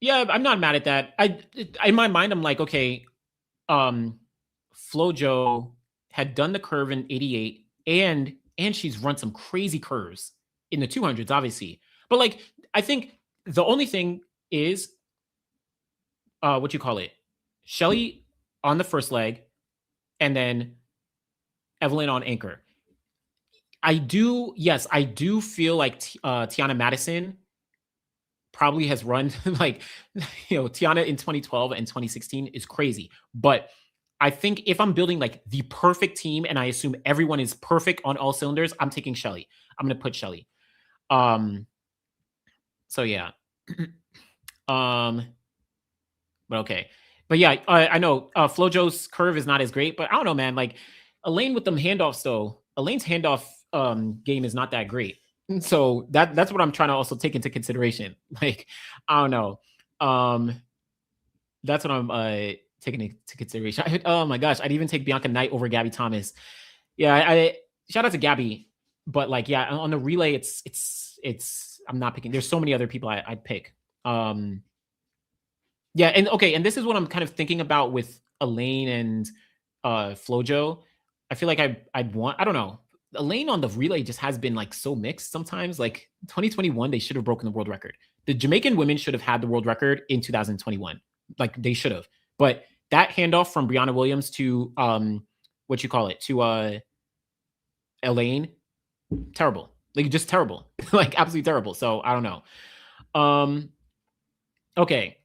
yeah, I'm not mad at that. In my mind, I'm like, okay, Flojo had done the curve in 88 and she's run some crazy curves in the 200s, obviously. But like, I think the only thing is what you call it, Shelly on the first leg, and then Evelyn on anchor. I do feel like Tiana Madison probably has run like Tiana in 2012 and 2016 is crazy. But I think if I'm building like the perfect team and I assume everyone is perfect on all cylinders, I'm taking Shelly. I'm gonna put Shelly. So yeah. But okay. But yeah, I know Flojo's curve is not as great, but I don't know, man. Like Elaine with them handoffs though. Elaine's handoff game is not that great. So that's what I'm trying to also take into consideration. Like, I don't know. That's what I'm taking into consideration. Oh my gosh, I'd even take Bianca Knight over Gabby Thomas. Yeah, I shout out to Gabby, but like, yeah, on the relay, it's I'm not picking. There's so many other people I'd pick. Yeah, and okay, and this is what I'm kind of thinking about with Elaine and Flojo. I feel like I'd want I don't know. Elaine on the relay just has been like so mixed sometimes. Like 2021, they should have broken the world record. The Jamaican women should have had the world record in 2021. Like they should have. But that handoff from Brianna Williams to what you call it to Elaine, terrible. Like just terrible. Like absolutely terrible. So I don't know. Okay.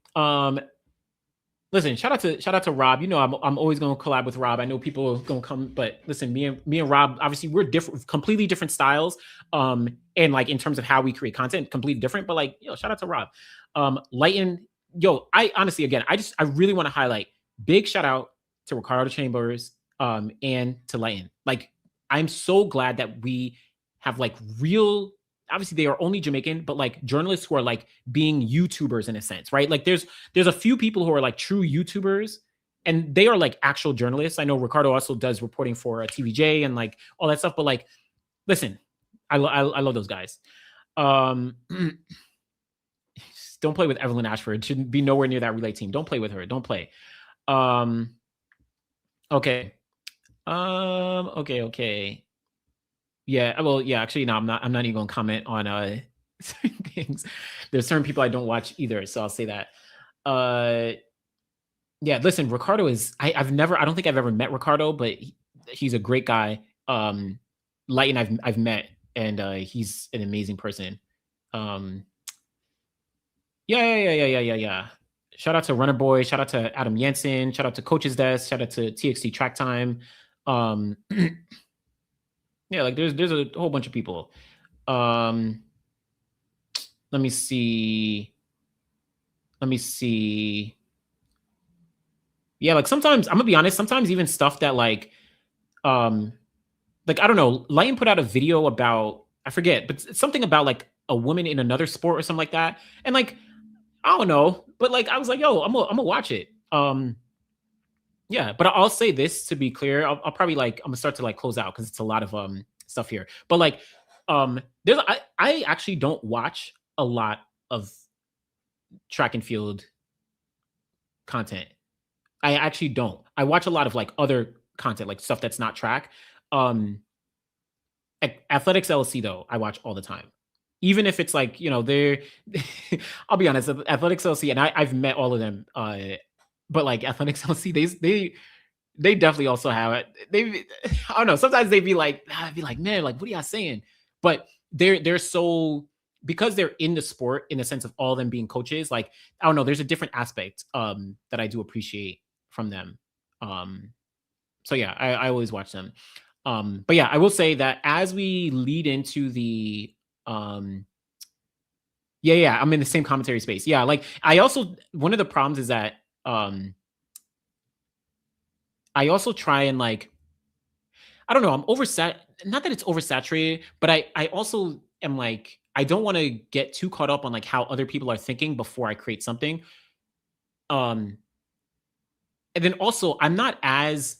Listen, shout out to Rob. You know, I'm always gonna collab with Rob. I know people are gonna come, but listen, me and Rob, obviously we're different, completely different styles. And like in terms of how we create content, completely different. But like, shout out to Rob. Lighten, I honestly, again, I really want to highlight big shout out to Ricardo Chambers, and to Lighten. Like, I'm so glad that we have like real. Obviously, they are only Jamaican, but like journalists who are like being YouTubers in a sense, right? Like there's a few people who are like true YouTubers and they are like actual journalists. I know Ricardo also does reporting for TVJ and like all that stuff, but like, listen, I love those guys. Don't play with Evelyn Ashford. Shouldn't be nowhere near that relay team. Don't play with her. Don't play. Okay. Okay. Yeah, well, yeah, actually, no, I'm not even gonna comment on certain things. There's certain people I don't watch either, so I'll say that. Yeah, listen, Ricardo is I don't think I've ever met Ricardo, but he's a great guy. Lighten I've met, and he's an amazing person. Yeah. Shout out to Runner Boy. Shout out to Adam Jensen. Shout out to Coach's Desk. Shout out to TXT Track Time. Yeah, like there's a whole bunch of people. Let me see. Yeah, like sometimes I'm gonna be honest. Sometimes even stuff that like I don't know. Lion put out a video about I forget, but it's something about like a woman in another sport or something like that. And like I don't know, but like I was like, yo, I'm gonna watch it. Yeah, but I'll say this to be clear. I'll probably like I'm gonna start to like close out because it's a lot of stuff here. But like there's I actually don't watch a lot of track and field content. I actually don't. I watch a lot of like other content, like stuff that's not track. Um Athletics LLC though, I watch all the time. Even if it's like, they're I'll be honest, Athletics LLC, and I've met all of them. But like Athletics LLC, they definitely also have it. I don't know. Sometimes I'd be like, man, like what are y'all saying? But they're so because they're in the sport in the sense of all of them being coaches, like I don't know, there's a different aspect that I do appreciate from them. So yeah, I always watch them. But yeah, I will say that as we lead into the yeah, I'm in the same commentary space. Yeah, like I also one of the problems is that I also try and like I don't know, I'm not that it's oversaturated, but I also am like I don't want to get too caught up on like how other people are thinking before I create something. And then also I'm not as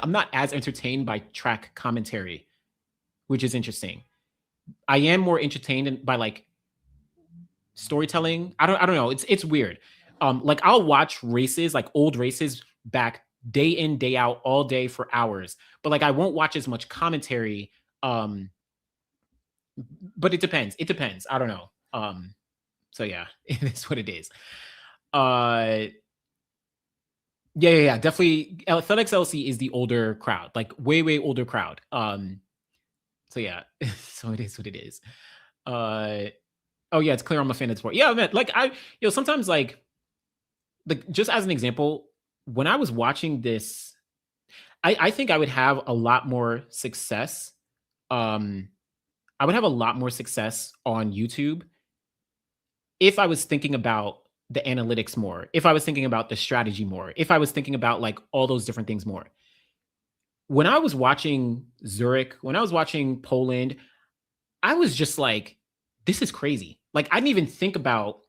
I'm not as entertained by track commentary, which is interesting. I am more entertained by like storytelling. I don't know. It's weird. Like I'll watch races, like old races back day in, day out, all day for hours. But like I won't watch as much commentary. But it depends. It depends. I don't know. So yeah, it is what it is. Yeah. Definitely Athletics LC is the older crowd, like way older crowd. So yeah, so it is what it is. Oh yeah, it's clear I'm a fan of the sport. Yeah, man. Like sometimes like just as an example, when I was watching this, I think I would have a lot more success. I would have a lot more success on YouTube if I was thinking about the analytics more, if I was thinking about the strategy more, if I was thinking about like all those different things more. When I was watching Zurich, when I was watching Poland, I was just like, this is crazy. Like I didn't even think about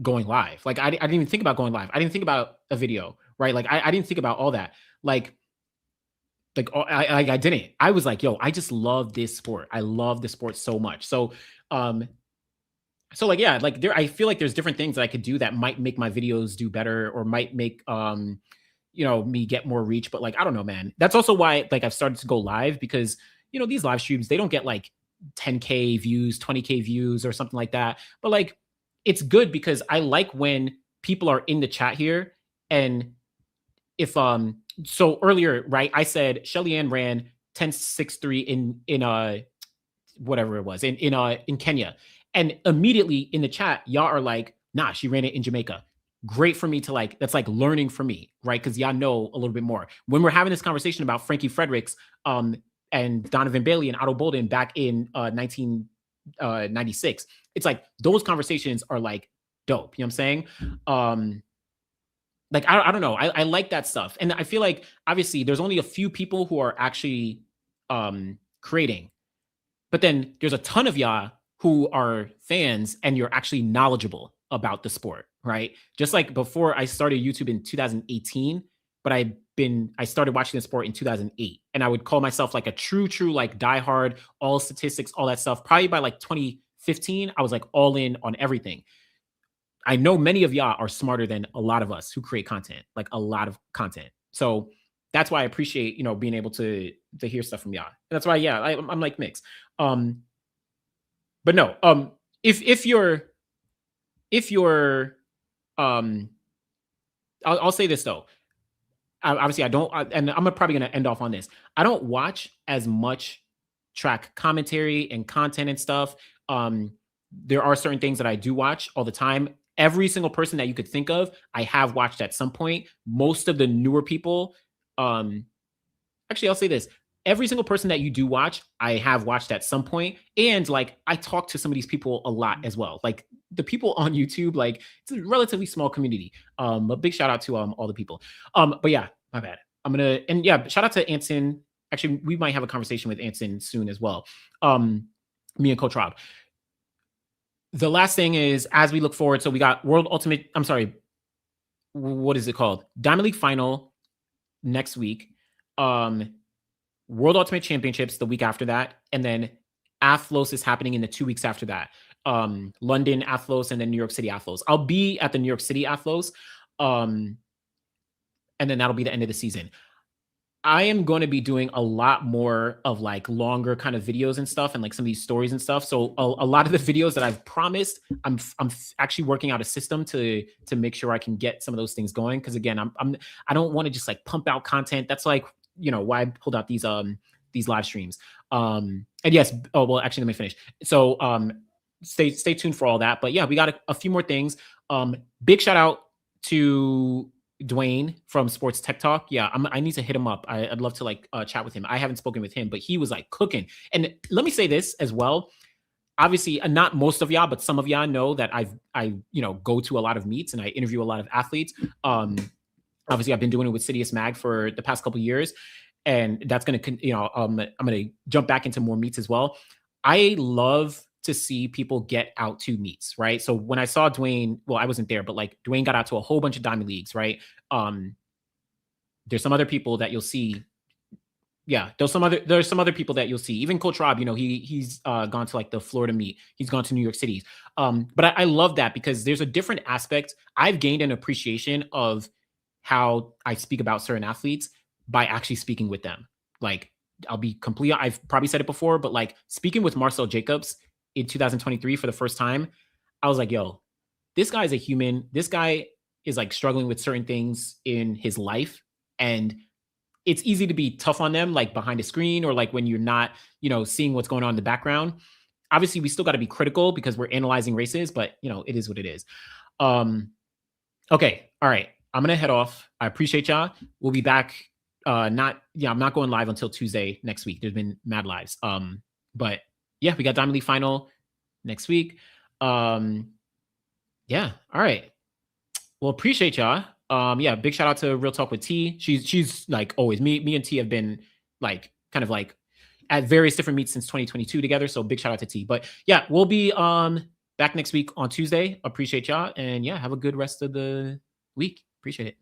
going live. Like I didn't even think about going live. I didn't think about a video, right? Like I didn't think about all that. Like I didn't. I was like, yo, I just love this sport. I love the sport so much. So like yeah, like I feel like there's different things that I could do that might make my videos do better or might make me get more reach. But like I don't know, man. That's also why like I've started to go live because these live streams, they don't get like 10K views, 20K views or something like that. But like it's good because I like when people are in the chat here. And if so earlier, right, I said Shelly Ann ran 10.63 in whatever it was in Kenya. And immediately in the chat, y'all are like, nah, she ran it in Jamaica. Great for me to like, that's like learning for me, right? Because y'all know a little bit more. When we're having this conversation about Frankie Fredericks and Donovan Bailey and Otto Bolden back in 1996, it's like those conversations are like dope. You know what I'm saying? Like I don't know. I like that stuff. And I feel like obviously there's only a few people who are actually creating. But then there's a ton of y'all who are fans and you're actually knowledgeable about the sport, right? Just like before I started YouTube in 2018, but I started watching the sport in 2008. And I would call myself like a true like diehard, all statistics, all that stuff. Probably by like 2015, I was like all in on everything. I know many of y'all are smarter than a lot of us who create content, like a lot of content. So that's why I appreciate, being able to hear stuff from y'all. And that's why, yeah, I'm like mixed. But no, if you're, I'll say this though. Obviously, I don't, and I'm probably going to end off on this. I don't watch as much track commentary and content and stuff. There are certain things that I do watch all the time. every single person that you could think of, I have watched at some point. Most of the newer people, actually, I'll say this. Every single person that you do watch, I have watched at some point. And like, I talk to some of these people a lot as well. Like the people on YouTube, like it's a relatively small community. A big shout out to all the people. But yeah, my bad. And yeah, shout out to Anson. Actually, we might have a conversation with Anson soon as well. Me and Coach Rob. The last thing is, as we look forward, so we got what is it called? Diamond League Final next week. World Ultimate Championships the week after that, and then Athlos is happening in the 2 weeks after that. London Athlos and then New York City Athlos. I'll be at the New York City Athlos, and then that'll be the end of the season. I am going to be doing a lot more of like longer kind of videos and stuff, and like some of these stories and stuff. So a lot of the videos that I've promised, I'm actually working out a system to make sure I can get some of those things going. Because again, I don't want to just like pump out content. That's like, you know, why I pulled out these live streams. And yes, oh well, actually, let me finish. So stay tuned for all that. But yeah, we got a few more things. Big shout out to Dwayne from Sports Tech Talk. Yeah, I need to hit him up. I'd love to like chat with him. I haven't spoken with him, but he was like cooking. And let me say this as well. Obviously, not most of y'all, but some of y'all know that I go to a lot of meets and I interview a lot of athletes. Obviously, I've been doing it with Sidious Mag for the past couple of years, and that's going to, I'm going to jump back into more meets as well. I love to see people get out to meets, right? So when I saw Dwayne, well, I wasn't there, but like Dwayne got out to a whole bunch of Diamond Leagues, right? There's some other people that you'll see. Yeah, there's some other people that you'll see. Even Coach Rob, he's gone to like the Florida meet. He's gone to New York City. But I love that because there's a different aspect. I've gained an appreciation of how I speak about certain athletes by actually speaking with them. Like I've probably said it before, but like speaking with Marcel Jacobs in 2023 for the first time, I was like, yo, this guy is a human. This guy is like struggling with certain things in his life. And it's easy to be tough on them, like behind a screen or like when you're not, seeing what's going on in the background. Obviously, we still got to be critical because we're analyzing races, but it is what it is. Okay. All right. I'm going to head off. I appreciate y'all. We'll be back. I'm not going live until Tuesday next week. There's been mad lives. But yeah, we got Diamond League Final next week. Yeah. All right. Well, appreciate y'all. Yeah, big shout out to Real Talk with T. She's like always. Me and T have been like kind of like at various different meets since 2022 together. So big shout out to T. But yeah, we'll be back next week on Tuesday. Appreciate y'all. And yeah, have a good rest of the week. Appreciate it.